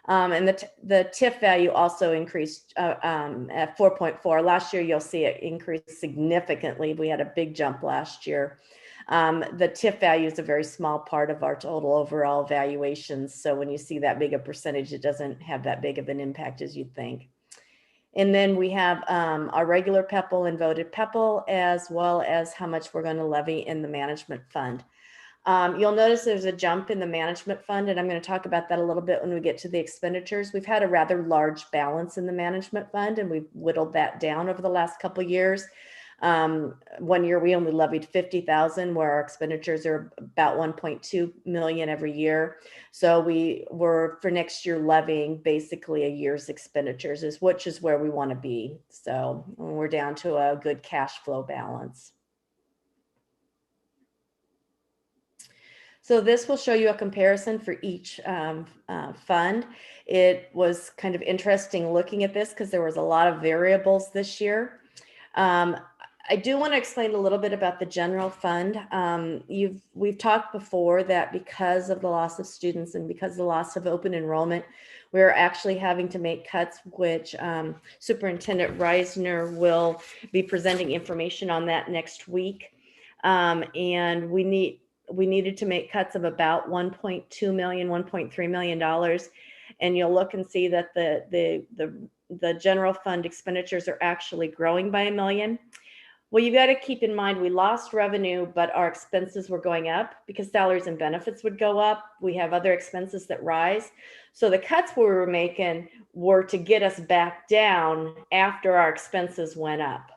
And the TIF value also increased at 4.4. Last year, you'll see it increase significantly. We had a big jump last year. The TIF value is a very small part of our total overall valuations. So when you see that big a percentage, it doesn't have that big of an impact as you'd think. And then we have our regular PEPL and voted PEPL, as well as how much we're going to levy in the management fund. You'll notice there's a jump in the management fund, and I'm going to talk about that a little bit when we get to the expenditures. We've had a rather large balance in the management fund, and we've whittled that down over the last couple of years. One year we only levied 50,000, where our expenditures are about 1.2 million every year. So we were for next year levying basically a year's expenditures, which is where we want to be. So we're down to a good cash flow balance. So this will show you a comparison for each fund. It was kind of interesting looking at this because there was a lot of variables this year. I do want to explain a little bit about the general fund. We've talked before that because of the loss of students and because of the loss of open enrollment, we're actually having to make cuts, which Superintendent Reisner will be presenting information on that next week. And we needed to make cuts of about $1.2 million, $1.3 million. And you'll look and see that the general fund expenditures are actually growing by $1 million. Well, you got to keep in mind, we lost revenue, but our expenses were going up because salaries and benefits would go up. We have other expenses that rise. So the cuts we were making were to get us back down after our expenses went up.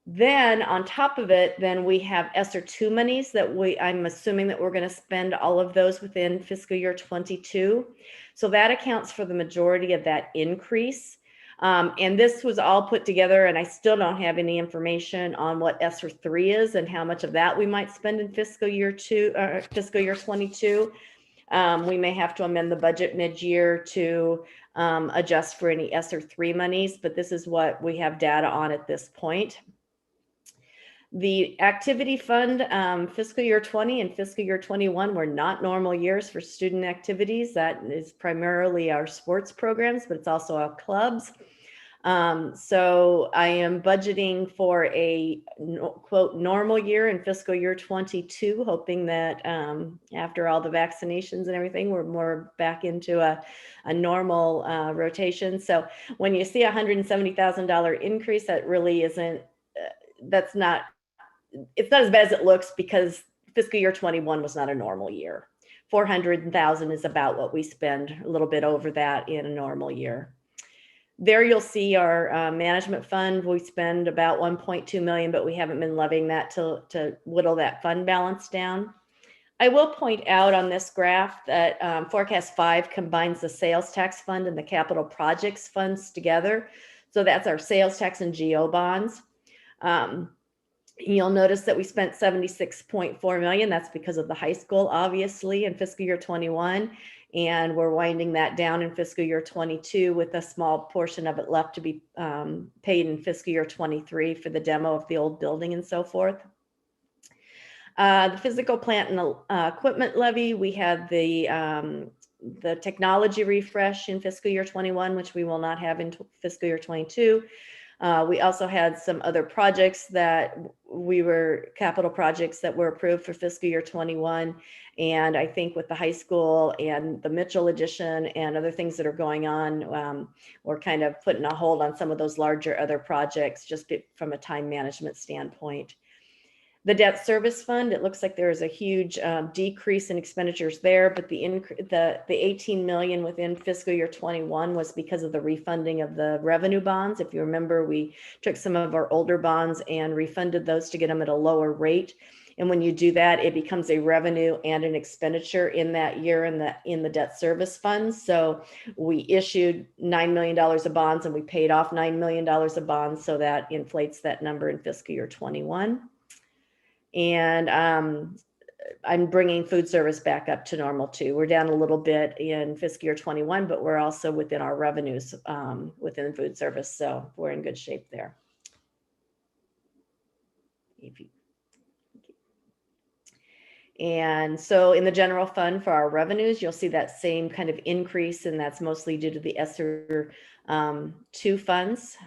Then on top of it, then we have ESSER 2 monies that I'm assuming that we're going to spend all of those within fiscal year 22. So that accounts for the majority of that increase. And this was all put together, and I still don't have any information on what ESSER 3 is and how much of that we might spend in fiscal year 22. We may have to amend the budget mid-year to adjust for any ESSER 3 monies, but this is what we have data on at this point. The activity fund, fiscal year 20 and fiscal year 21 were not normal years for student activities. That is primarily our sports programs, but it's also our clubs. So I am budgeting for a quote normal year in fiscal year 22, hoping that after all the vaccinations and everything, we're more back into a normal rotation. So when you see $170,000 increase, that really isn't, it's not as bad as it looks, because fiscal year 21 was not a normal year. 400,000 is about what we spend, a little bit over that in a normal year. There you'll see our management fund. We spend about 1.2 million, but we haven't been levying that to whittle that fund balance down. I will point out on this graph that forecast 5 combines the sales tax fund and the capital projects funds together. So that's our sales tax and GO bonds. You'll notice that we spent 76.4 million. That's because of the high school, obviously, in fiscal year 21. And we're winding that down in fiscal year 22 with a small portion of it left to be paid in fiscal year 23 for the demo of the old building and so forth. The physical plant and equipment levy, we had the technology refresh in fiscal year 21, which we will not have in fiscal year 22. We also had some other projects that capital projects that were approved for fiscal year 21. And I think with the high school and the Mitchell addition and other things that are going on, we're kind of putting a hold on some of those larger other projects just from a time management standpoint. The debt service fund, it looks like there is a huge decrease in expenditures there, but the 18 million within fiscal year 21 was because of the refunding of the revenue bonds. If you remember, we took some of our older bonds and refunded those to get them at a lower rate. And when you do that, it becomes a revenue and an expenditure in that year in the debt service fund. So we issued $9 million of bonds and we paid off $9 million of bonds. So that inflates that number in fiscal year 21. And I'm bringing food service back up to normal too. We're down a little bit in fiscal year 21, but we're also within our revenues within food service. So we're in good shape there. And so in the general fund for our revenues, you'll see that same kind of increase, and that's mostly due to the ESSER 2 funds.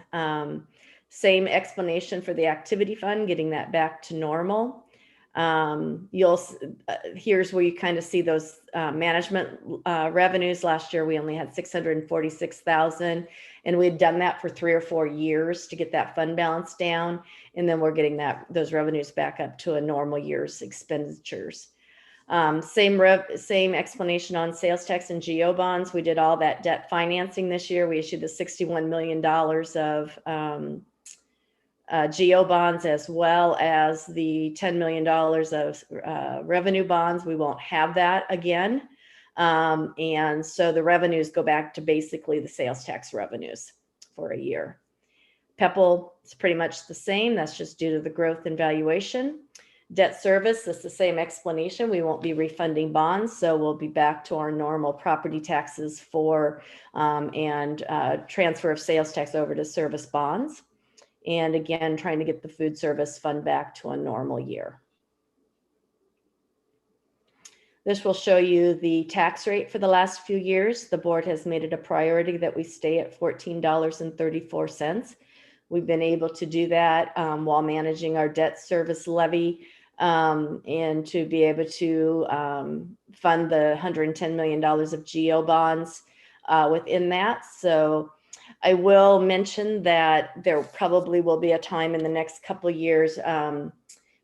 Same explanation for the activity fund, getting that back to normal. Here's where you kind of see those management revenues. Last year, we only had 646,000, and we had done that for 3 or 4 years to get that fund balance down. And then we're getting those revenues back up to a normal year's expenditures. Same explanation on sales tax and GO bonds. We did all that debt financing this year. We issued the $61 million of GO bonds, as well as the $10 million of revenue bonds. We won't have that again. And so the revenues go back to basically the sales tax revenues for a year. PEPL is pretty much the same. That's just due to the growth in valuation. Debt service is the same explanation. We won't be refunding bonds, so we'll be back to our normal property taxes and transfer of sales tax over to service bonds. And again, trying to get the food service fund back to a normal year. This will show you the tax rate for the last few years. The board has made it a priority that we stay at $14.34. We've been able to do that while managing our debt service levy and to be able to fund the $110 million of GO bonds within that. So I will mention that there probably will be a time in the next couple of years,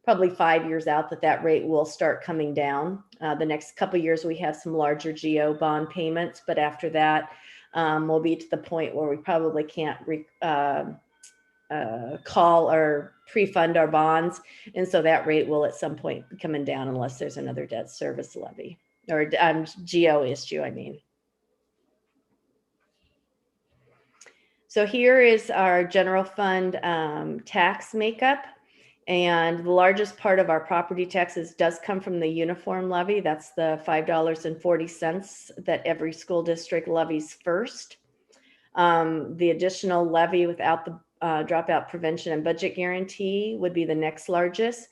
probably 5 years out, that rate will start coming down. The next couple of years, we have some larger GO bond payments, but after that, we'll be to the point where we probably can't call or pre-fund our bonds. And so that rate will at some point be coming down unless there's another debt service levy or GO issue, I mean. So here is our general fund tax makeup. And the largest part of our property taxes does come from the uniform levy. That's the $5.40 that every school district levies first. The additional levy without the dropout prevention and budget guarantee would be the next largest.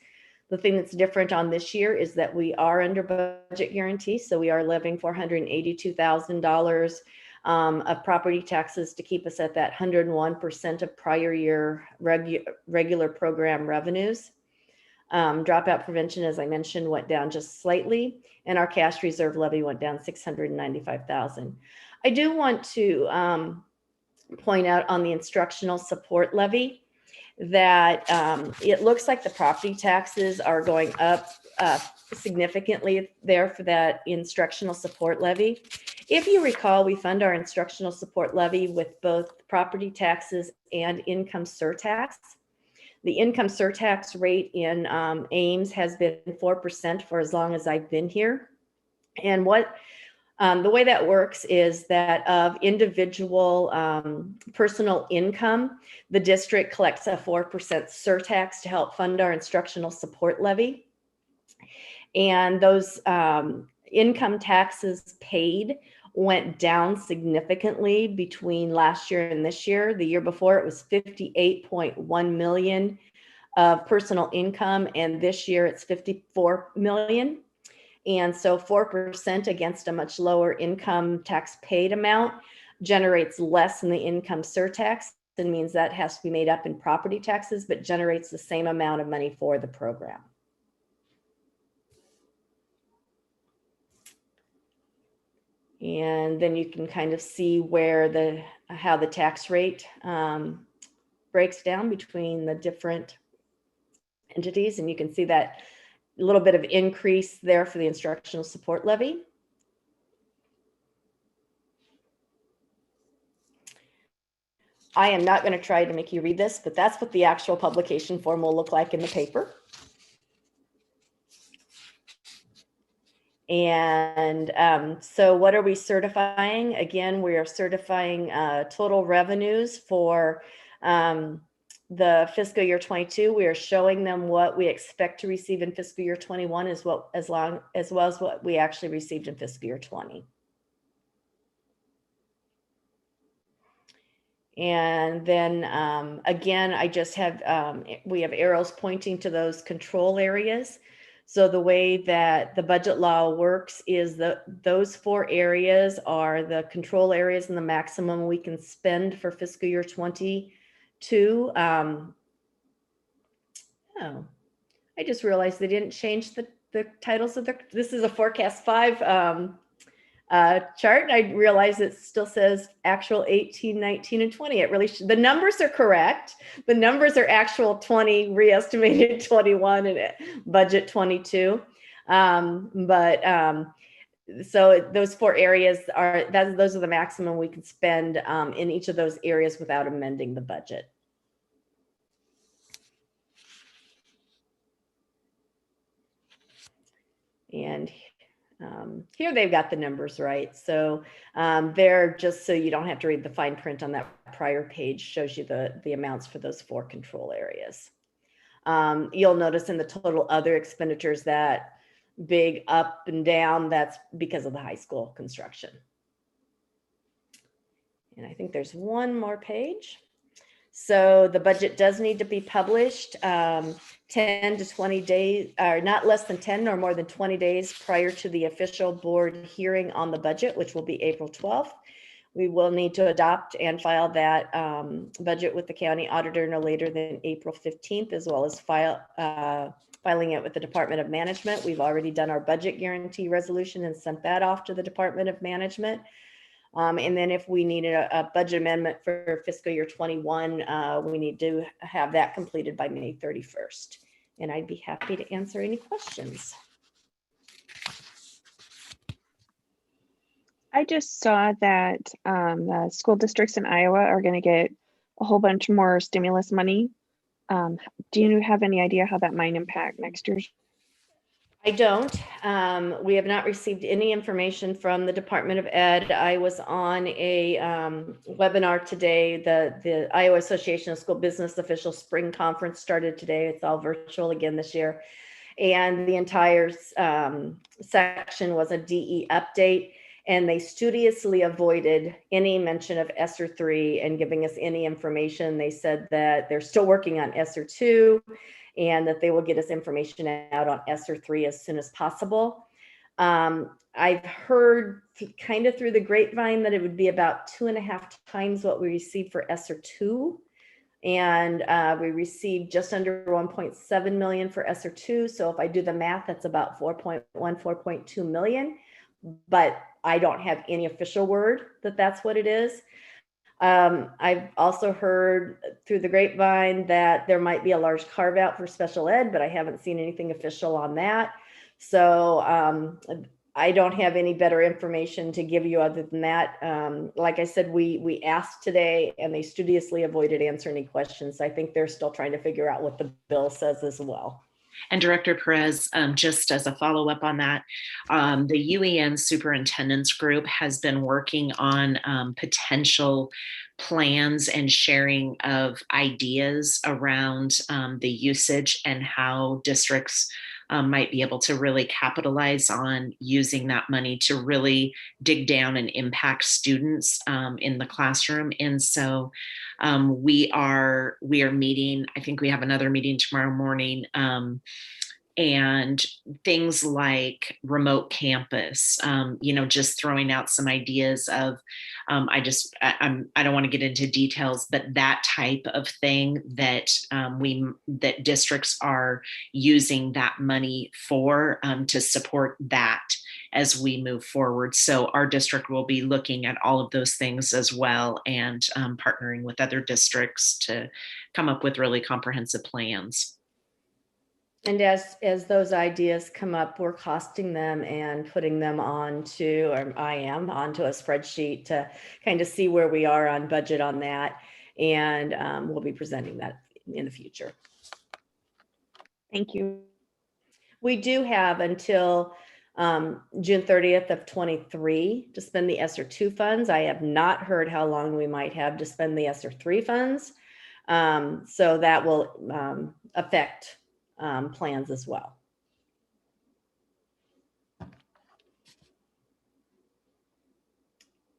The thing that's different on this year is that we are under budget guarantee. So we are levying $482,000 of property taxes to keep us at that 101% of prior year regular program revenues. Dropout prevention, as I mentioned, went down just slightly, and our cash reserve levy went down $695,000. I do want to point out on the instructional support levy that it looks like the property taxes are going up significantly there for that instructional support levy. If you recall, we fund our instructional support levy with both property taxes and income surtax. The income surtax rate in Ames has been 4% for as long as I've been here. And the way that works is that of individual personal income, the district collects a 4% surtax to help fund our instructional support levy. And those income taxes paid went down significantly between last year and this year. The year before it was 58.1 million of personal income, and this year it's 54 million. And so 4% against a much lower income tax paid amount generates less than the income surtax, and means that has to be made up in property taxes, but generates the same amount of money for the program. And then you can kind of see where how the tax rate breaks down between the different entities. And you can see that a little bit of increase there for the instructional support levy. I am not going to try to make you read this, but that's what the actual publication form will look like in the paper. And so what are we certifying? Again, we are certifying total revenues for the fiscal year 22. We are showing them what we expect to receive in fiscal year 21 as well as what we actually received in fiscal year 20. And then again, I just have, we have arrows pointing to those control areas. So the way that the budget law works is that those 4 areas are the control areas and the maximum we can spend for fiscal year 22. Oh, I just realized they didn't change the titles of this is a forecast 5 chart. I realize it still says actual 18, 19, and 20. It really the numbers are correct. The numbers are actual 20, re-estimated 21, and budget 22. So those 4 areas are those are the maximum we can spend in each of those areas without amending the budget. And here they've got the numbers right. So they're just so you don't have to read the fine print on that prior page, shows you the amounts for those 4 control areas. You'll notice in the total other expenditures that big up and down, that's because of the high school construction. And I think there's one more page. So the budget does need to be published 10 to 20 days, or not less than 10 or more than 20 days prior to the official board hearing on the budget, which will be April 12th. We will need to adopt and file that budget with the county auditor no later than April 15th, as well as filing it with the Department of Management. We've already done our budget guarantee resolution and sent that off to the Department of Management. And then if we need a budget amendment for fiscal year 21, we need to have that completed by May 31st. And I'd be happy to answer any questions. I just saw that the school districts in Iowa are going to get a whole bunch more stimulus money. Do you have any idea how that might impact next year's I don't. We have not received any information from the Department of Ed. I was on a webinar today. The Iowa Association of School Business Officials Spring Conference started today. It's all virtual again this year. And the entire section was a DE update. And they studiously avoided any mention of ESSER 3 and giving us any information. They said that they're still working on ESSER 2 and that they will get us information out on ESSER 3 as soon as possible. I've heard kind of through the grapevine that it would be about 2.5 times what we received for ESSER 2. And we received just under 1.7 million for ESSER 2. So if I do the math, that's about 4.2 million. But I don't have any official word that that's what it is. I've also heard through the grapevine that there might be a large carve out for special ed, but I haven't seen anything official on that. So I don't have any better information to give you other than that. Like I said, we asked today and they studiously avoided answering any questions. I think they're still trying to figure out what the bill says as well. And Director Perez, just as a follow-up on that, the UEN Superintendent's Group has been working on potential plans and sharing of ideas around the usage and how districts might be able to really capitalize on using that money to really dig down and impact students in the classroom. And so we are meeting, I think we have another meeting tomorrow morning, and things like remote campus, just throwing out some ideas of, I don't want to get into details, but that type of thing that that districts are using that money for to support that as we move forward. So our district will be looking at all of those things as well and partnering with other districts to come up with really comprehensive plans. And as those ideas come up, we're costing them and putting them onto, or I am onto a spreadsheet to kind of see where we are on budget on that. And we'll be presenting that in the future. Thank you. We do have until June 30th of 23 to spend the ESSER 2 funds. I have not heard how long we might have to spend the ESSER 3 funds. So that will affect plans as well.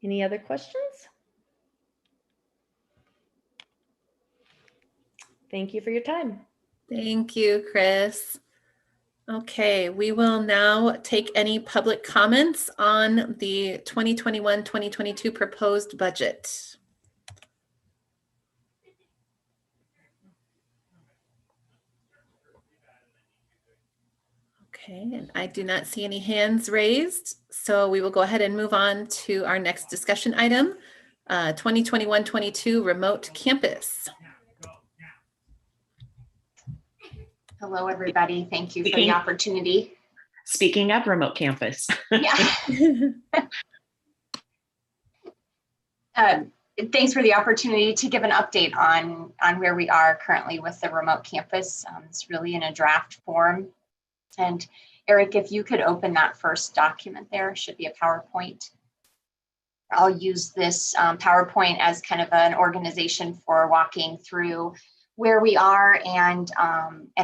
Any other questions? Thank you for your time. Thank you, Chris. Okay, we will now take any public comments on the 2021-2022 proposed budget. Okay, and I do not see any hands raised, so we will go ahead and move on to our next discussion item, 2021-22 remote campus. Hello, everybody. Thank you for the opportunity. Speaking of remote campus. Yeah. Thanks for the opportunity to give an update on where we are currently with the remote campus. It's really in a draft form. And Eric, if you could open that first document there, should be a PowerPoint. I'll use this PowerPoint as kind of an organization for walking through where we are and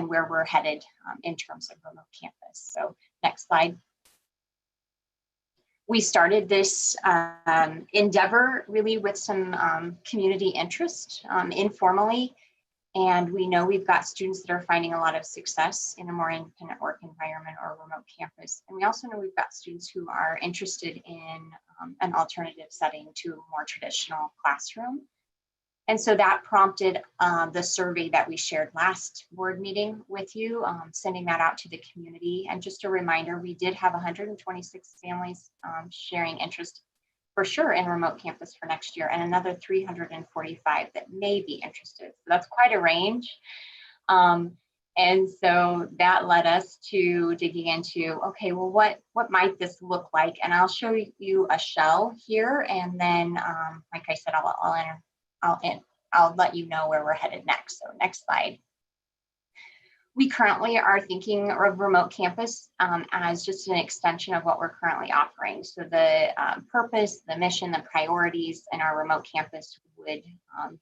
where we're headed in terms of remote campus. So next slide. We started this endeavor really with some community interest informally. And we know we've got students that are finding a lot of success in a more independent work environment or remote campus. And we also know we've got students who are interested in an alternative setting to a more traditional classroom. And so that prompted the survey that we shared last board meeting with you, sending that out to the community. And just a reminder, we did have 126 families sharing interest for sure in remote campus for next year, and another 345 that may be interested. So that's quite a range. And so that led us to digging into, okay, well, what might this look like? And I'll show you a shell here. And then, like I said, I'll let you know where we're headed next. So next slide. We currently are thinking of remote campus as just an extension of what we're currently offering. So the purpose, the mission, the priorities in our remote campus would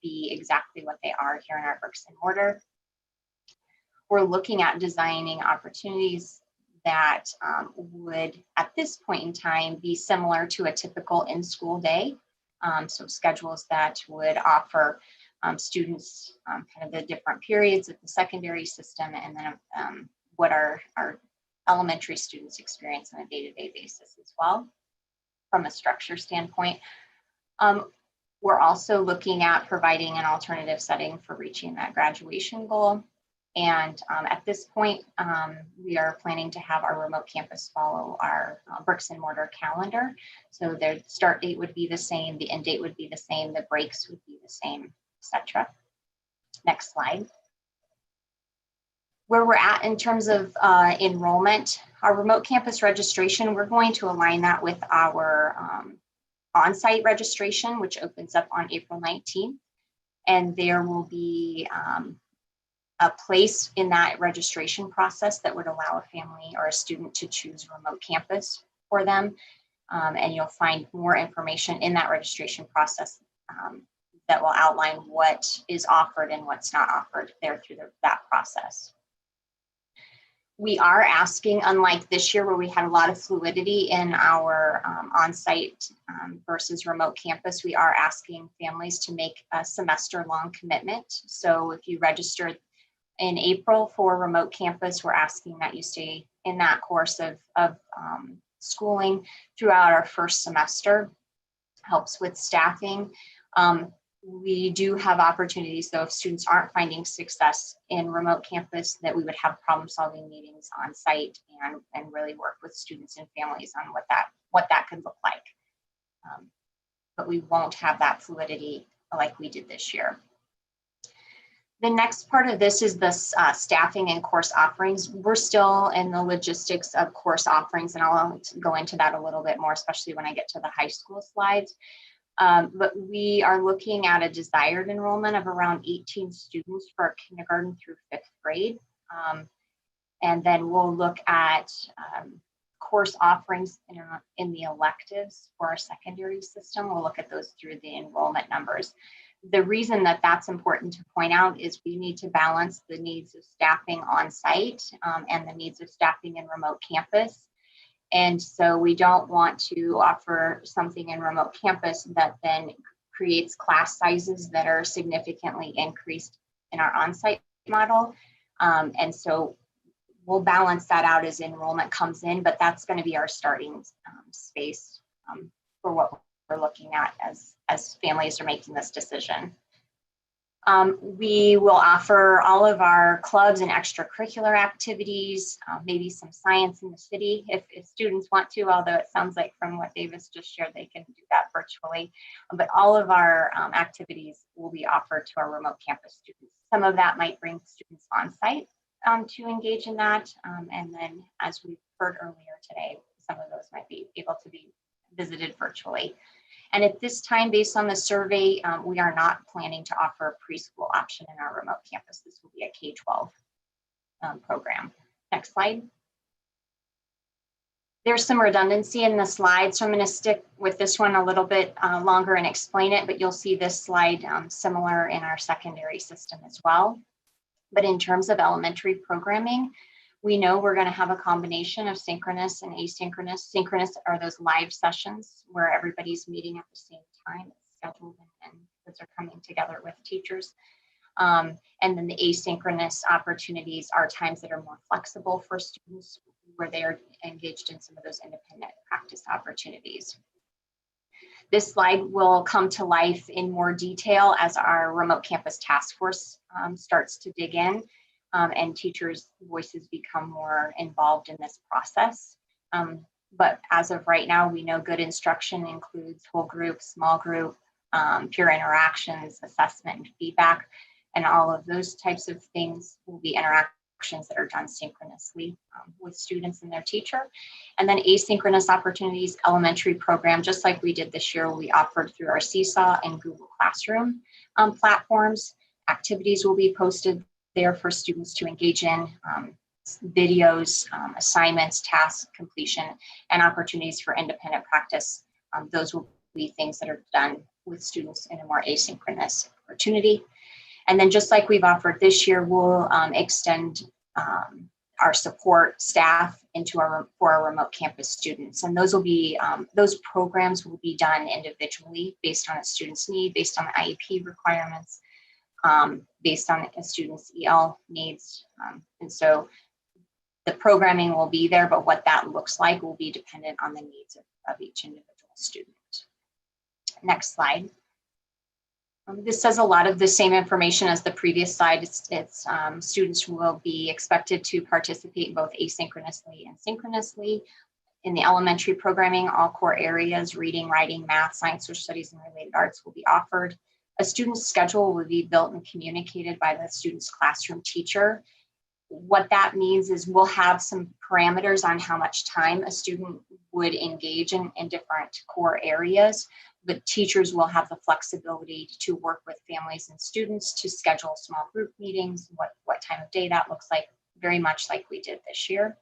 be exactly what they are here in our bricks and mortar. We're looking at designing opportunities that would, at this point in time, be similar to a typical in-school day. So schedules that would offer students kind of the different periods of the secondary system, and then what our elementary students experience on a day-to-day basis as well, from a structure standpoint. We're also looking at providing an alternative setting for reaching that graduation goal. And at this point, we are planning to have our remote campus follow our bricks and mortar calendar. So their start date would be the same, the end date would be the same, the breaks would be the same, etc. Next slide. Where we're at in terms of enrollment, our remote campus registration, we're going to align that with our on-site registration, which opens up on April 19th. And there will be a place in that registration process that would allow a family or a student to choose remote campus for them. And you'll find more information in that registration process that will outline what is offered and what's not offered there through that process. We are asking, unlike this year where we had a lot of fluidity in our on-site versus remote campus, we are asking families to make a semester-long commitment. So if you registered in April for remote campus, we're asking that you stay in that course of schooling throughout our first semester. Helps with staffing. We do have opportunities, though, if students aren't finding success in remote campus, that we would have problem-solving meetings on site and really work with students and families on what that could look like. But we won't have that fluidity like we did this year. The next part of this is the staffing and course offerings. We're still in the logistics of course offerings, and I'll go into that a little bit more, especially when I get to the high school slides. But we are looking at a desired enrollment of around 18 students for kindergarten through 5th grade. And then we'll look at course offerings in the electives for our secondary system. We'll look at those through the enrollment numbers. The reason that that's important to point out is we need to balance the needs of staffing on site and the needs of staffing in remote campus. And so we don't want to offer something in remote campus that then creates class sizes that are significantly increased in our on-site model. And so we'll balance that out as enrollment comes in, but that's going to be our starting space for what we're looking at as families are making this decision. We will offer all of our clubs and extracurricular activities, maybe some science in the city if students want to, although it sounds like from what Davis just shared, they can do that virtually. But all of our activities will be offered to our remote campus students. Some of that might bring students on site to engage in that. And then as we've heard earlier today, some of those might be able to be visited virtually. And at this time, based on the survey, we are not planning to offer a preschool option in our remote campus. This will be a K-12 program. Next slide. There's some redundancy in the slide, so I'm going to stick with this one a little bit longer and explain it, but you'll see this slide similar in our secondary system as well. But in terms of elementary programming, we know we're going to have a combination of synchronous and asynchronous. Synchronous are those live sessions where everybody's meeting at the same time. It's scheduled and kids are coming together with teachers. And then the asynchronous opportunities are times that are more flexible for students where they are engaged in some of those independent practice opportunities. This slide will come to life in more detail as our remote campus task force starts to dig in. And teachers' voices become more involved in this process. But as of right now, we know good instruction includes whole group, small group, peer interactions, assessment, and feedback. And all of those types of things will be interactions that are done synchronously with students and their teacher. And then asynchronous opportunities, elementary program, just like we did this year, will be offered through our Seesaw and Google Classroom platforms. Activities will be posted there for students to engage in, videos, assignments, task completion, and opportunities for independent practice. Those will be things that are done with students in a more asynchronous opportunity. And then just like we've offered this year, we'll extend our support staff for our remote campus students. And those will be, those programs will be done individually based on a student's need, based on the IEP requirements, based on a student's EL needs. And so the programming will be there, but what that looks like will be dependent on the needs of each individual student. Next slide. This says a lot of the same information as the previous slide. Students will be expected to participate both asynchronously and synchronously. In the elementary programming, all core areas, reading, writing, math, science, social studies, and related arts will be offered. A student's schedule will be built and communicated by the student's classroom teacher. What that means is we'll have some parameters on how much time a student would engage in different core areas, but teachers will have the flexibility to work with families and students to schedule small group meetings, what time of day that looks like, very much like we did this year.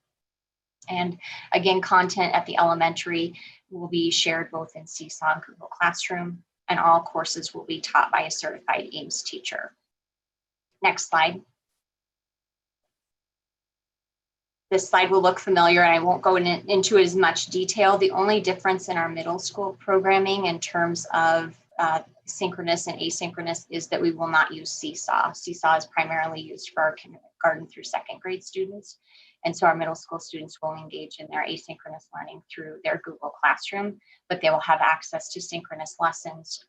And again, content at the elementary will be shared both in Seesaw and Google Classroom, and all courses will be taught by a certified AIMS teacher. Next slide. This slide will look familiar, and I won't go into as much detail. The only difference in our middle school programming in terms of synchronous and asynchronous is that we will not use Seesaw. Seesaw is primarily used for our kindergarten through second grade students. And so our middle school students will engage in their asynchronous learning through their Google Classroom, but they will have access to synchronous lessons,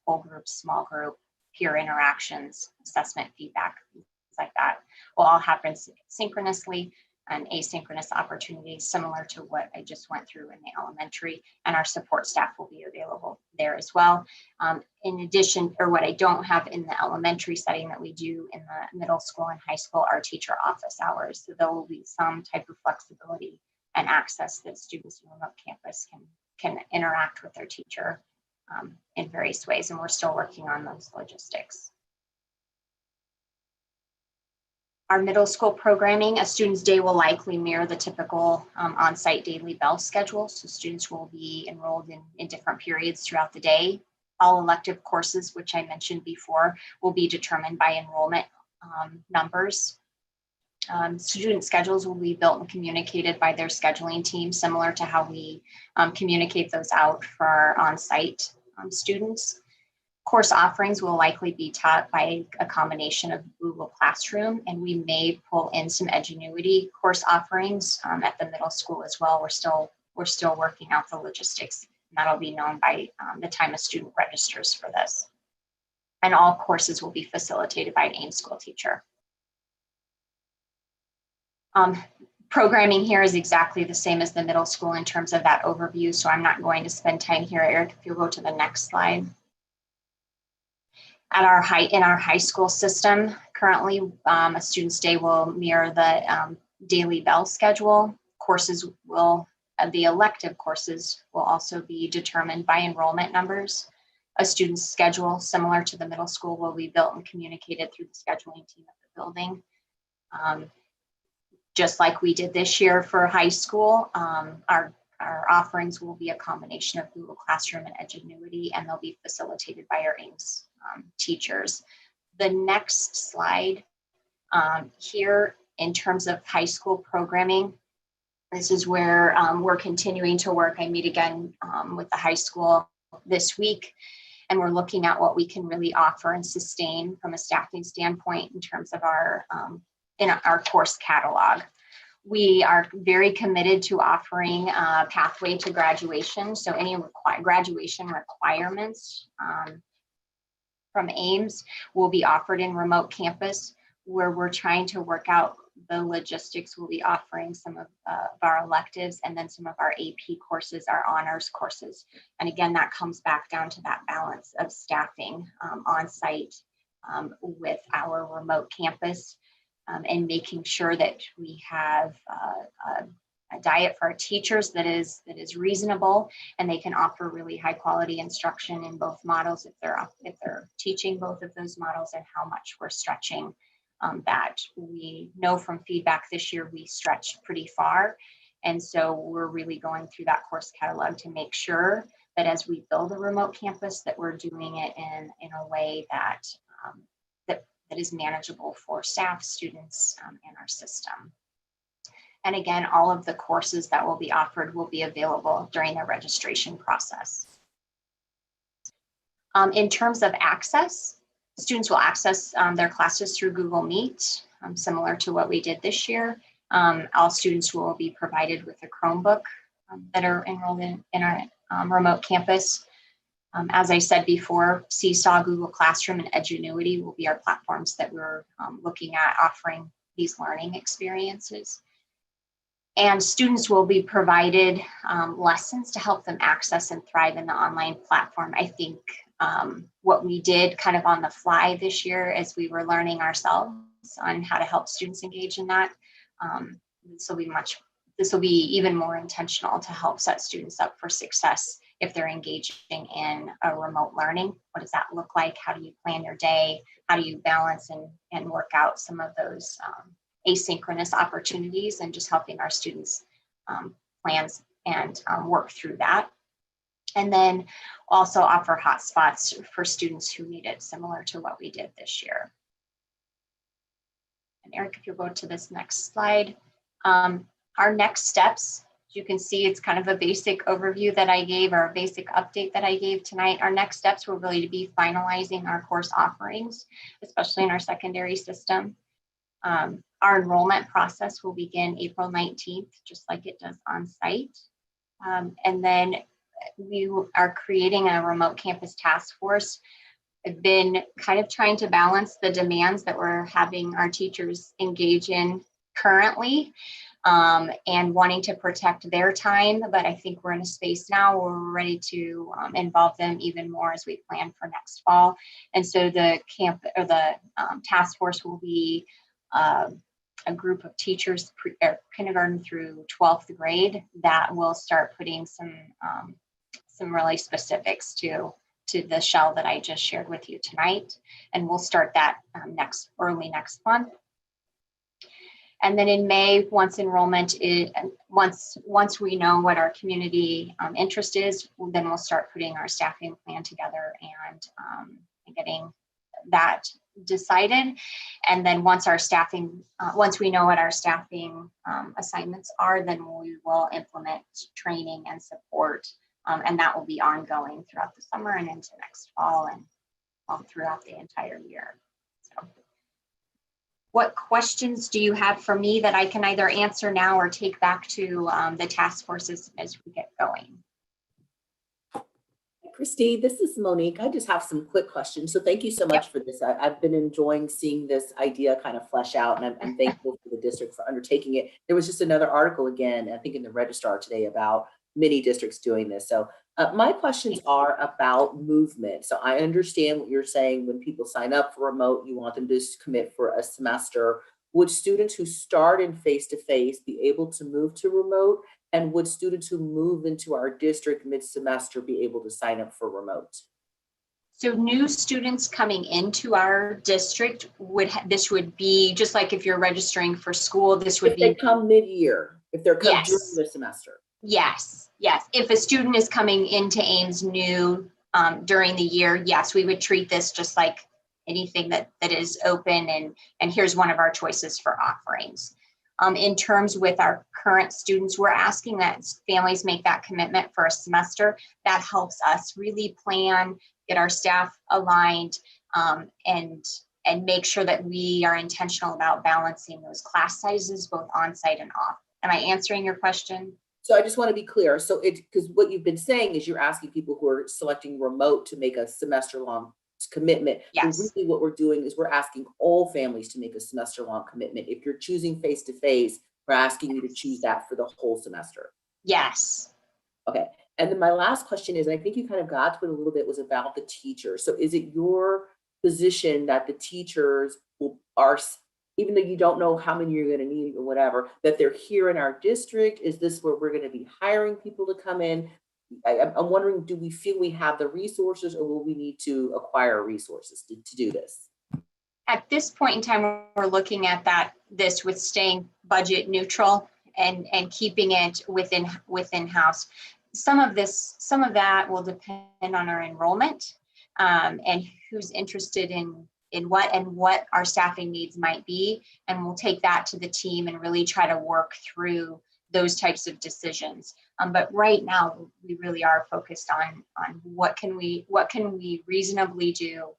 whole groups, small group, peer interactions, assessment, feedback, things like that will all happen synchronously, and asynchronous opportunities similar to what I just went through in the elementary, and our support staff will be available there as well. In addition, or what I don't have in the elementary setting that we do in the middle school and high school are teacher office hours. So there will be some type of flexibility and access that students in remote campus can interact with their teacher in various ways, and we're still working on those logistics. Our middle school programming, a student's day will likely mirror the typical on-site daily bell schedule. So students will be enrolled in different periods throughout the day. All elective courses, which I mentioned before, will be determined by enrollment numbers. Student schedules will be built and communicated by their scheduling team, similar to how we communicate those out for our on-site students. Course offerings will likely be taught by a combination of Google Classroom, and we may pull in some Edgenuity course offerings at the middle school as well. We're still working out the logistics, and that'll be known by the time a student registers for this. And all courses will be facilitated by an AIMS school teacher. Programming here is exactly the same as the middle school in terms of that overview, so I'm not going to spend time here. Eric, if you'll go to the next slide. In our high school system, currently, a student's day will mirror the daily bell schedule. The elective courses will also be determined by enrollment numbers. A student's schedule, similar to the middle school, will be built and communicated through the scheduling team at the building. Just like we did this year for high school, our offerings will be a combination of Google Classroom and Edgenuity, and they'll be facilitated by our AIMS teachers. The next slide here, in terms of high school programming, this is where we're continuing to work. I meet again with the high school this week, and we're looking at what we can really offer and sustain from a staffing standpoint in terms of our in our course catalog. We are very committed to offering a pathway to graduation. So any graduation requirements from AIMS will be offered in remote campus, where we're trying to work out the logistics. We'll be offering some of our electives, and then some of our AP courses, our honors courses. And again, that comes back down to that balance of staffing on site with our remote campus. And making sure that we have a diet for our teachers that is reasonable, and they can offer really high quality instruction in both models if they're teaching both of those models, and how much we're stretching that we know from feedback this year we stretched pretty far. And so we're really going through that course catalog to make sure that as we build a remote campus, that we're doing it in a way that, that is manageable for staff, students, and our system. And again, all of the courses that will be offered will be available during the registration process. In terms of access, students will access their classes through Google Meet, similar to what we did this year. All students will be provided with a Chromebook that are enrolled in our remote campus. As I said before, Seesaw, Google Classroom, and Edgenuity will be our platforms that we're looking at offering these learning experiences. And students will be provided lessons to help them access and thrive in the online platform. I think what we did kind of on the fly this year as we were learning ourselves on how to help students engage in that. This will be even more intentional to help set students up for success if they're engaging in a remote learning. What does that look like? How do you plan your day? How do you balance and work out some of those asynchronous opportunities, and just helping our students plans and work through that. And then also offer hotspots for students who need it, similar to what we did this year. And Eric, if you'll go to this next slide. Our next steps, as you can see, it's kind of a basic overview that I gave, or a basic update that I gave tonight. Our next steps will really be finalizing our course offerings, especially in our secondary system. Our enrollment process will begin April 19th, just like it does on site. And then we are creating a remote campus task force. I've been kind of trying to balance the demands that we're having our teachers engage in currently, and wanting to protect their time. But I think we're in a space now where we're ready to involve them even more as we plan for next fall. And so the task force will be a group of teachers, kindergarten through 12th grade, that will start putting some really specifics to the shell that I just shared with you tonight. And we'll start that early next month. And then in May, once enrollment is, once we know what our community interest is, then we'll start putting our staffing plan together and getting that decided. And then once we know what our staffing assignments are, then we will implement training and support. And that will be ongoing throughout the summer and into next fall and all throughout the entire year. So, what questions do you have for me that I can either answer now or take back to the task forces as we get going? Christy, this is Monique. I just have some quick questions. So thank you so much for this. I've been enjoying seeing this idea kind of flesh out, and I'm thankful for the district for undertaking it. There was just another article again, I think in the Registrar today, about many districts doing this. So my questions are about movement. So I understand what you're saying. When people sign up for remote, you want them to commit for a semester. Would students who start in face-to-face be able to move to remote? And would students who move into our district mid-semester be able to sign up for remote? So new students coming into our district this would be just like if you're registering for school, this would be. If they come mid-year, if they're coming during the semester. Yes, yes. If a student is coming into Ames new during the year, yes, we would treat this just like anything that is open, and here's one of our choices for offerings. In terms with our current students, we're asking that families make that commitment for a semester. That helps us really plan, get our staff aligned, and make sure that we are intentional about balancing those class sizes, both on-site and off. Am I answering your question? So I just want to be clear. So because what you've been saying is you're asking people who are selecting remote to make a semester-long commitment. Yes. And really what we're doing is we're asking all families to make a semester-long commitment. If you're choosing face-to-face, we're asking you to choose that for the whole semester. Yes. Okay. And then my last question is, and I think you kind of got to it a little bit, was about the teachers. So is it your position that the teachers are, even though you don't know how many you're going to need or whatever, that they're here in our district? Is this where we're going to be hiring people to come in? I'm wondering, do we feel we have the resources, or will we need to acquire resources to do this? at this point in time, we're looking at this with staying budget neutral and keeping it within house. Some of that will depend on our enrollment and who's interested in what our staffing needs might be. And we'll take that to the team and really try to work through those types of decisions. But right now, we really are focused on what can we reasonably do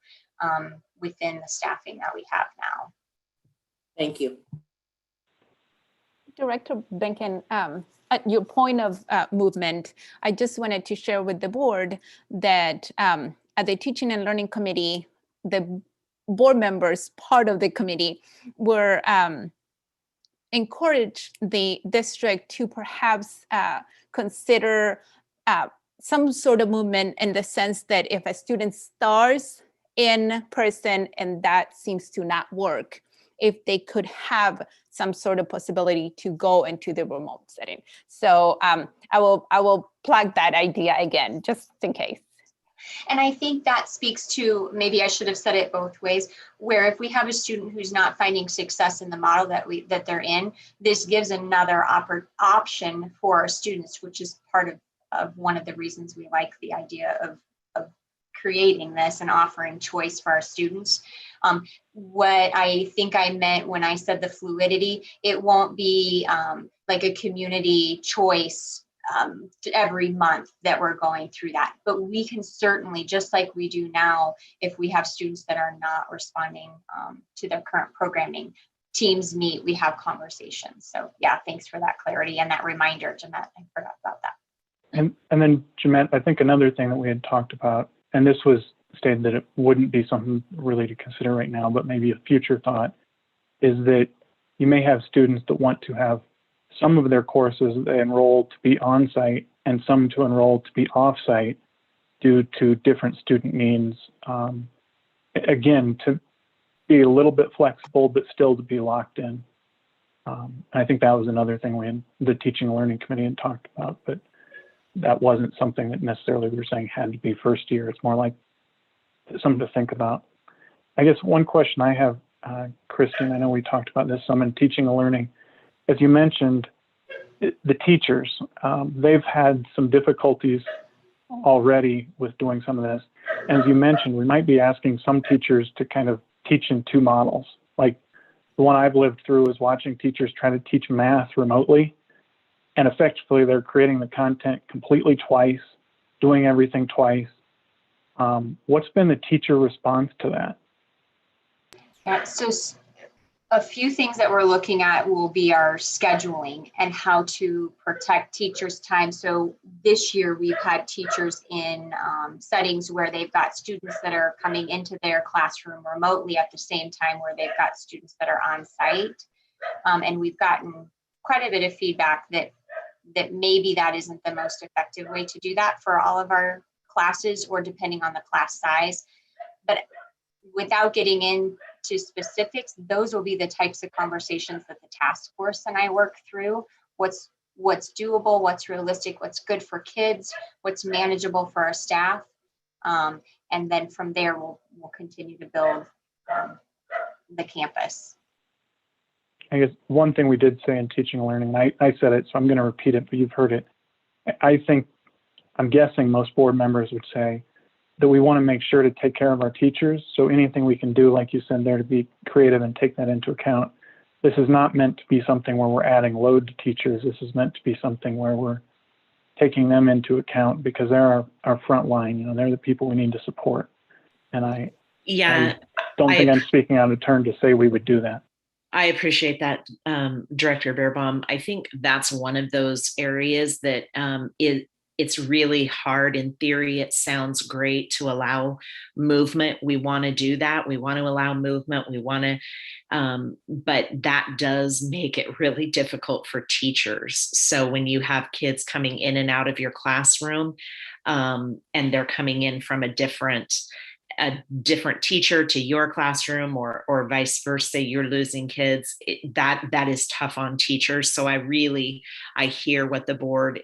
within the staffing that we have now. Thank you. Director Benken, at your point of movement, I just wanted to share with the board that at the Teaching and Learning Committee, the board members, part of the committee, were encouraged the district to perhaps consider some sort of movement in the sense that if a student starts in person and that seems to not work, if they could have some sort of possibility to go into the remote setting. So I will plug that idea again, just in case. And I think that speaks to, maybe I should have said it both ways, where if we have a student who's not finding success in the model that they're in, this gives another option for our students, which is part of one of the reasons we like the idea of creating this and offering choice for our students. What I think I meant when I said the fluidity, it won't be like a community choice every month that we're going through that. But we can certainly, just like we do now, if we have students that are not responding to their current programming, teams meet, we have conversations. So yeah, thanks for that clarity and that reminder, Jeanette. I forgot about that. And then, Jeanette, I think another thing that we had talked about, and this was stated that it wouldn't be something really to consider right now, but maybe a future thought, is that you may have students that want to have some of their courses they enroll to be on-site and some to enroll to be off-site due to different student needs. Again, to be a little bit flexible, but still to be locked in. I think that was another thing the Teaching and Learning Committee had talked about, but that wasn't something that necessarily we were saying had to be first year. It's more like something to think about. I guess one question I have, Christine, I know we talked about this some in Teaching and Learning. As you mentioned, the teachers, they've had some difficulties already with doing some of this. And as you mentioned, we might be asking some teachers to kind of teach in two models. Like the one I've lived through is watching teachers try to teach math remotely. And effectively, they're creating the content completely twice, doing everything twice. What's been the teacher response to that? Yeah, so a few things that we're looking at will be our scheduling and how to protect teachers' time. So this year we've had teachers in settings where they've got students that are coming into their classroom remotely at the same time where they've got students that are on site. And we've gotten quite a bit of feedback that maybe that isn't the most effective way to do that for all of our classes or depending on the class size. But without getting into specifics, those will be the types of conversations that the task force and I work through. What's doable, what's realistic, what's good for kids, what's manageable for our staff. And then from there, we'll continue to build the campus. I guess one thing we did say in Teaching and Learning, I said it, so I'm going to repeat it, but you've heard it. I'm guessing most board members would say that we want to make sure to take care of our teachers. So anything we can do, like you said there, to be creative and take that into account. This is not meant to be something where we're adding load to teachers. This is meant to be something where we're taking them into account because they're our front line. They're the people we need to support. And I don't think I'm speaking out of turn to say we would do that. I appreciate that, Director Beerbaum. I think that's one of those areas that it's really hard. In theory, it sounds great to allow movement. We want to do that. We want to allow movement. We want to, but that does make it really difficult for teachers. So when you have kids coming in and out of your classroom, and they're coming in from a different teacher to your classroom or vice versa, you're losing kids, that is tough on teachers. So I hear what the board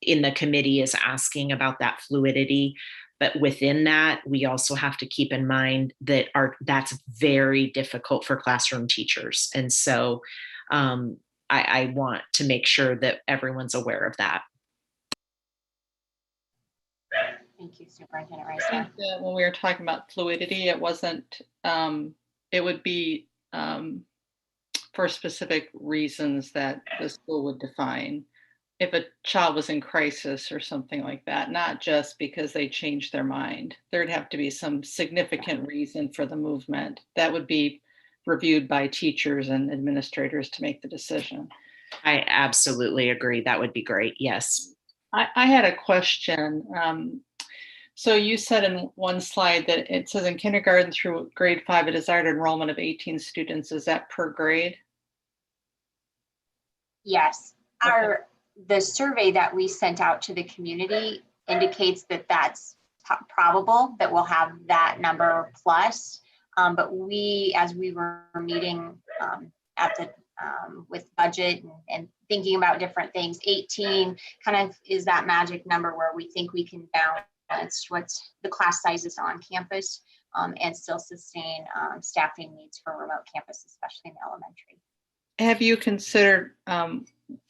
in the committee is asking about that fluidity. But within that, we also have to keep in mind that that's very difficult for classroom teachers. And so I want to make sure that everyone's aware of that. Thank you, Superintendent Rice. I think that when we were talking about fluidity, it wasn't, it would be for specific reasons that the school would define. If a child was in crisis or something like that, not just because they changed their mind. There'd have to be some significant reason for the movement that would be reviewed by teachers and administrators to make the decision. I absolutely agree. That would be great. Yes. I had a question. So you said in one slide that it says in kindergarten through grade 5, a desired enrollment of 18 students. Is that per grade? Yes. The survey that we sent out to the community indicates that that's probable that we'll have that number plus. But as we were meeting with budget and thinking about different things, 18 kind of is that magic number where we think we can balance what's the class sizes on campus and still sustain staffing needs for remote campus, especially in elementary. Have you considered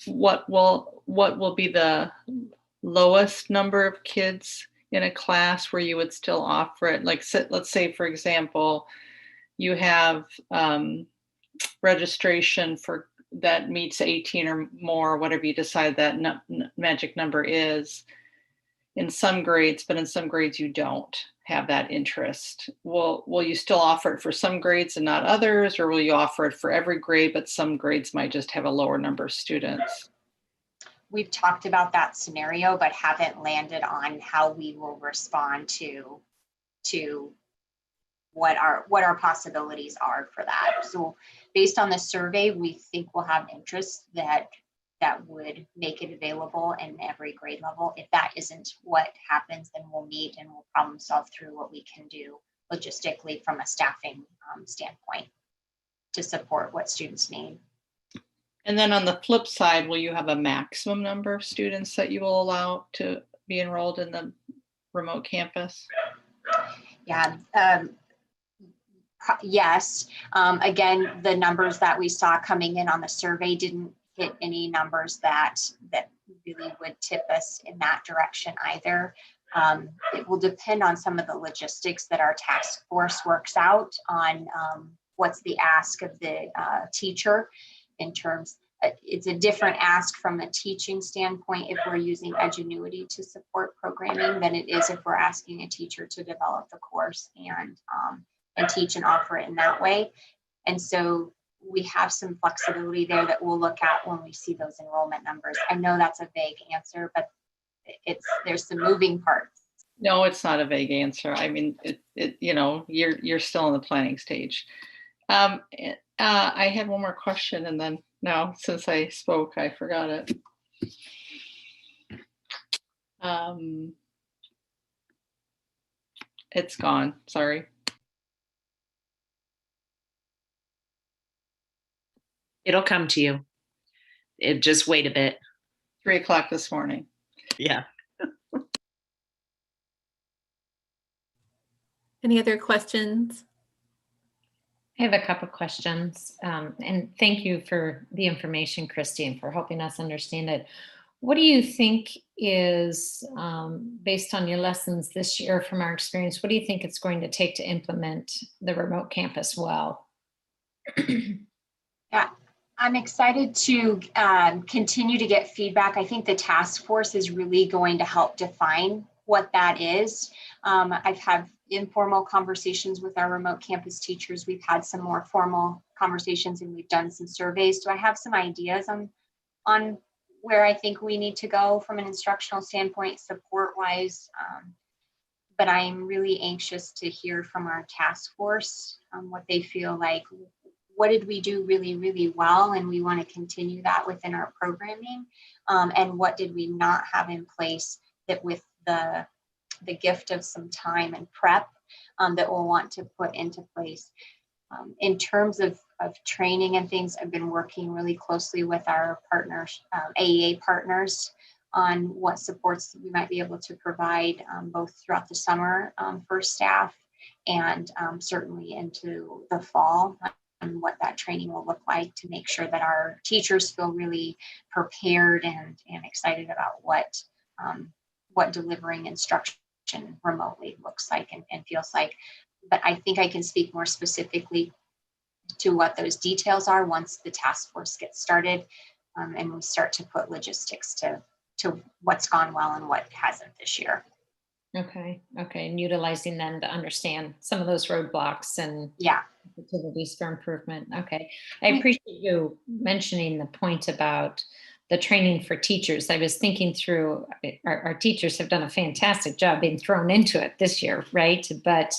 what will be the lowest number of kids in a class where you would still offer it? Like, let's say, for example, you have registration for that meets 18 or more, whatever you decide that magic number is in some grades, but in some grades you don't have that interest. Will you still offer it for some grades and not others, or will you offer it for every grade, but some grades might just have a lower number of students? We've talked about that scenario, but haven't landed on how we will respond to what our possibilities are for that. So based on the survey, we think we'll have interest that would make it available in every grade level. If that isn't what happens, then we'll meet and we'll problem solve through what we can do logistically from a staffing standpoint to support what students need. And then on the flip side, will you have a maximum number of students that you will allow to be enrolled in the remote campus? Yeah. Yes. Again, the numbers that we saw coming in on the survey didn't hit any numbers that really would tip us in that direction either. It will depend on some of the logistics that our task force works out on what's the ask of the teacher in terms. It's a different ask from a teaching standpoint if we're using Edgenuity to support programming than it is if we're asking a teacher to develop the course and teach and offer it in that way. And so we have some flexibility there that we'll look at when we see those enrollment numbers. I know that's a vague answer, but there's some moving parts. No, it's not a vague answer. I mean, you're still in the planning stage. I had one more question, and then now since I spoke, I forgot it. It's gone. Sorry. It'll come to you. Just wait a bit. 3 o'clock this morning. Yeah. Any other questions? I have a couple questions, and thank you for the information, Christy, and for helping us understand it. What do you think is, based on your lessons this year from our experience, what do you think it's going to take to implement the remote campus well? Yeah, I'm excited to continue to get feedback. I think the task force is really going to help define what that is. I've had informal conversations with our remote campus teachers. We've had some more formal conversations and we've done some surveys. So I have some ideas on where I think we need to go from an instructional standpoint, support-wise. But I'm really anxious to hear from our task force what they feel like. What did we do really, really well? And we want to continue that within our programming. And what did we not have in place that with the gift of some time and prep that we'll want to put into place. In terms of training and things, I've been working really closely with our partners, AEA partners on what supports we might be able to provide both throughout the summer for staff and certainly into the fall, and what that training will look like to make sure that our teachers feel really prepared and excited about what delivering instruction remotely looks like and feels like. But I think I can speak more specifically to what those details are once the task force gets started and we start to put logistics to what's gone well and what hasn't this year. Okay. And utilizing them to understand some of those roadblocks and opportunities for improvement. Okay. I appreciate you mentioning the point about the training for teachers. I was thinking through, our teachers have done a fantastic job being thrown into it this year, right? But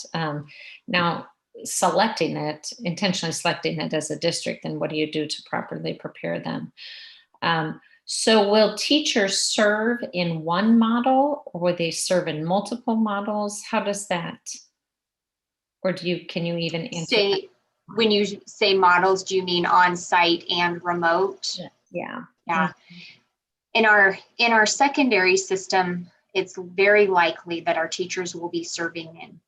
now intentionally selecting it as a district, then what do you do to properly prepare them? So will teachers serve in one model, or will they serve in multiple models? How does that, or can you even answer when you say models, do you mean on-site and remote? Yeah. In our secondary system, it's very likely that our teachers will be serving and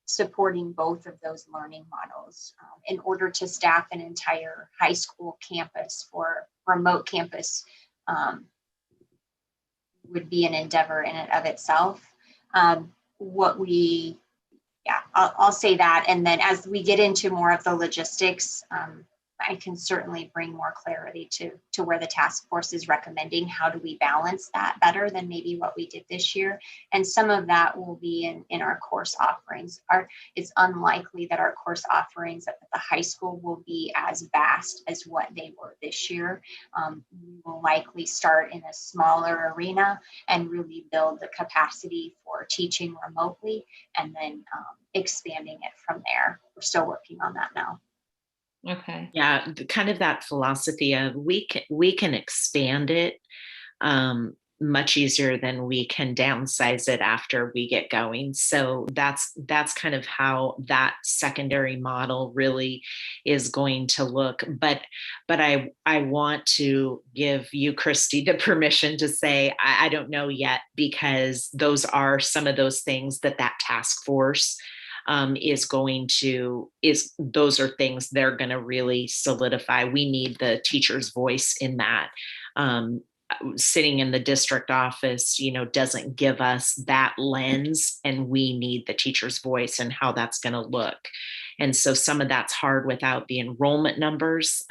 supporting both of those learning models. In order to staff an entire high school campus or remote campus would be an endeavor in and of itself. I'll say that. And then as we get into more of the logistics, I can certainly bring more clarity to where the task force is recommending. How do we balance that better than maybe what we did this year? And some of that will be in our course offerings. It's unlikely that our course offerings at the high school will be as vast as what they were this year. We will likely start in a smaller arena and really build the capacity for teaching remotely and then expanding it from there. We're still working on that now. Okay. Yeah, kind of that philosophy of we can expand it much easier than we can downsize it after we get going. So that's kind of how that secondary model really is going to look. But I want to give you, Christy, the permission to say I don't know yet, because those are some of those things that task force those are things they're going to really solidify. We need the teacher's voice in that. Sitting in the district office, doesn't give us that lens, and we need the teacher's voice and how that's going to look. And so some of that's hard without the enrollment numbers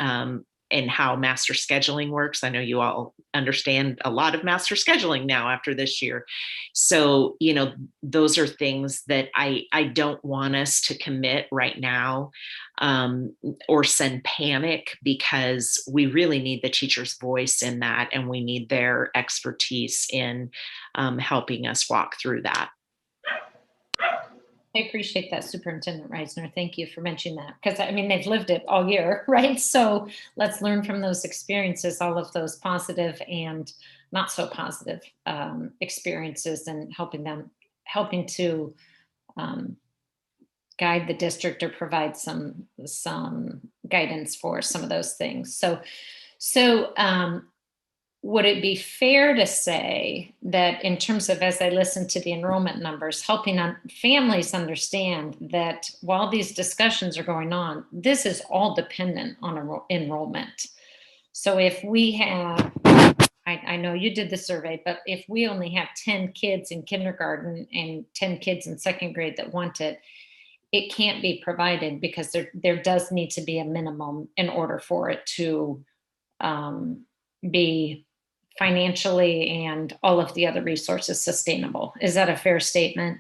and how master scheduling works. I know you all understand a lot of master scheduling now after this year. So, those are things that I don't want us to commit right now or send panic, because we really need the teacher's voice in that, and we need their expertise in helping us walk through that. I appreciate that, Superintendent Reisner. Thank you for mentioning that, because they've lived it all year, right? So let's learn from those experiences, all of those positive and not so positive experiences, and helping to guide the district or provide some guidance for some of those things. So would it be fair to say that in terms of, as I listen to the enrollment numbers, helping families understand that while these discussions are going on, this is all dependent on enrollment. So if we have, I know you did the survey, but if we only have 10 kids in kindergarten and 10 kids in second grade that want it, it can't be provided, because there does need to be a minimum in order for it to be financially and all of the other resources sustainable. Is that a fair statement?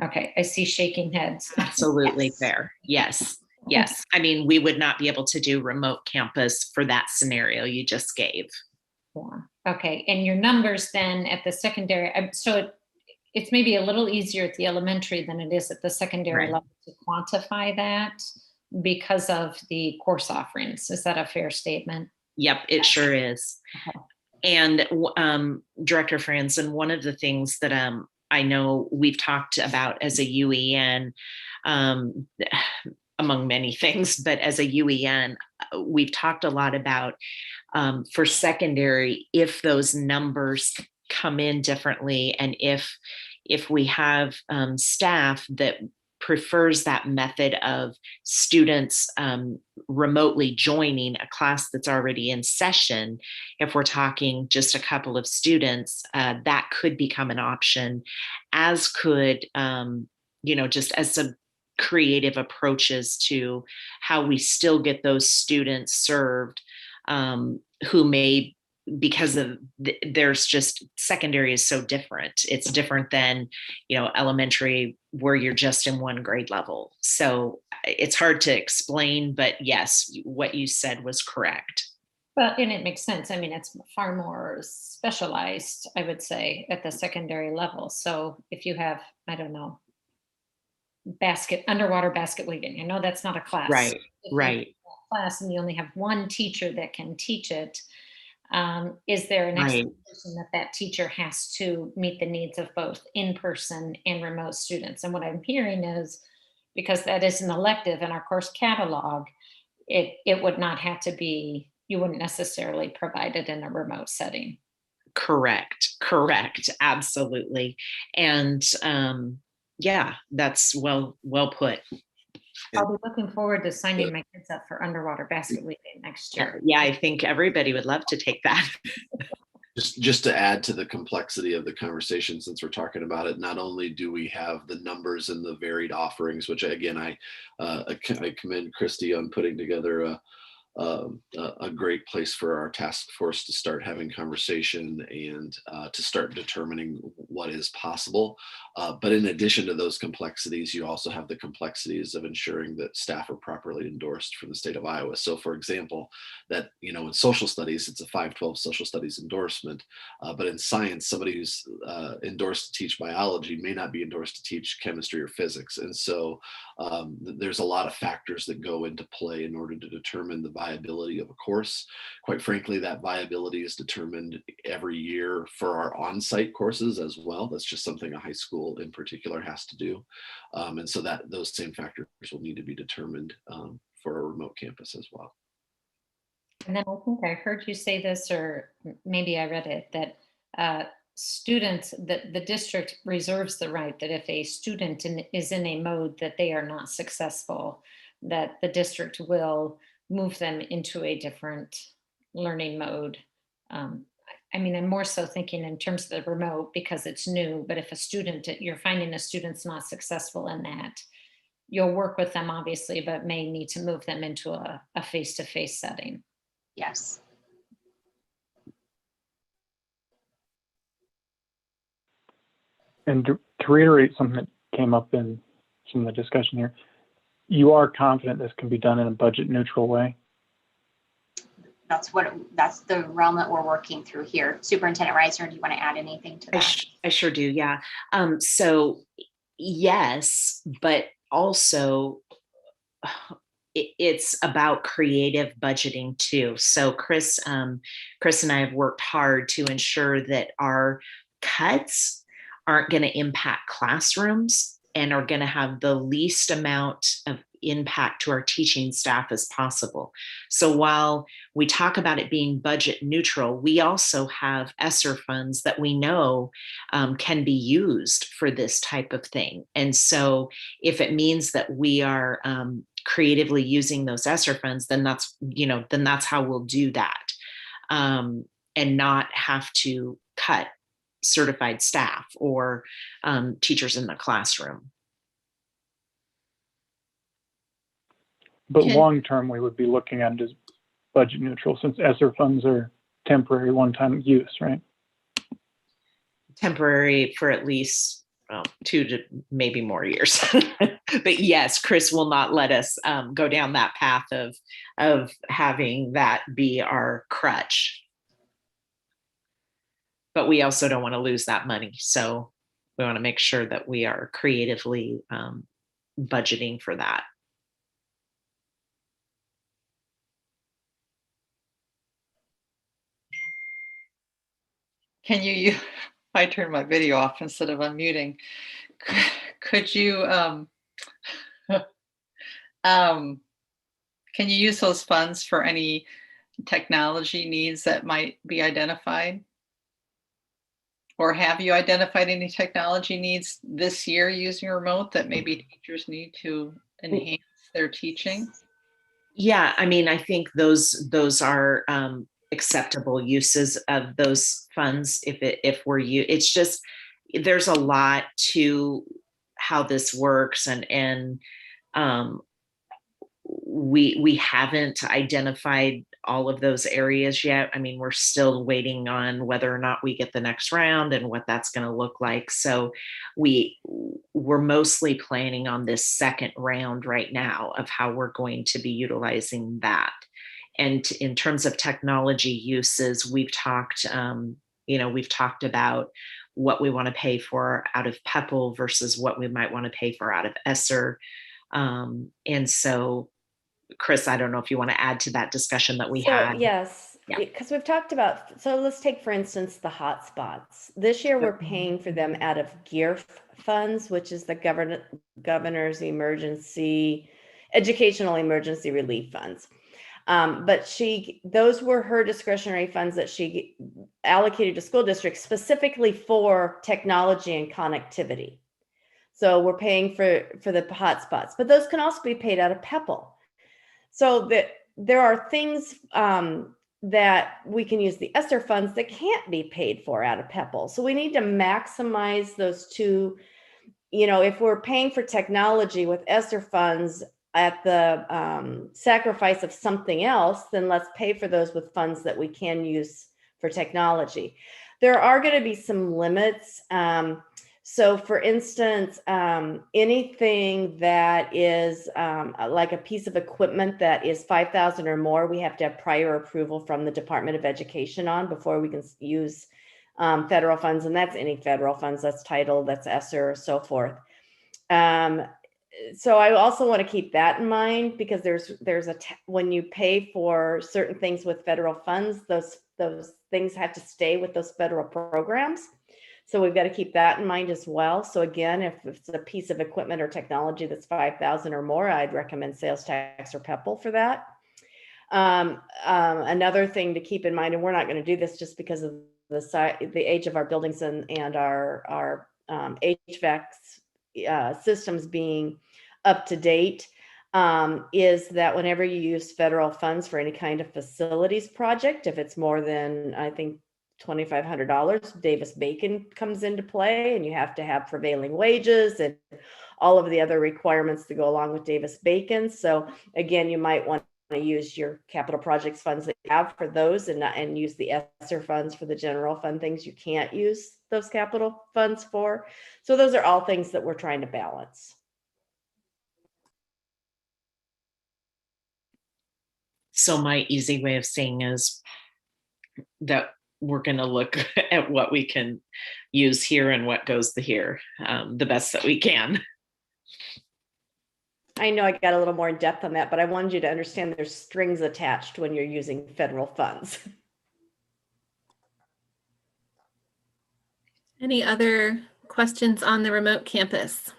Okay, I see shaking heads. Absolutely fair. Yes. We would not be able to do remote campus for that scenario you just gave. Yeah. Okay, and your numbers then at the secondary, so it's maybe a little easier at the elementary than it is at the secondary level to quantify that because of the course offerings. Is that a fair statement? Yep, it sure is. Okay. And Director Franzen, one of the things that I know we've talked about as a UEN, among many things, but as a UEN, we've talked a lot about for secondary, if those numbers come in differently, and if we have staff that prefers that method of students remotely joining a class that's already in session, if we're talking just a couple of students, that could become an option, as could, just as some creative approaches to how we still get those students served who may, because of there's just secondary is so different. It's different than, elementary, where you're just in one grade level. So it's hard to explain, but yes, what you said was correct. Well, and it makes sense. I mean, it's far more specialized, I would say, at the secondary level. So if you have, I don't know, underwater basket weaving, I know that's not a class. Right, If right. you have a class and you only have one teacher that can teach it, is there an Right. expectation that that teacher has to meet the needs of both in-person and remote students? And what I'm hearing is, because that is an elective in our course catalog, it would not have to be, you wouldn't necessarily provide it in a remote setting. Correct, absolutely. And yeah, that's well put. I'll be looking forward to signing my kids up for underwater basket weaving next year. Yeah, I think everybody would love to take that. Just to add to the complexity of the conversation, since we're talking about it, not only do we have the numbers and the varied offerings, which again, I commend Christy on putting together a great place for our task force to start having conversation and to start determining what is possible. But in addition to those complexities, you also have the complexities of ensuring that staff are properly endorsed from the state of Iowa. So for example, that, in social studies, it's a 512 social studies endorsement, but in science, somebody who's endorsed to teach biology may not be endorsed to teach chemistry or physics. And so there's a lot of factors that go into play in order to determine the viability of a course. Quite frankly, that viability is determined every year for our on-site courses as well. That's just something a high school in particular has to do. And so that those same factors will need to be determined for a remote campus as well. And then I think I heard you say this, or maybe I read it, that students, that the district reserves the right that if a student is in a mode that they are not successful, that the district will move them into a different learning mode. I mean, I'm more so thinking in terms of the remote because it's new, but if a student, you're finding a student's not successful in that, you'll work with them obviously, but may need to move them into a face-to-face setting. Yes. And to reiterate something that came up in some of the discussion here, you are confident this can be done in a budget neutral way? That's the realm that we're working through here. Superintendent Reisner, do you want to add anything to that? I sure do, yeah. So yes, but also it's about creative budgeting too. So Chris and I have worked hard to ensure that our cuts aren't going to impact classrooms and are going to have the least amount of impact to our teaching staff as possible. So while we talk about it being budget neutral, we also have ESSER funds that we know can be used for this type of thing. And so if it means that we are creatively using those ESSER funds, then that's how we'll do that, and not have to cut certified staff or teachers in the classroom. But long term, we would be looking at it as budget neutral since ESSER funds are temporary one-time use, right? Temporary for at least 2 to maybe more years. But yes, Chris will not let us go down that path of having that be our crutch. But we also don't want to lose that money. So we want to make sure that we are creatively budgeting for that. Can you, I turned my video off instead of unmuting. Could you Can you use those funds for any technology needs that might be identified? Or have you identified any technology needs this year using remote that maybe teachers need to enhance their teaching? Yeah, I mean, I think those are acceptable uses of those funds if we're it's just there's a lot to how this works, and we haven't identified all of those areas yet. I mean, we're still waiting on whether or not we get the next round and what that's going to look like. So we're mostly planning on this second round right now of how we're going to be utilizing that. And in terms of technology uses, we've talked about what we want to pay for out of PEPL versus what we might want to pay for out of ESSER. And so, Chris, I don't know if you want to add to that discussion that we had. Yes, Yeah. because we've talked about, so let's take, for instance, the hotspots. This year, we're paying for them out of GEARF funds, which is the governor's educational emergency relief funds. But those were her discretionary funds that she allocated to school districts specifically for technology and connectivity. So we're paying for the hotspots, but those can also be paid out of PEPL. So that there are things that we can use the ESSER funds that can't be paid for out of PEPL. So we need to maximize those two. If we're paying for technology with ESSER funds at the sacrifice of something else, then let's pay for those with funds that we can use for technology. There are going to be some limits. So for instance, anything that is like a piece of equipment that is 5,000 or more, we have to have prior approval from the Department of Education on before we can use federal funds. And that's any federal funds, that's title, that's ESSER, or so forth. So I also want to keep that in mind, because when you pay for certain things with federal funds, those things have to stay with those federal programs. So we've got to keep that in mind as well. So again, if it's a piece of equipment or technology that's 5,000 or more, I'd recommend sales tax or PEPL for that. Another thing to keep in mind, and we're not going to do this just because of the age of our buildings and our HVAC systems being up to date, is that whenever you use federal funds for any kind of facilities project, if it's more than, I think, $2,500, Davis-Bacon comes into play, and you have to have prevailing wages and all of the other requirements to go along with Davis-Bacon. So again, you might want to use your capital projects funds that you have for those, and use the ESSER funds for the general fund things you can't use those capital funds for. So those are all things that we're trying to balance. So my easy way of saying is that we're going to look at what we can use here and what goes to here the best that we can. I know I got a little more in depth on that, but I wanted you to understand there's strings attached when you're using federal funds. Any other questions on the remote campus?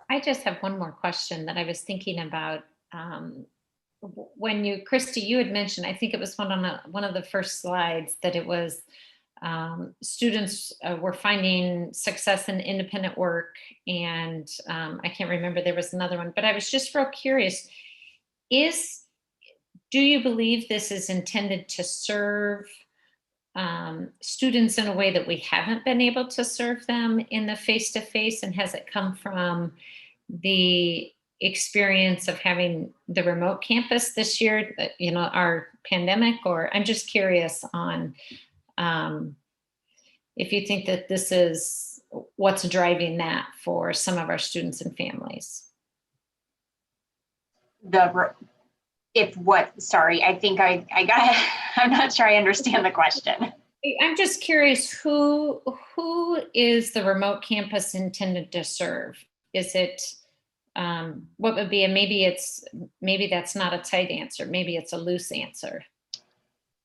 I just have one more question that I was thinking about. When Christy, you had mentioned, I think it was one of the first slides, that it was students were finding success in independent work, and I can't remember, there was another one, but I was just real curious. Do you believe this is intended to serve students in a way that we haven't been able to serve them in the face-to-face, and has it come from the experience of having the remote campus this year, our pandemic? Or I'm just curious on if you think that this is what's driving that for some of our students and families. Sorry, I think I'm not sure I understand the question. I'm just curious, who is the remote campus intended to serve? Is it, what would be, and maybe that's not a tight answer, maybe it's a loose answer.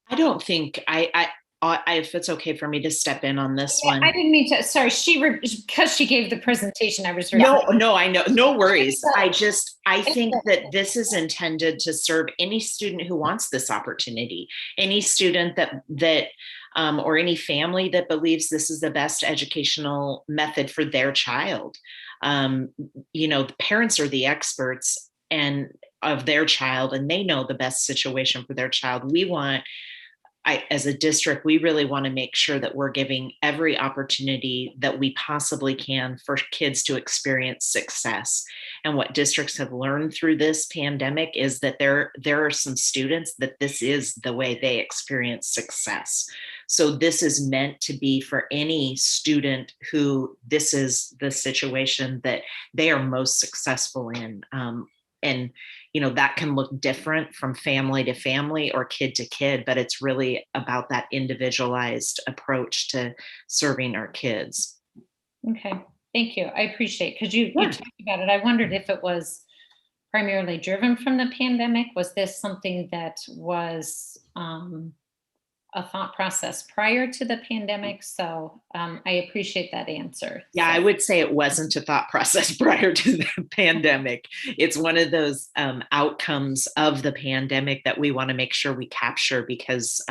I don't think, if it's okay for me to step in on this one. I didn't mean to, sorry, because she gave the presentation, I was. No, I know, no worries. I think that this is intended to serve any student who wants this opportunity, any student that or any family that believes this is the best educational method for their child. The parents are the experts and of their child, and they know the best situation for their child. As a district, we really want to make sure that we're giving every opportunity that we possibly can for kids to experience success. And what districts have learned through this pandemic is that there are some students that this is the way they experience success. So this is meant to be for any student who this is the situation that they are most successful in. And that can look different from family to family or kid to kid, but it's really about that individualized approach to serving our kids. Okay, thank you. I appreciate, because you talked about it. I wondered if it was primarily driven from the pandemic. Was this something that was a thought process prior to the pandemic? So I appreciate that answer. Yeah, I would say it wasn't a thought process prior to the pandemic. It's one of those outcomes of the pandemic that we want to make sure we capture, because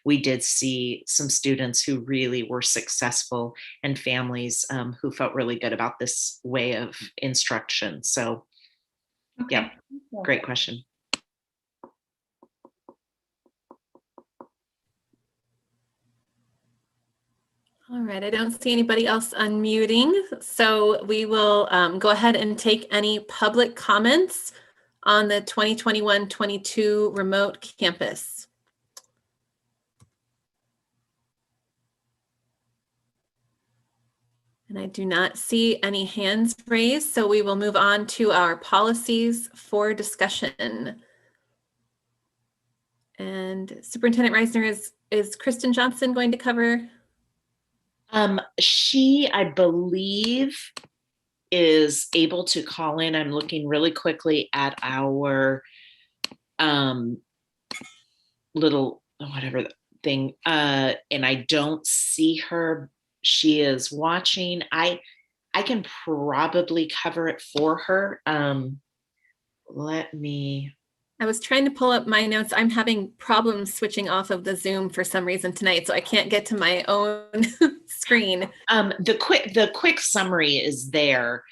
we did see some students who really were successful and families who felt really good about this way of instruction. So, yeah, great question. All right, I don't see anybody else unmuting, so we will go ahead and take any public comments on the 2021-22 remote campus. And I do not see any hands raised, so we will move on to our policies for discussion. And Superintendent Reisner, is Kristen Johnson going to cover? She, I believe, is able to call in. I'm looking really quickly at our little whatever thing, and I don't see her. She is watching. I can probably cover it for her. Let me. I was trying to pull up my notes. I'm having problems switching off of the Zoom for some reason tonight, so I can't get to my own screen. The quick summary is there.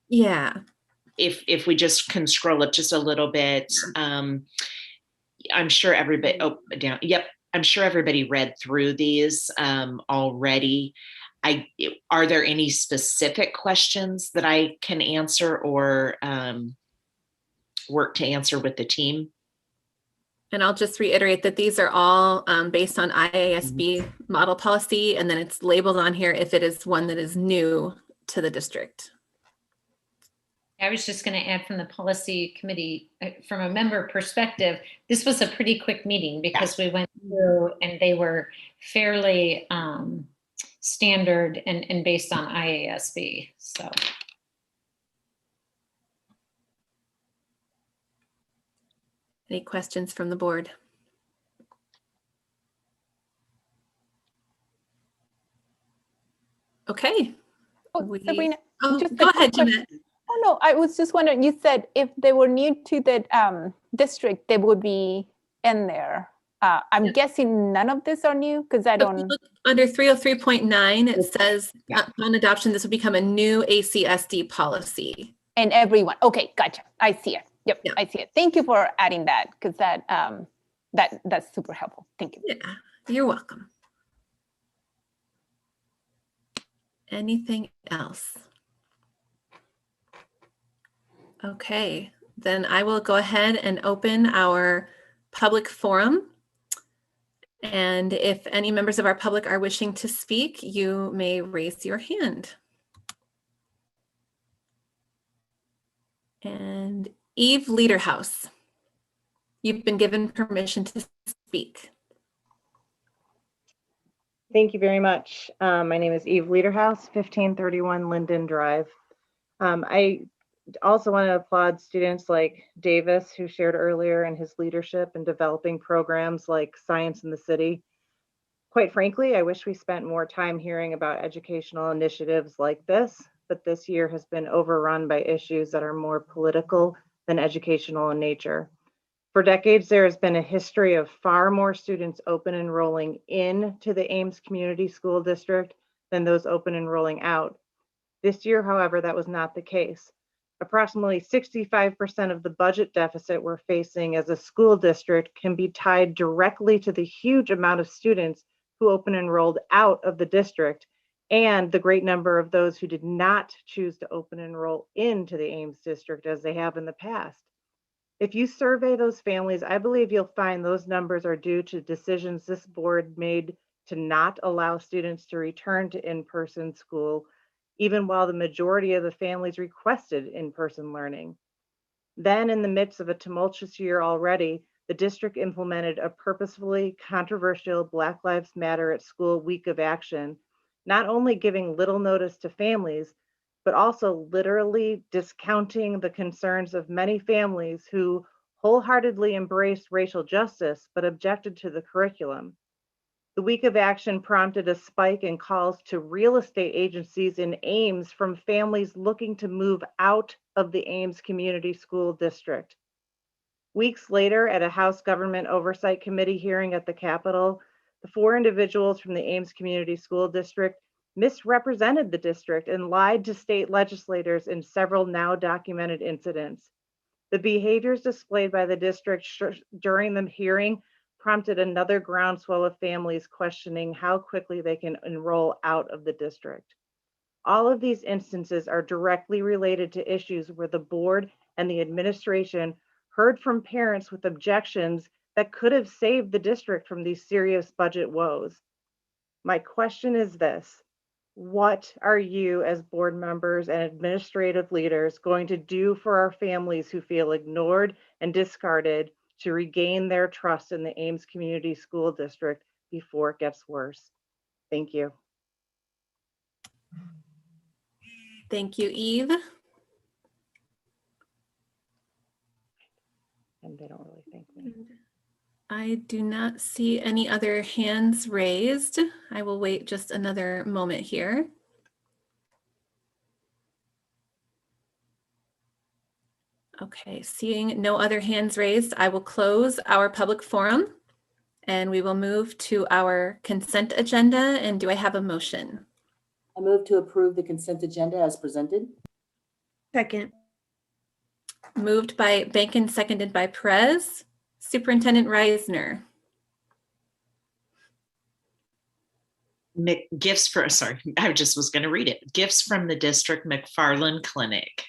Yeah. If we just can scroll up just a little bit, I'm sure everybody. Oh, down. Yep. I'm sure everybody read through these already. Are there any specific questions that I can answer or work to answer with the team? And I'll just reiterate that these are all based on IASB model policy, and then it's labeled on here if it is one that is new to the district. I was just going to add, from the policy committee, from a member perspective, this was a pretty quick meeting because we went through and they were fairly standard and based on IASB. So. Any questions from the board? Okay. Sabrina, go ahead, Jeanette. Oh no, I was just wondering, you said if they were new to the district, they would be in there. I'm guessing none of these are new because I don't. Under 303.9, it says upon adoption, this will become a new ACSD policy. And everyone, okay, gotcha. I see it. Yep, I see it. Thank you for adding that, because that's super helpful. Thank you. Yeah, you're welcome. Anything else? Okay, then I will go ahead and open our public forum. And if any members of our public are wishing to speak, you may raise your hand. And Eve Lederhouse, you've been given permission to speak. Thank you very much. My name is Eve Lederhouse, 1531 Linden Drive. I also want to applaud students like Davis, who shared earlier, in his leadership in developing programs like Science in the City. Quite frankly, I wish we spent more time hearing about educational initiatives like this, but this year has been overrun by issues that are more political than educational in nature. For decades, there has been a history of far more students open enrolling into the Ames Community School District than those open enrolling out. This year, however, that was not the case. Approximately 65% of the budget deficit we're facing as a school district can be tied directly to the huge amount of students who open enrolled out of the district and the great number of those who did not choose to open enroll into the Ames district as they have in the past. If you survey those families, I believe you'll find those numbers are due to decisions this board made to not allow students to return to in-person school, even while the majority of the families requested in-person learning. Then, in the midst of a tumultuous year already, the district implemented a purposefully controversial Black Lives Matter at School week of action, not only giving little notice to families, but also literally discounting the concerns of many families who wholeheartedly embraced racial justice but objected to the curriculum. The week of action prompted a spike in calls to real estate agencies in Ames from families looking to move out of the Ames Community School District. Weeks later, at a House Government Oversight Committee hearing at the Capitol, the 4 individuals from the Ames Community School District misrepresented the district and lied to state legislators in several now documented incidents. The behaviors displayed by the district during the hearing prompted another groundswell of families questioning how quickly they can enroll out of the district. All of these instances are directly related to issues where the board and the administration heard from parents with objections that could have saved the district from these serious budget woes. My question is this: what are you as board members and administrative leaders going to do for our families who feel ignored and discarded to regain their trust in the Ames Community School District before it gets worse? Thank you. Thank you, Eve. And they don't really thank me. I do not see any other hands raised. I will wait just another moment here. Okay, seeing no other hands raised, I will close our public forum and we will move to our consent agenda. And do I have a motion? I move to approve the consent agenda as presented. Second. Moved by Bankin, seconded by Perez. Superintendent Reisner. Gifts for, sorry, I just was going to read it. Gifts from the District McFarland Clinic.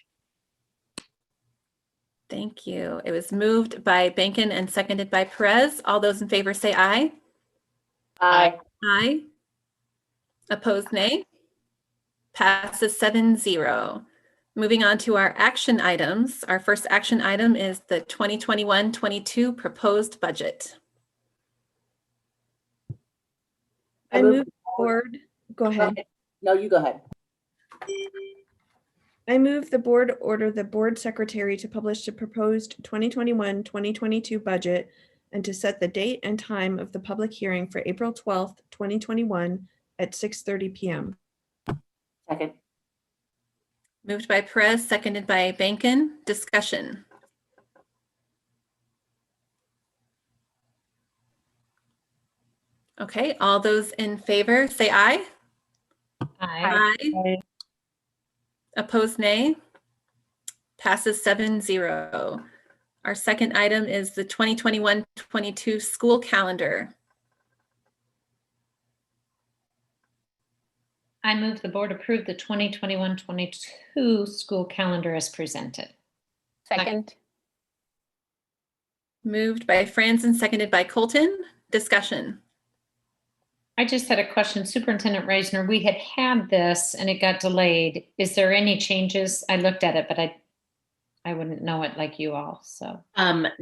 Thank you. It was moved by Bankin and seconded by Perez. All those in favor say aye. Aye. Aye. Opposed, nay. Passes 7-0. Moving on to our action items. Our first action item is the 2021-22 proposed budget. I move board. Go ahead. No, you go ahead. I move the board order the board secretary to publish the proposed 2021-2022 budget and to set the date and time of the public hearing for April 12th, 2021 at 6:30 p.m. Second. Moved by Perez, seconded by Bankin. Discussion. Okay, all those in favor say aye. Aye. Aye. Opposed, nay. Passes 7-0. Our second item is the 2021-22 school calendar. I move the board approve the 2021-22 school calendar as presented. Second. Moved by Franzen, seconded by Colton. Discussion. I just had a question. Superintendent Reisner, we had this and it got delayed. Is there any changes? I looked at it, but I wouldn't know it like you all, so.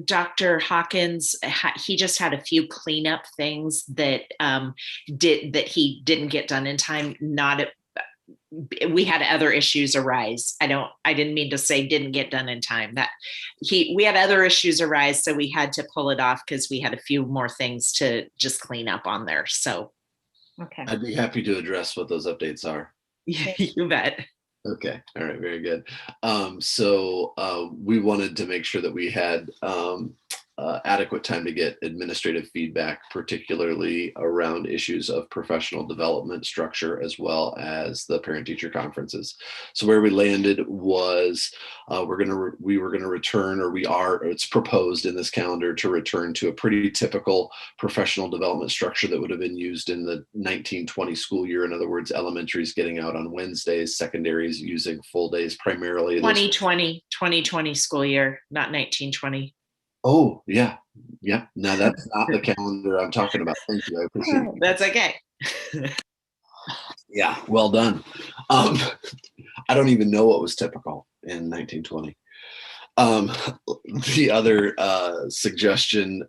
Dr. Hawkins, he just had a few cleanup things that he didn't get done in time. We had other issues arise. I didn't mean to say didn't get done in time. We had other issues arise, so we had to pull it off because we had a few more things to just clean up on there. So Okay. I'd be happy to address what those updates are. You bet. Okay. All right. Very good. So we wanted to make sure that we had adequate time to get administrative feedback, particularly around issues of professional development structure, as well as the parent-teacher conferences. So where we landed was we were gonna return, or it's proposed in this calendar to return to a pretty typical professional development structure that would have been used in the 1920 school year. In other words, elementaries getting out on Wednesdays, secondaries using full days primarily. 2020 school year, not 1920. Oh, yeah. Yeah. No, that's not the calendar I'm talking about. Thank you. I appreciate it. That's okay. Yeah. Well done. I don't even know what was typical in 1920. The other suggestion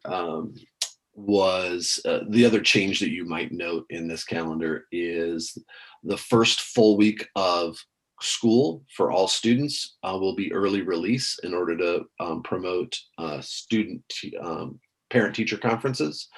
was the other change that you might note in this calendar is the first full week of school for all students will be early release in order to promote parent-teacher conferences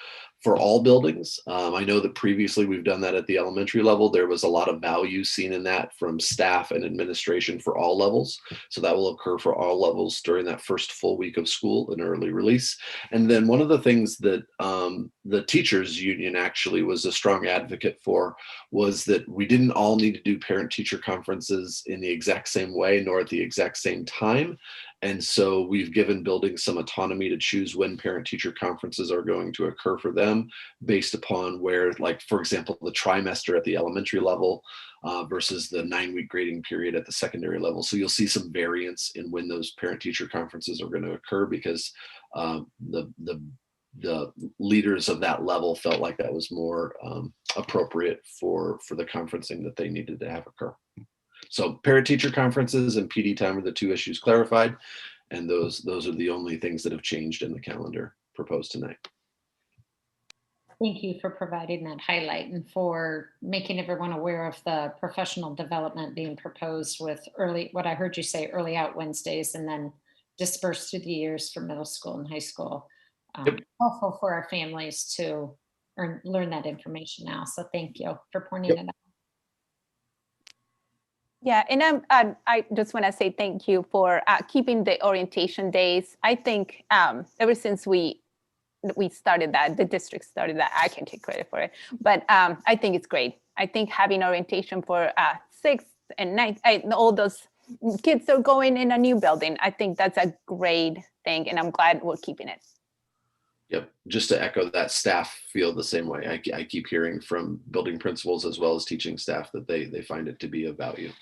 for all buildings. I know that previously we've done that at the elementary level. There was a lot of value seen in that from staff and administration for all levels. So that will occur for all levels during that first full week of school, an early release. And then one of the things that the teachers union actually was a strong advocate for was that we didn't all need to do parent-teacher conferences in the exact same way, nor at the exact same time. And so we've given buildings some autonomy to choose when parent-teacher conferences are going to occur for them based upon where, like, for example, the trimester at the elementary level versus the 9-week grading period at the secondary level. So you'll see some variance in when those parent-teacher conferences are going to occur because the leaders of that level felt like that was more appropriate for the conferencing that they needed to have occur. So parent-teacher conferences and PD time are the two issues clarified, and those are the only things that have changed in the calendar proposed tonight. Thank you for providing that highlight and for making everyone aware of the professional development being proposed with what I heard you say, early out Wednesdays and then dispersed through the years for middle school and high school. Helpful for our families to learn that information now. So thank you for pointing it out. Yeah, and I just want to say thank you for keeping the orientation days. I think ever since we started that, the district started that, I can take credit for it, but I think it's great. I think having orientation for 6th and 9th, all those kids are going in a new building. I think that's a great thing, and I'm glad we're keeping it. Yep. Just to echo that, staff feel the same way. I keep hearing from building principals as well as teaching staff that they find it to be of value.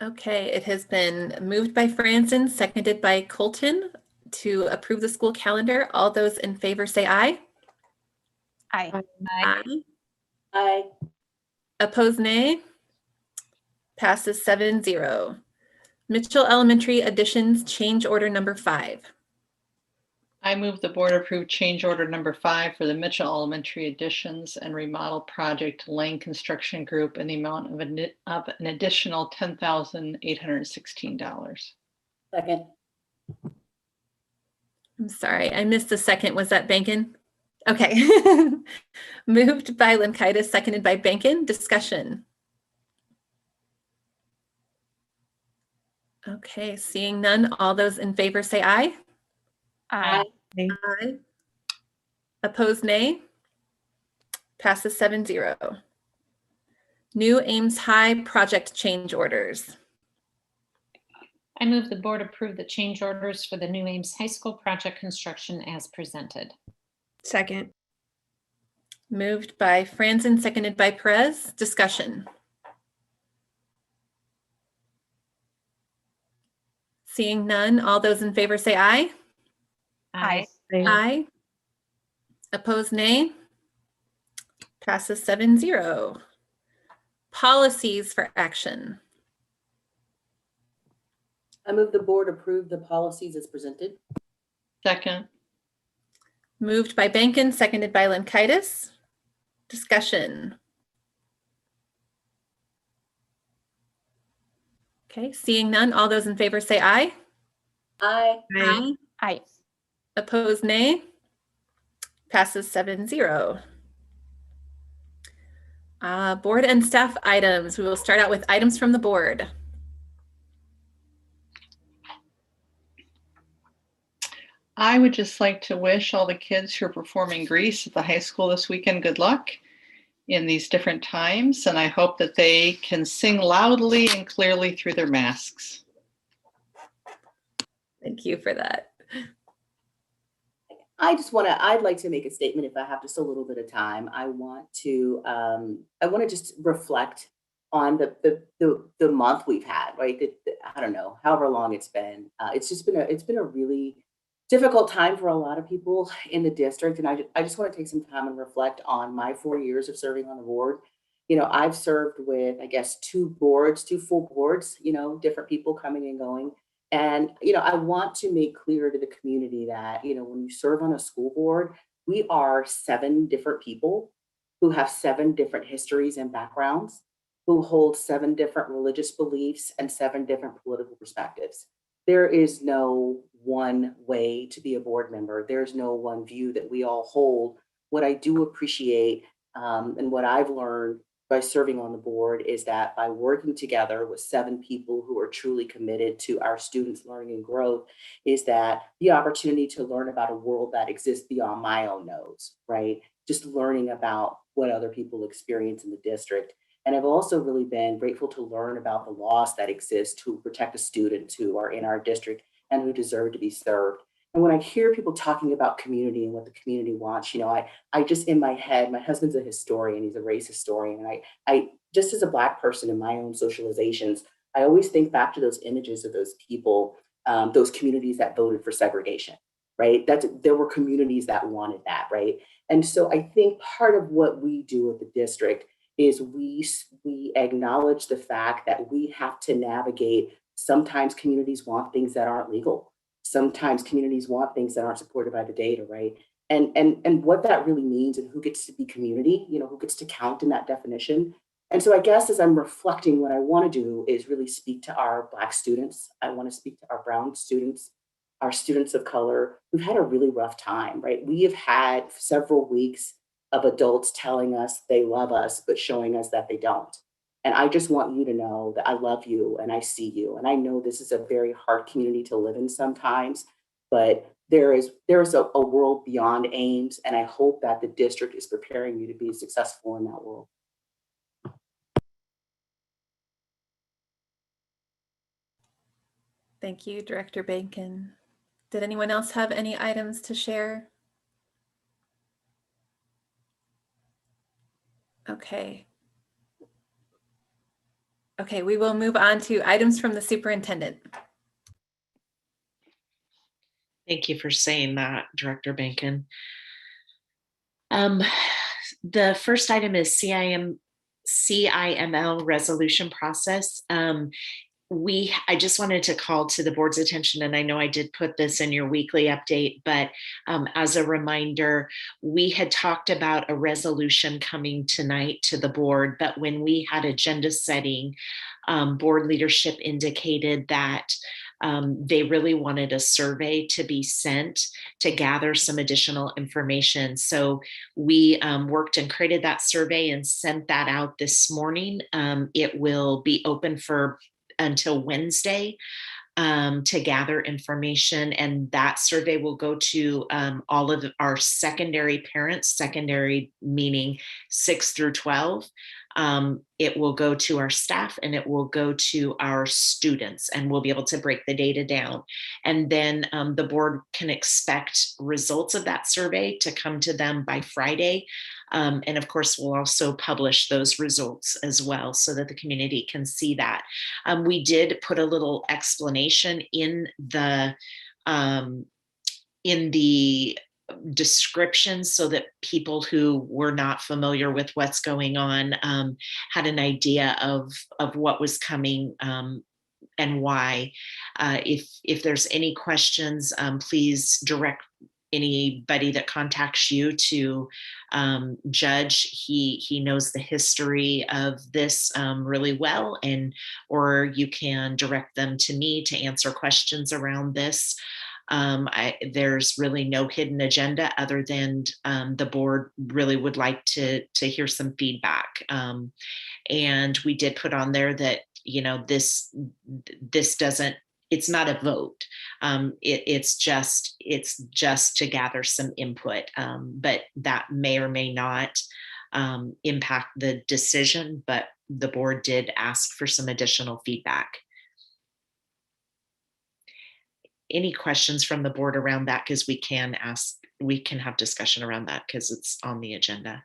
Okay, it has been moved by Franzen, seconded by Colton to approve the school calendar. All those in favor say aye. Aye. Aye. Aye. Opposed, nay. Passes 7-0. Mitchell Elementary additions change order number 5. I move the board approve change order number 5 for the Mitchell Elementary additions and remodel project Lane Construction Group in the amount of an additional $10,816. Second. I'm sorry, I missed the second. Was that Bankin? Okay. Moved by Limkaitis, seconded by Bankin. Discussion. Okay, seeing none, all those in favor say aye. Aye. Aye. Opposed, nay. Passes 7-0. New Ames High project change orders. I move the board approve the change orders for the New Ames High School project construction as presented. Second. Moved by Franzen, seconded by Perez. Discussion. Seeing none, all those in favor say aye. Aye. Aye. Opposed, nay. Passes 7-0. Policies for action. I move the board approve the policies as presented. Second. Moved by Bankin, seconded by Limkaitis. Discussion. Okay, seeing none, all those in favor say aye. Aye. Aye. Aye. Opposed, nay. Passes 7-0. Board and staff items. We will start out with items from the board. I would just like to wish all the kids who are performing Grease at the high school this weekend good luck in these different times, and I hope that they can sing loudly and clearly through their masks. Thank you for that. I'd like to make a statement if I have just a little bit of time. I want to just reflect on the month we've had, right? I don't know, however long it's been. It's been a really difficult time for a lot of people in the district. And I just want to take some time and reflect on my 4 years of serving on the board. You know, I've served with, I guess, two full boards, you know, different people coming and going. And, you know, I want to make clear to the community that, you know, when you serve on a school board, we are 7 different people who have 7 different histories and backgrounds, who hold 7 different religious beliefs and 7 different political perspectives. There is no one way to be a board member. There's no one view that we all hold. What I do appreciate and what I've learned by serving on the board is that by working together with 7 people who are truly committed to our students' learning and growth, is that the opportunity to learn about a world that exists beyond my own nose, right? Just learning about what other people experience in the district. And I've also really been grateful to learn about the laws that exist to protect the students who are in our district and who deserve to be served. And when I hear people talking about community and what the community wants, you know, I just, in my head, my husband's a historian, he's a race historian. And I just as a Black person in my own socializations, I always think back to those images of those people, those communities that voted for segregation, right? There were communities that wanted that, right? And so I think part of what we do at the district is we acknowledge the fact that we have to navigate. Sometimes communities want things that aren't legal. Sometimes communities want things that aren't supported by the data, right? And what that really means and who gets to be community, you know, who gets to count in that definition. And so I guess as I'm reflecting, what I want to do is really speak to our Black students. I want to speak to our brown students, our students of color who've had a really rough time, right? We have had several weeks of adults telling us they love us, but showing us that they don't. And I just want you to know that I love you and I see you. And I know this is a very hard community to live in sometimes, but there is a world beyond Ames. And I hope that the district is preparing you to be successful in that world. Thank you, Director Bacon. Did anyone else have any items to share? Okay. Okay, we will move on to items from the superintendent. Thank you for saying that, Director Bacon. The first item is CIML resolution process. I just wanted to call to the board's attention, and I know I did put this in your weekly update, but as a reminder, we had talked about a resolution coming tonight to the board, but when we had agenda setting, board leadership indicated that they really wanted a survey to be sent to gather some additional information. So we worked and created that survey and sent that out this morning. It will be open until Wednesday to gather information, and that survey will go to all of our secondary parents, secondary meaning 6 through 12. It will go to our staff and it will go to our students, and we'll be able to break the data down. And then the board can expect results of that survey to come to them by Friday. And of course, we'll also publish those results as well so that the community can see that. We did put a little explanation in the description so that people who were not familiar with what's going on had an idea of what was coming and why. If there's any questions, please direct anybody that contacts you to Judge. He knows the history of this really well, or you can direct them to me to answer questions around this. There's really no hidden agenda other than the board really would like to hear some feedback. And we did put on there that, you know, this doesn't, it's not a vote. It's just to gather some input, but that may or may not impact the decision, but the board did ask for some additional feedback. Any questions from the board around that? Because we can have discussion around that because it's on the agenda.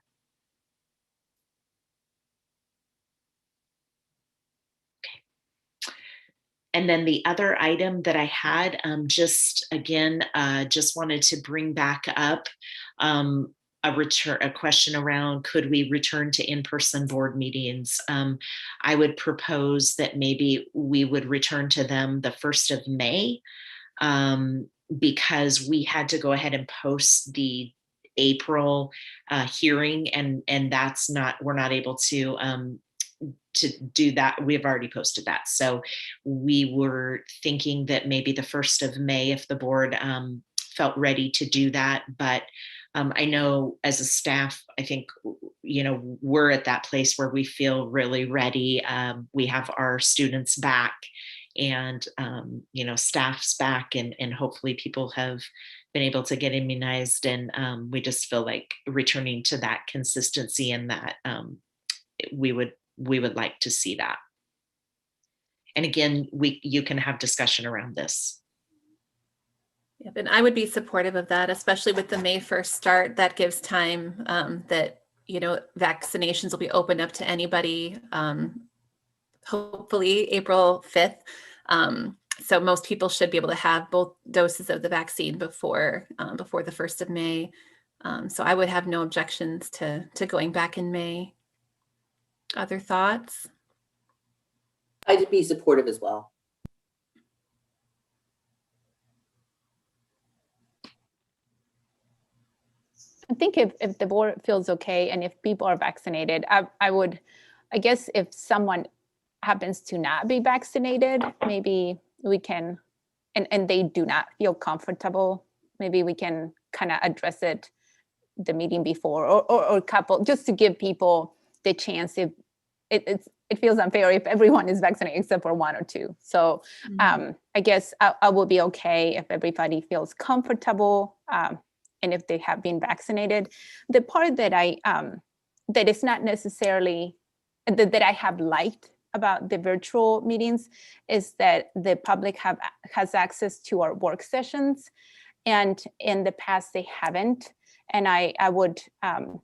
And then the other item that I had, just wanted to bring back up a question around, could we return to in-person board meetings? I would propose that maybe we would return to them the 1st of May, because we had to go ahead and post the April hearing, and we're not able to do that. We have already posted that. So we were thinking that maybe the 1st of May, if the board felt ready to do that. But I know as a staff, I think, you know, we're at that place where we feel really ready. We have our students back, and, you know, staff's back, and hopefully people have been able to get immunized. And we just feel like returning to that consistency, and that we would like to see that. And again, you can have discussion around this. Yep, and I would be supportive of that, especially with the May 1st start. That gives time that, you know, vaccinations will be opened up to anybody, hopefully April 5th. So most people should be able to have both doses of the vaccine before the 1st of May. So I would have no objections to going back in May. Other thoughts? I'd be supportive as well. I think if the board feels okay and if people are vaccinated, I guess if someone happens to not be vaccinated, maybe we can, and they do not feel comfortable, maybe we can kind of address it the meeting before, or couple, just to give people the chance. If it feels unfair if everyone is vaccinated except for 1 or 2. So I guess I will be okay if everybody feels comfortable, and if they have been vaccinated. The part that that is not necessarily that I have liked about the virtual meetings is that the public has access to our work sessions, and in the past they haven't. And I would, and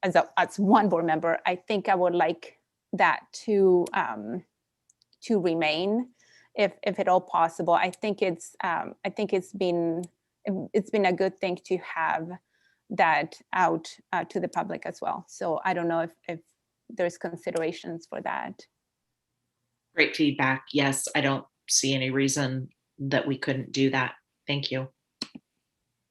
as one board member, I think I would like that to remain, if at all possible. I think it's been a good thing to have that out to the public as well. So I don't know if there's considerations for that. Great feedback. Yes, I don't see any reason that we couldn't do that. Thank you.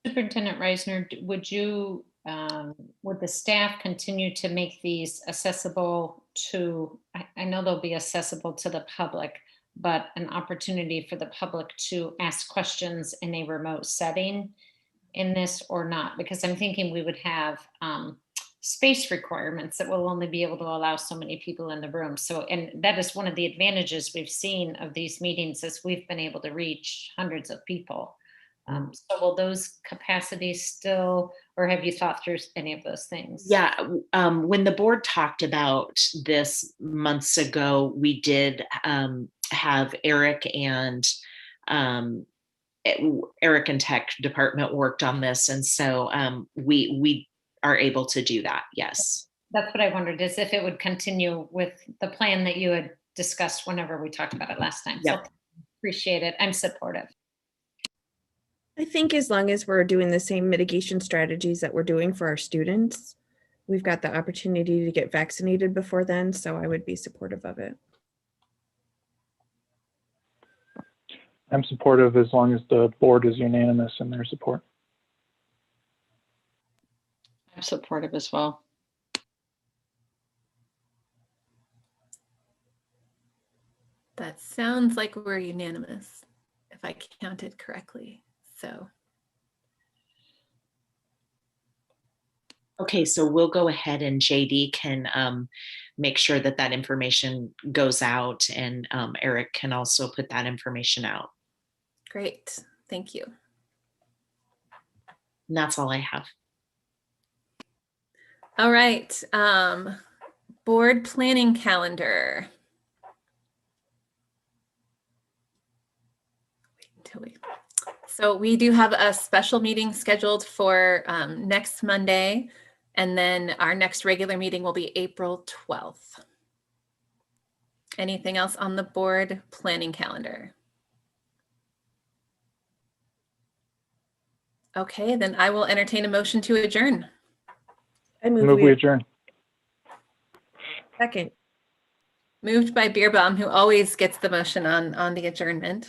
Superintendent Reisner, would the staff continue to make these accessible to, I know they'll be accessible to the public, but an opportunity for the public to ask questions in a remote setting in this, or not? Because I'm thinking we would have space requirements that will only be able to allow so many people in the room. So, and that is one of the advantages we've seen of these meetings, is we've been able to reach hundreds of people. So will those capacities still, or have you thought through any of those things? Yeah, when the board talked about this months ago, we did have Eric and Tech department worked on this, and so we are able to do that. Yes, that's what I wondered, is if it would continue with the plan that you had discussed whenever we talked about it last time. Yep. So appreciate it. I'm supportive. I think as long as we're doing the same mitigation strategies that we're doing for our students, we've got the opportunity to get vaccinated before then, so I would be supportive of it. I'm supportive as long as the board is unanimous in their support. I'm supportive as well. That sounds like we're unanimous. if I counted correctly. So. Okay, so we'll go ahead and JD can make sure that that information goes out, and Eric can also put that information out. Great, thank you. And that's all I have. All right, board planning calendar. So we do have a special meeting scheduled for next Monday, and then our next regular meeting will be April 12th. Anything else on the board planning calendar? Okay, then I will entertain a motion to adjourn. I Move we adjourn. Second. Moved by Beerbaum, who always gets the motion on the adjournment.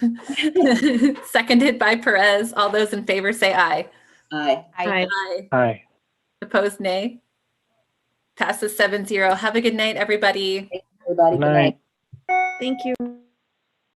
Seconded by Perez. All those in favor say aye. Aye. Aye. Aye. Aye. Opposed, nay. Passes 7-0. Have a good night, everybody. Everybody, Good night. Thank you.